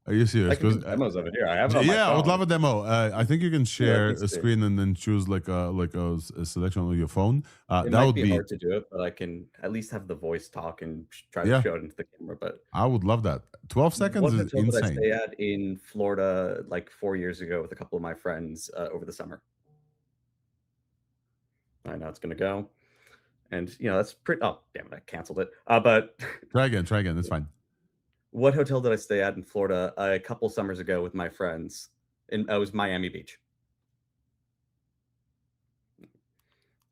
A: Are you serious?
L: I can do demos of it here. I have it on my
A: I would
L: phone.
A: love a demo. I think you can share
L: let's
A: a
L: see.
A: screen and then choose like a selection on your phone.
L: It
A: that
L: might
A: would
L: be hard to do it, but I can at least have the voice talk and try to show it into the camera. But
A: I would love that. 12 seconds
L: what
A: is
L: hotel did I
A: insane.
L: stay at in Florida like 4 years ago with a couple of my friends over the summer? I know it's going to go. And, you know, that's pretty... Oh, damn it, I canceled it. But...
A: Try again. It's fine.
L: What hotel did I stay at in Florida a couple summers ago with my friends? It was Miami Beach.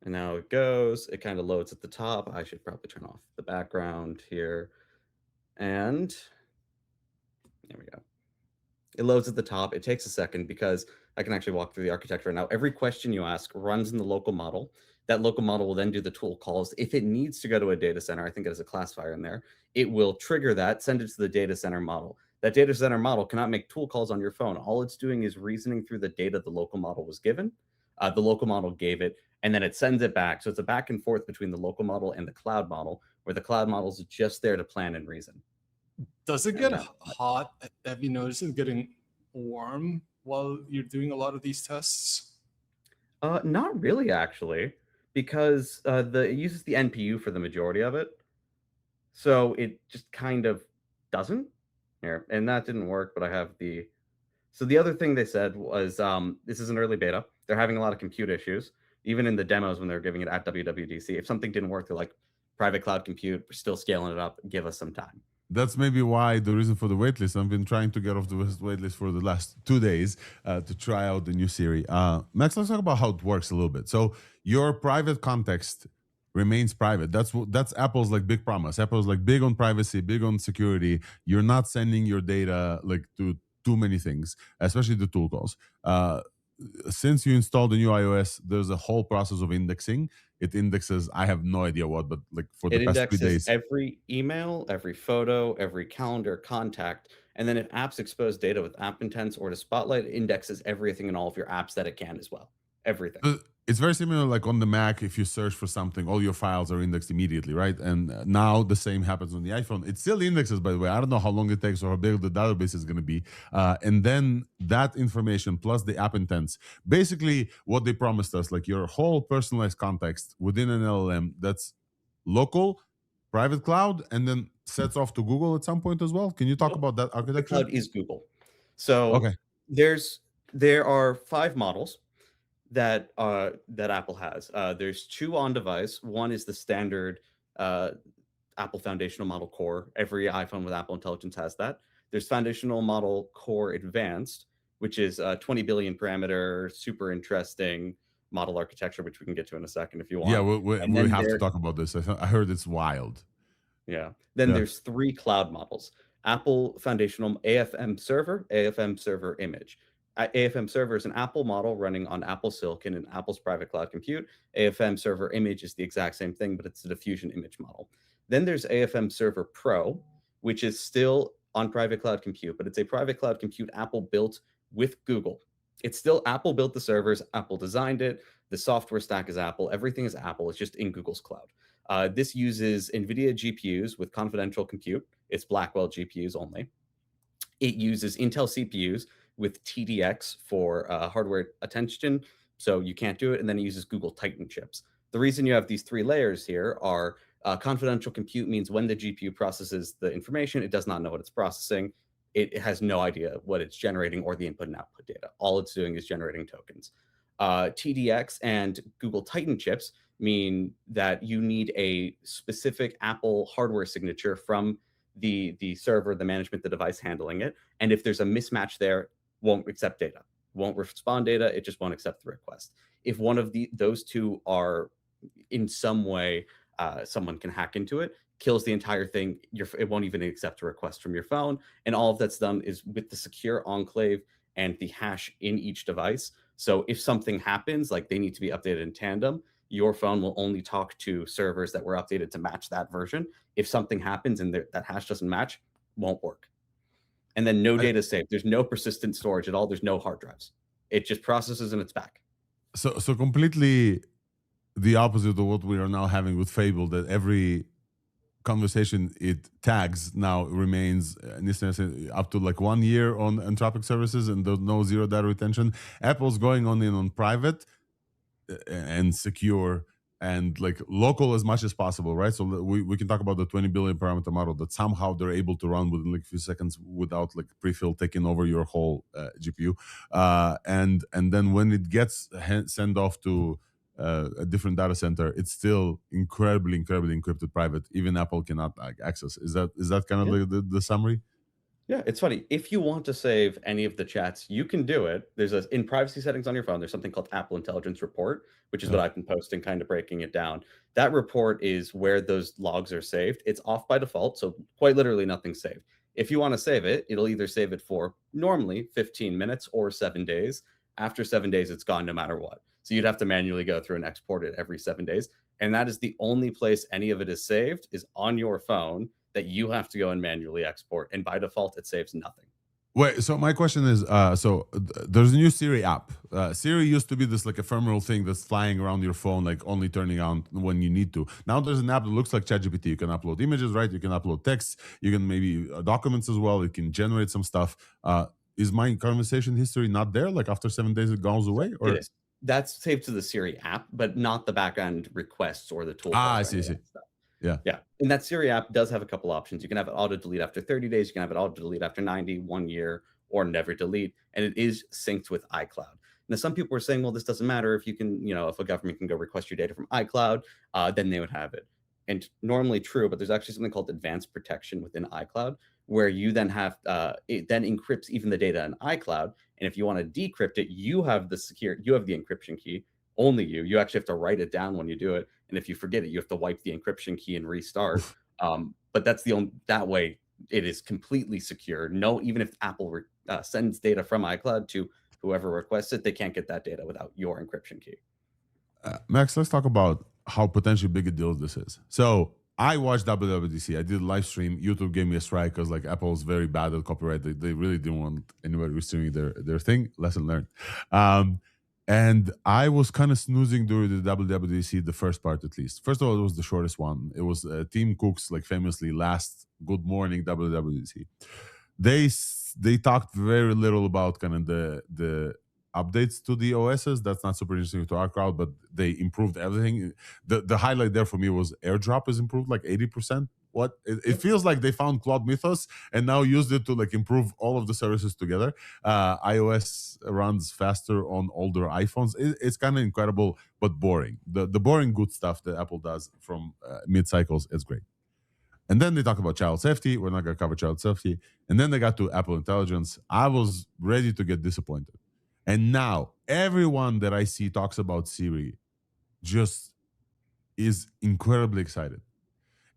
L: And now it goes. It kind of loads at the top. I should probably turn off the background here. And there we go. It loads at the top. It takes a second because I can actually walk through the architecture. Now, every question you ask runs in the local model. That local model will then do the tool calls. If it needs to go to a data center, I think it has a classifier in there, it will trigger that, send it to the data center model. That data center model cannot make tool calls on your phone. All it's doing is reasoning through the data the local model was given. The local model gave it, and then it sends it back. So it's a back and forth between the local model and the cloud model, where the cloud model is just there to plan and reason.
F: Does it get hot? Have you noticed it getting warm while you're doing a lot of these tests?
L: Not really, actually, because it uses the NPU for the majority of it. So it just kind of doesn't. Here, and that didn't work, but I have the... So the other thing they said was, this is an early beta. They're having a lot of compute issues. Even in the demos when they were giving it at WWDC, if something didn't work, they're like, private cloud compute, we're still scaling it up, give us some time.
A: That's maybe why the reason for the waitlist. I've been trying to get off the waitlist for the last 2 days to try out the new Siri. Max, let's talk about how it works a little bit. So your private context remains private. That's Apple's like big promise. Apple's like big on privacy, big on security. You're not sending your data like to too many things, especially the tool calls. Since you installed the new iOS, there's a whole process of indexing. It indexes, I have no idea what, but like for the past 3 days.
L: Every email, every photo, every calendar contact, and then if apps expose data with app intents or to Spotlight, it indexes everything in all of your apps that it can as well. Everything.
A: It's very similar like on the Mac. If you search for something, all your files are indexed immediately, right? And now the same happens on the iPhone. It still indexes, by the way. I don't know how long it takes or how big the database is going to be. And then that information plus the app intents, basically what they promised us, like your whole personalized context within an LLM that's local, private cloud, and then sets off to Google at some point as well. Can you talk about that architecture?
L: The cloud is Google. So there are 5 models that Apple has. There's 2 on device. One is the standard Apple foundational model Core. Every iPhone with Apple Intelligence has that. There's foundational model Core Advanced, which is 20 billion parameter, super interesting model architecture, which we can get to in a second if you want.
A: Yeah, we have to talk about this. I heard it's wild.
L: Yeah. Then there's 3 cloud models. Apple foundational AFM Server, AFM Server Image. AFM Server is an Apple model running on Apple Silicon and Apple's private cloud compute. AFM Server Image is the exact same thing, but it's a diffusion image model. Then there's AFM Server Pro, which is still on private cloud compute, but it's a private cloud compute Apple built with Google. It's still Apple built the servers, Apple designed it, the software stack is Apple, everything is Apple, it's just in Google's cloud. This uses NVIDIA GPUs with confidential compute. It's Blackwell GPUs only. It uses Intel CPUs with TDX for hardware attention, so you can't do it, and then it uses Google Titan chips. The reason you have these 3 layers here are confidential compute means when the GPU processes the information, it does not know what it's processing. It has no idea what it's generating or the input and output data. All it's doing is generating tokens. TDX and Google Titan chips mean that you need a specific Apple hardware signature from the server, the management, the device handling it. And if there's a mismatch there, won't accept data, won't respond data, it just won't accept the request. If one of those two are in some way, someone can hack into it, kills the entire thing, it won't even accept a request from your phone. And all of that's done is with the secure enclave and the hash in each device. So if something happens, like they need to be updated in tandem, your phone will only talk to servers that were updated to match that version. If something happens and that hash doesn't match, won't work. And then no data saved. There's no persistent storage at all. There's no hard drives. It just processes and it's back. So
A: completely the opposite of what we are now having with Fable, that every conversation it tags now remains up to like 1 year on Anthropic services, and there's no zero data retention. Apple's going on private and secure and like local as much as possible, right? So we can talk about the 20 billion parameter model that somehow they're able to run within like a few seconds without like prefill taking over your whole GPU. And then when it gets sent off to a different data center, it's still incredibly encrypted private. Even Apple cannot access. Is that kind of like the summary?
L: Yeah, it's funny. If you want to save any of the chats, you can do it. There's in privacy settings on your phone, there's something called Apple Intelligence Report, which is what I've been posting, kind of breaking it down. That report is where those logs are saved. It's off by default, so quite literally nothing's saved. If you want to save it, it'll either save it for normally 15 minutes or 7 days. After 7 days, it's gone no matter what. So you'd have to manually go through and export it every 7 days. And that is the only place any of it is saved, is on your phone, that you have to go and manually export. And by default, it saves nothing.
A: Wait, so my question is, there's a new Siri app. Siri used to be this like ephemeral thing that's flying around your phone, like only turning on when you need to. Now there's an app that looks like ChatGPT. You can upload images, right? You can upload text. You can maybe documents as well. It can generate some stuff. Is my conversation history not there? Like after 7 days, it goes away? Or?
L: It is. That's saved to the Siri app, but not the backend requests or the tool.
A: I see. Yeah.
L: And that Siri app does have a couple options. You can have it auto delete after 30 days. You can have it auto delete after 90, 1 year, or never delete. And it is synced with iCloud. Now, some people are saying, well, this doesn't matter. If you can, if a government can go request your data from iCloud, then they would have it. And normally true, but there's actually something called advanced protection within iCloud, where you then have, it then encrypts even the data in iCloud. And if you want to decrypt it, you have the encryption key. Only you actually have to write it down when you do it. And if you forget it, you have to wipe the encryption key and restart. But that's that way it is completely secure. No, even if Apple sends data from iCloud to whoever requests it, they can't get that data without your encryption key.
A: Max, let's talk about how potentially big a deal this is. So I watched WWDC. I did a live stream. YouTube gave me a strike because like Apple's very bad at copyright. They really didn't want anybody restricting their thing. Lesson learned. And I was kind of snoozing during the WWDC, the first part at least. First of all, it was the shortest one. It was Tim Cook's like famously last Good Morning WWDC. They talked very little about kind of the updates to the OSs. That's not super interesting to our crowd, but they improved everything. The highlight there for me was AirDrop is improved like 80%. It feels like they found Cloud Mythos and now used it to like improve all of the services together. iOS runs faster on older iPhones. It's kind of incredible, but boring. The boring good stuff that Apple does from mid cycles is great. And then they talk about child safety. We're not going to cover child safety. And then they got to Apple Intelligence. I was ready to get disappointed. And now everyone that I see talks about Siri just is incredibly excited.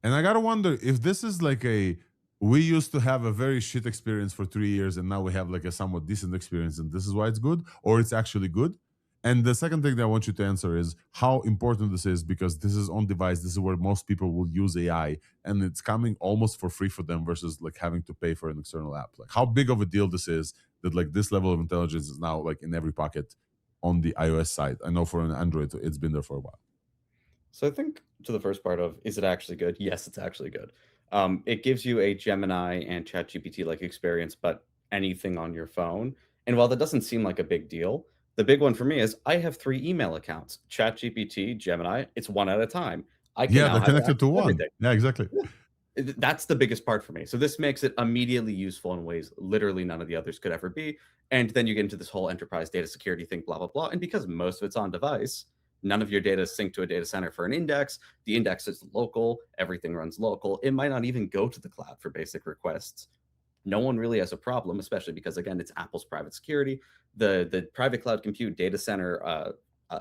A: And I got to wonder if this is like we used to have a very shit experience for 3 years and now we have like a somewhat decent experience and this is why it's good, or it's actually good. And the second thing that I want you to answer is how important this is, because this is on device. This is where most people will use AI and it's coming almost for free for them versus like having to pay for an external app. Like how big of a deal this is that like this level of intelligence is now like in every pocket on the iOS side. I know for an Android, it's been there for a while.
L: So I think to the first part of, is it actually good? Yes, it's actually good. It gives you a Gemini and ChatGPT-like experience, but anything on your phone. And while that doesn't seem like a big deal, the big one for me is I have 3 email accounts, ChatGPT, Gemini. It's one at a time.
A: They're connected to one. Everything. Yeah, exactly.
L: That's the biggest part for me. So this makes it immediately useful in ways literally none of the others could ever be. And then you get into this whole enterprise data security thing, blah, blah, blah. And because most of it's on device, None of your data is synced to a data center for an index. The index is local. Everything runs local. It might not even go to the cloud for basic requests. No one really has a problem, especially because, again, it's Apple's private security. The private cloud compute data center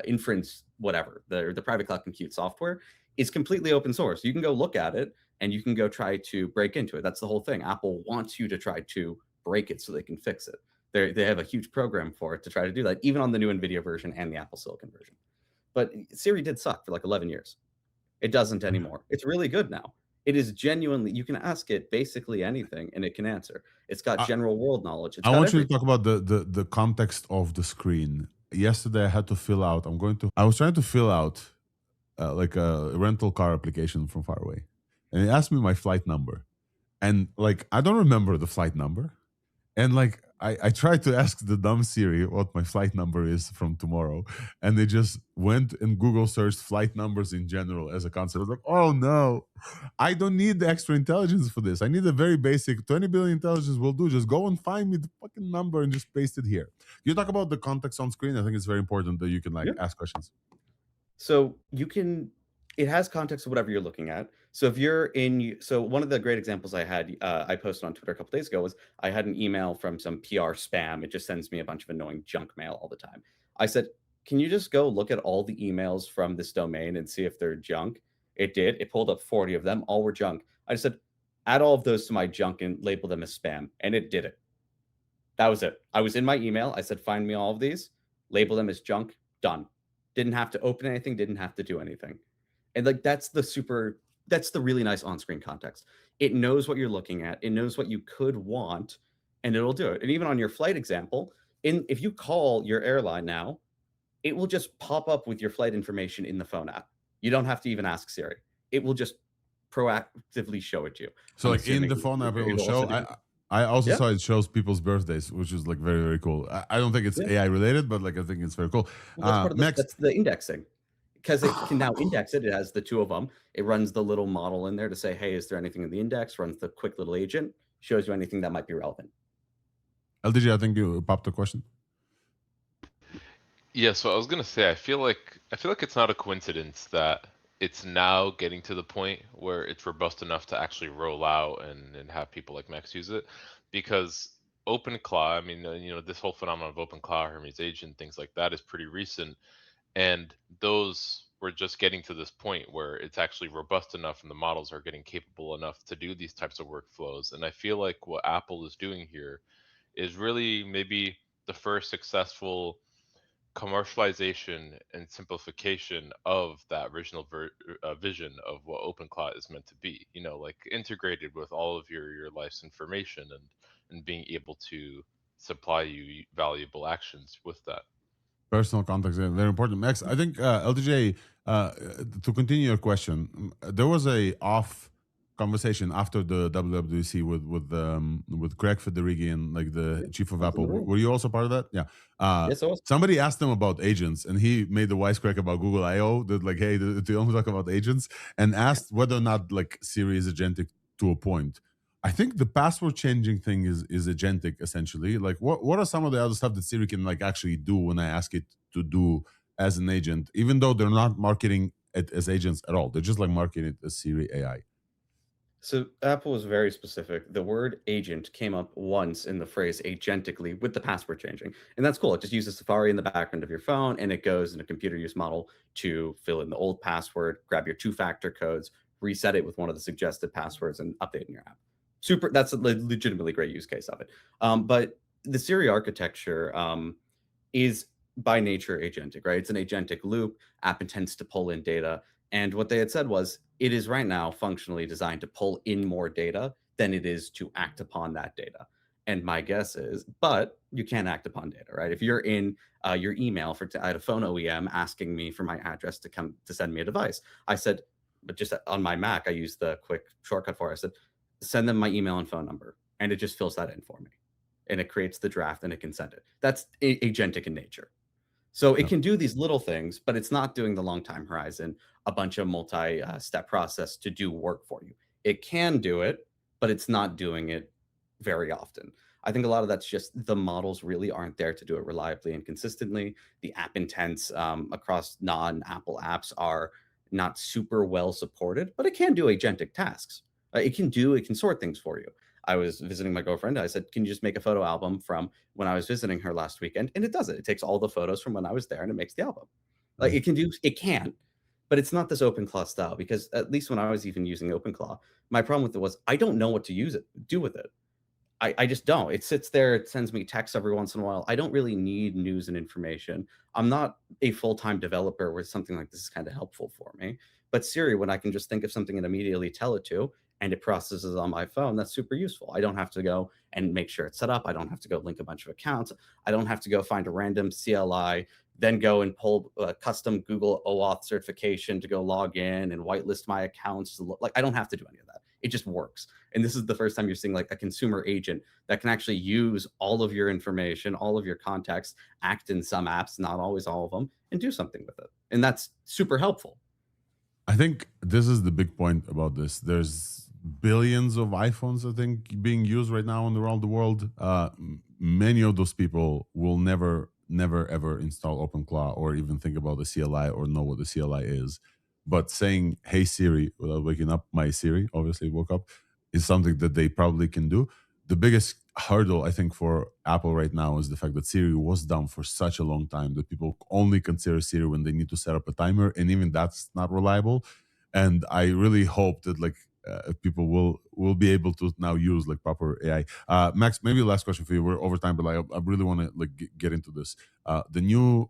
L: inference, whatever, the private cloud compute software is completely open source. You can go look at it and you can go try to break into it. That's the whole thing. Apple wants you to try to break it so they can fix it. They have a huge program for it to try to do that, even on the new NVIDIA version and the Apple Silicon version. But Siri did suck for like 11 years. It doesn't anymore. It's really good now. It is genuinely, you can ask it basically anything and it can answer. It's got general world knowledge.
A: I want you to talk about the context of the screen. Yesterday I had to fill out, I was trying to fill out like a rental car application from far away. And it asked me my flight number. And like, I don't remember the flight number. And like, I tried to ask the dumb Siri what my flight number is from tomorrow. And they just went and Google searched flight numbers in general as a concept. I was like, oh no, I don't need the extra intelligence for this. I need a very basic 20 billion intelligence will do. Just go and find me the fucking number and just paste it here. You talk about the context on screen. I think it's very important that you can like ask questions.
L: So you can, it has context of whatever you're looking at. So if you're in, so one of the great examples I had, I posted on Twitter a couple days ago was I had an email from some PR spam. It just sends me a bunch of annoying junk mail all the time. I said, can you just go look at all the emails from this domain and see if they're junk? It did. It pulled up 40 of them. All were junk. I just said, add all of those to my junk and label them as spam. And it did it. That was it. I was in my email. I said, find me all of these, label them as junk, done. Didn't have to open anything, didn't have to do anything. And like, that's the really nice on-screen context. It knows what you're looking at. It knows what you could want, and it'll do it. And even on your flight example, if you call your airline now, it will just pop up with your flight information in the phone app. You don't have to even ask Siri. It will just proactively show it to you.
A: So like in the phone app, it will show. I also saw it shows people's birthdays, which is like very, very cool. I don't think it's AI related, but like I think it's very cool.
L: Well, that's the indexing. Because it can now index it. It has the two of them. It runs the little model in there to say, hey, is there anything in the index? Runs the quick little agent, shows you anything that might be relevant.
A: LDG, I think you popped a question.
D: Yeah, so I was gonna say, I feel like it's not a coincidence that it's now getting to the point where it's robust enough to actually roll out and have people like Max use it, because OpenClaw, I mean, this whole phenomenon of OpenClaw, Hermes agent, things like that is pretty recent. And those were just getting to this point where it's actually robust enough and the models are getting capable enough to do these types of workflows. And I feel like what Apple is doing here is really maybe the first successful commercialization and simplification of that original vision of what OpenClaw is meant to be, like integrated with all of your life's information and being able to supply you valuable actions with that.
A: Personal context is very important. Max, I think LDJ, to continue your question, there was a off conversation after the WWDC with Craig Federighi and like the chief of Apple. Were you also part of that? Yeah.
L: Yes, I was.
A: Somebody asked him about agents, and he made the wisecrack about Google I/O. That like, hey, do you only talk about agents? And asked whether or not like Siri is agentic to a point. I think the password changing thing is agentic essentially. Like, what are some of the other stuff that Siri can like actually do when I ask it to do as an agent, even though they're not marketing it as agents at all? They're just like marketing it as Siri AI.
L: So Apple was very specific. The word agent came up once in the phrase agentically with the password changing. And that's cool. It just uses Safari in the background of your phone, and it goes in a computer use model to fill in the old password, grab your two-factor codes, reset it with one of the suggested passwords, and update in your app. Super. That's a legitimately great use case of it. But the Siri architecture is by nature agentic, right? It's an agentic loop. App intends to pull in data. And what they had said was, it is right now functionally designed to pull in more data than it is to act upon that data. And my guess is, but you can't act upon data, right? If you're in your email I had a phone OEM asking me for my address to come to send me a device. I said, but just on my Mac, I used the quick shortcut for it. I said, send them my email and phone number. And it just fills that in for me. And it creates the draft and it can send it. That's agentic in nature. So it can do these little things, but it's not doing the long time horizon, a bunch of multi-step process to do work for you. It can do it, but it's not doing it very often. I think a lot of that's just the models really aren't there to do it reliably and consistently. The app intents across non-Apple apps are not super well supported, but it can do agentic tasks. It can sort things for you. I was visiting my girlfriend. I said, can you just make a photo album from when I was visiting her last weekend? And it does it. It takes all the photos from when I was there and it makes the album. Like it can, but it's not this OpenClaw style, because at least when I was even using OpenClaw, my problem with it was I don't know what to do with it. I just don't. It sits there, it sends me texts every once in a while. I don't really need news and information. I'm not a full-time developer where something like this is kind of helpful for me. But Siri, when I can just think of something and immediately tell it to, and it processes on my phone, that's super useful. I don't have to go and make sure it's set up. I don't have to go link a bunch of accounts. I don't have to go find a random CLI, then go and pull a custom Google OAuth certification to go log in and whitelist my accounts. Like, I don't have to do any of that. It just works. And this is the first time you're seeing like a consumer agent that can actually use all of your information, all of your context, act in some apps, not always all of them, and do something with it. And that's super helpful.
A: I think this is the big point about this. There's billions of iPhones, I think, being used right now around the world. Many of those people will never ever install OpenClaw or even think about the CLI or know what the CLI is. But saying, hey Siri, without waking up my Siri, obviously woke up, is something that they probably can do. The biggest hurdle, I think, for Apple right now is the fact that Siri was down for such a long time that people only consider Siri when they need to set up a timer, and even that's not reliable. And I really hope that people will be able to now use like proper AI. Max, maybe last question for you. We're over time, but I really want to get into this. The new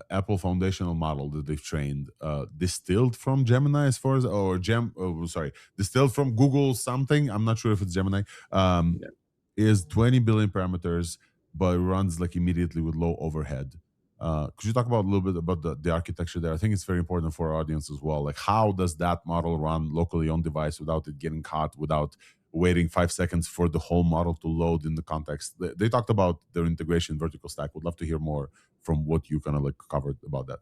A: Apple foundational model that they've trained, distilled from Gemini, as far as distilled from Google something. I'm not sure if it's Gemini. Is 20 billion parameters, but it runs like immediately with low overhead. Could you talk about a little bit about the architecture there? I think it's very important for our audience as well. Like, how does that model run locally on device without it getting caught, without waiting 5 seconds for the whole model to load in the context? They talked about their integration vertical stack. Would love to hear more from what you kind of like covered about that.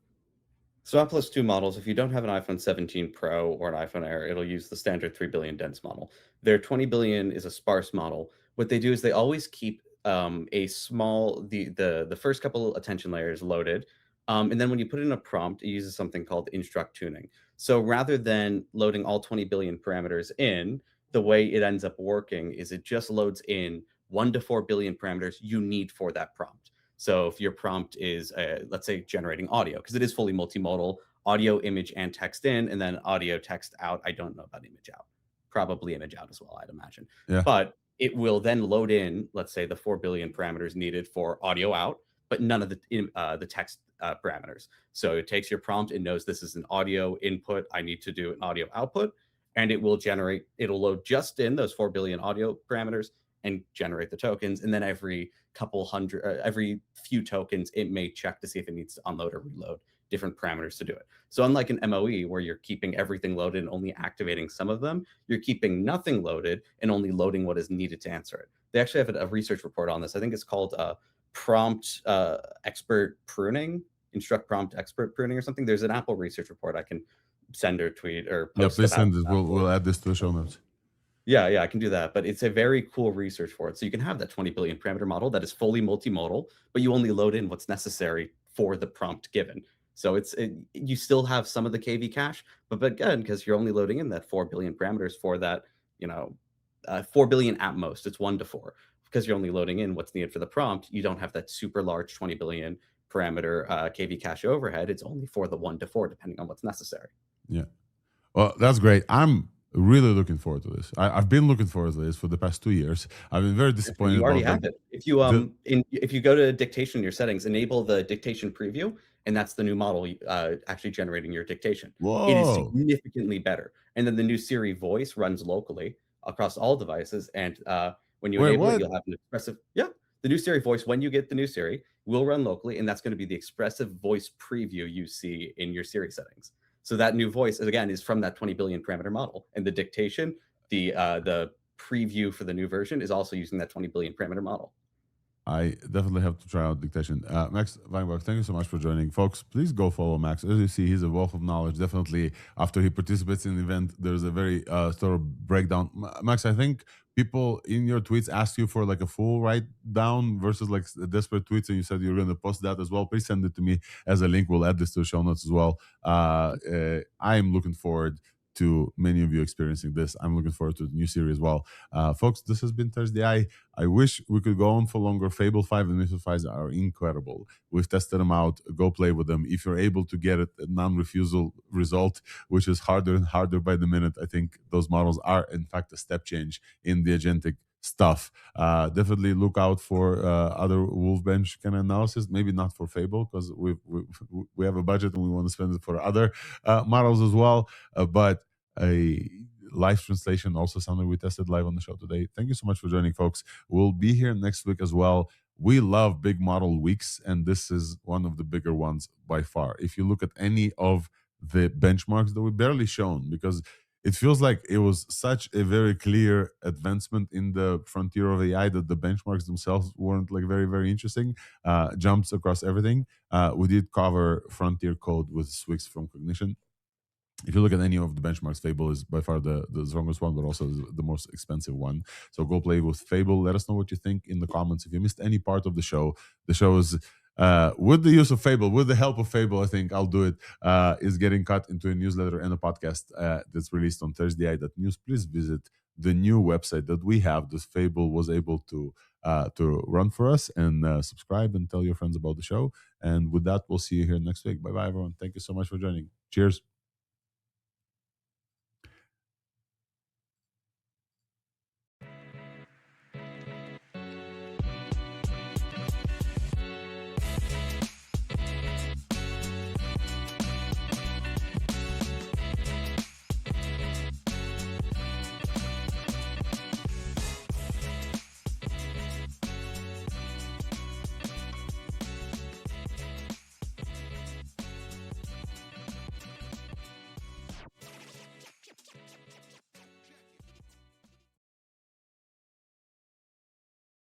L: So Apple has two models. If you don't have an iPhone 17 Pro or an iPhone Air, it'll use the standard 3 billion dense model. Their 20 billion is a sparse model. What they do is they always keep a small, the first couple attention layers loaded. And then when you put in a prompt, it uses something called instruct tuning. So rather than loading all 20 billion parameters in, the way it ends up working is it just loads in 1 to 4 billion parameters you need for that prompt. So if your prompt is, let's say, generating audio, because it is fully multimodal, audio, image, and text in, and then audio, text out. I don't know about image out. Probably image out as well, I'd imagine.
A: Yeah.
L: But it will then load in, let's say, the 4 billion parameters needed for audio out, but none of the text parameters. So it takes your prompt, it knows this is an audio input, I need to do an audio output, and it will generate, it'll load just in those 4 billion audio parameters and generate the tokens. And then every every few tokens, it may check to see if it needs to unload or reload different parameters to do it. So unlike an MOE where you're keeping everything loaded and only activating some of them, you're keeping nothing loaded and only loading what is needed to answer it. They actually have a research report on this. I think it's called prompt expert pruning, instruct prompt expert pruning or something. There's an Apple research report I can send or tweet or post.
A: Yeah, please send it. We'll add this to the show notes.
L: Yeah, I can do that. But it's a very cool research for it. So you can have that 20 billion parameter model that is fully multimodal, but you only load in what's necessary for the prompt given. So you still have some of the KV cache, but again, because you're only loading in that 4 billion parameters for that, 4 billion at most, it's 1 to 4. Because you're only loading in what's needed for the prompt, you don't have that super large 20 billion parameter KV cache overhead. It's only for the 1 to 4, depending on what's necessary.
A: Yeah. Well, that's great. I'm really looking forward to this. I've been looking forward to this for the past 2 years. I've been very disappointed.
L: You already have it. If you if you go to dictation in your settings, enable the dictation preview, and that's the new model actually generating your dictation.
A: Whoa.
L: It is significantly better. And then the new Siri voice runs locally across all devices. And when you enable it, you'll have an expressive. Yeah, the new Siri voice, when you get the new Siri, will run locally, and that's going to be the expressive voice preview you see in your Siri settings. So that new voice, again, is from that 20 billion parameter model. And the dictation, the preview for the new version is also using that 20 billion parameter model.
A: I definitely have to try out dictation. Max Weinbach, thank you so much for joining. Folks, please go follow Max. As you see, he's a wealth of knowledge. Definitely, after he participates in the event, there's a very thorough breakdown. Max, I think people in your tweets asked you for like a full write down versus like desperate tweets, and you said you're going to post that as well. Please send it to me as a link. We'll add this to the show notes as well. I'm looking forward to many of you experiencing this. I'm looking forward to the new series as well. Folks, this has been ThursdAI. I wish we could go on for longer. Fable 5 and Mythos 5 are incredible. We've tested them out. Go play with them. If you're able to get a non-refusal result, which is harder and harder by the minute, I think those models are, in fact, a step change in the agentic stuff. Definitely look out for other WolfBench kind of analysis. Maybe not for Fable, because we have a budget and we want to spend it for other models as well. But a live translation, also something we tested live on the show today. Thank you so much for joining, folks. We'll be here next week as well. We love big model weeks, and this is one of the bigger ones by far. If you look at any of the benchmarks that we barely shown, because it feels like it was such a very clear advancement in the frontier of AI that the benchmarks themselves weren't like very, very interesting. Jumps across everything. We did cover frontier code with Swyx from Cognition. If you look at any of the benchmarks, Fable is by far the strongest one, but also the most expensive one. So go play with Fable. Let us know what you think in the comments. If you missed any part of the show is with the use of Fable, with the help of Fable, I think I'll do it, is getting cut into a newsletter and a podcast that's released on ThursdAI.news. Please visit the new website that we have that Fable was able to run for us, and subscribe and tell your friends about the show. And with that, we'll see you here next week. Bye-bye, everyone. Thank you so much for joining. Cheers.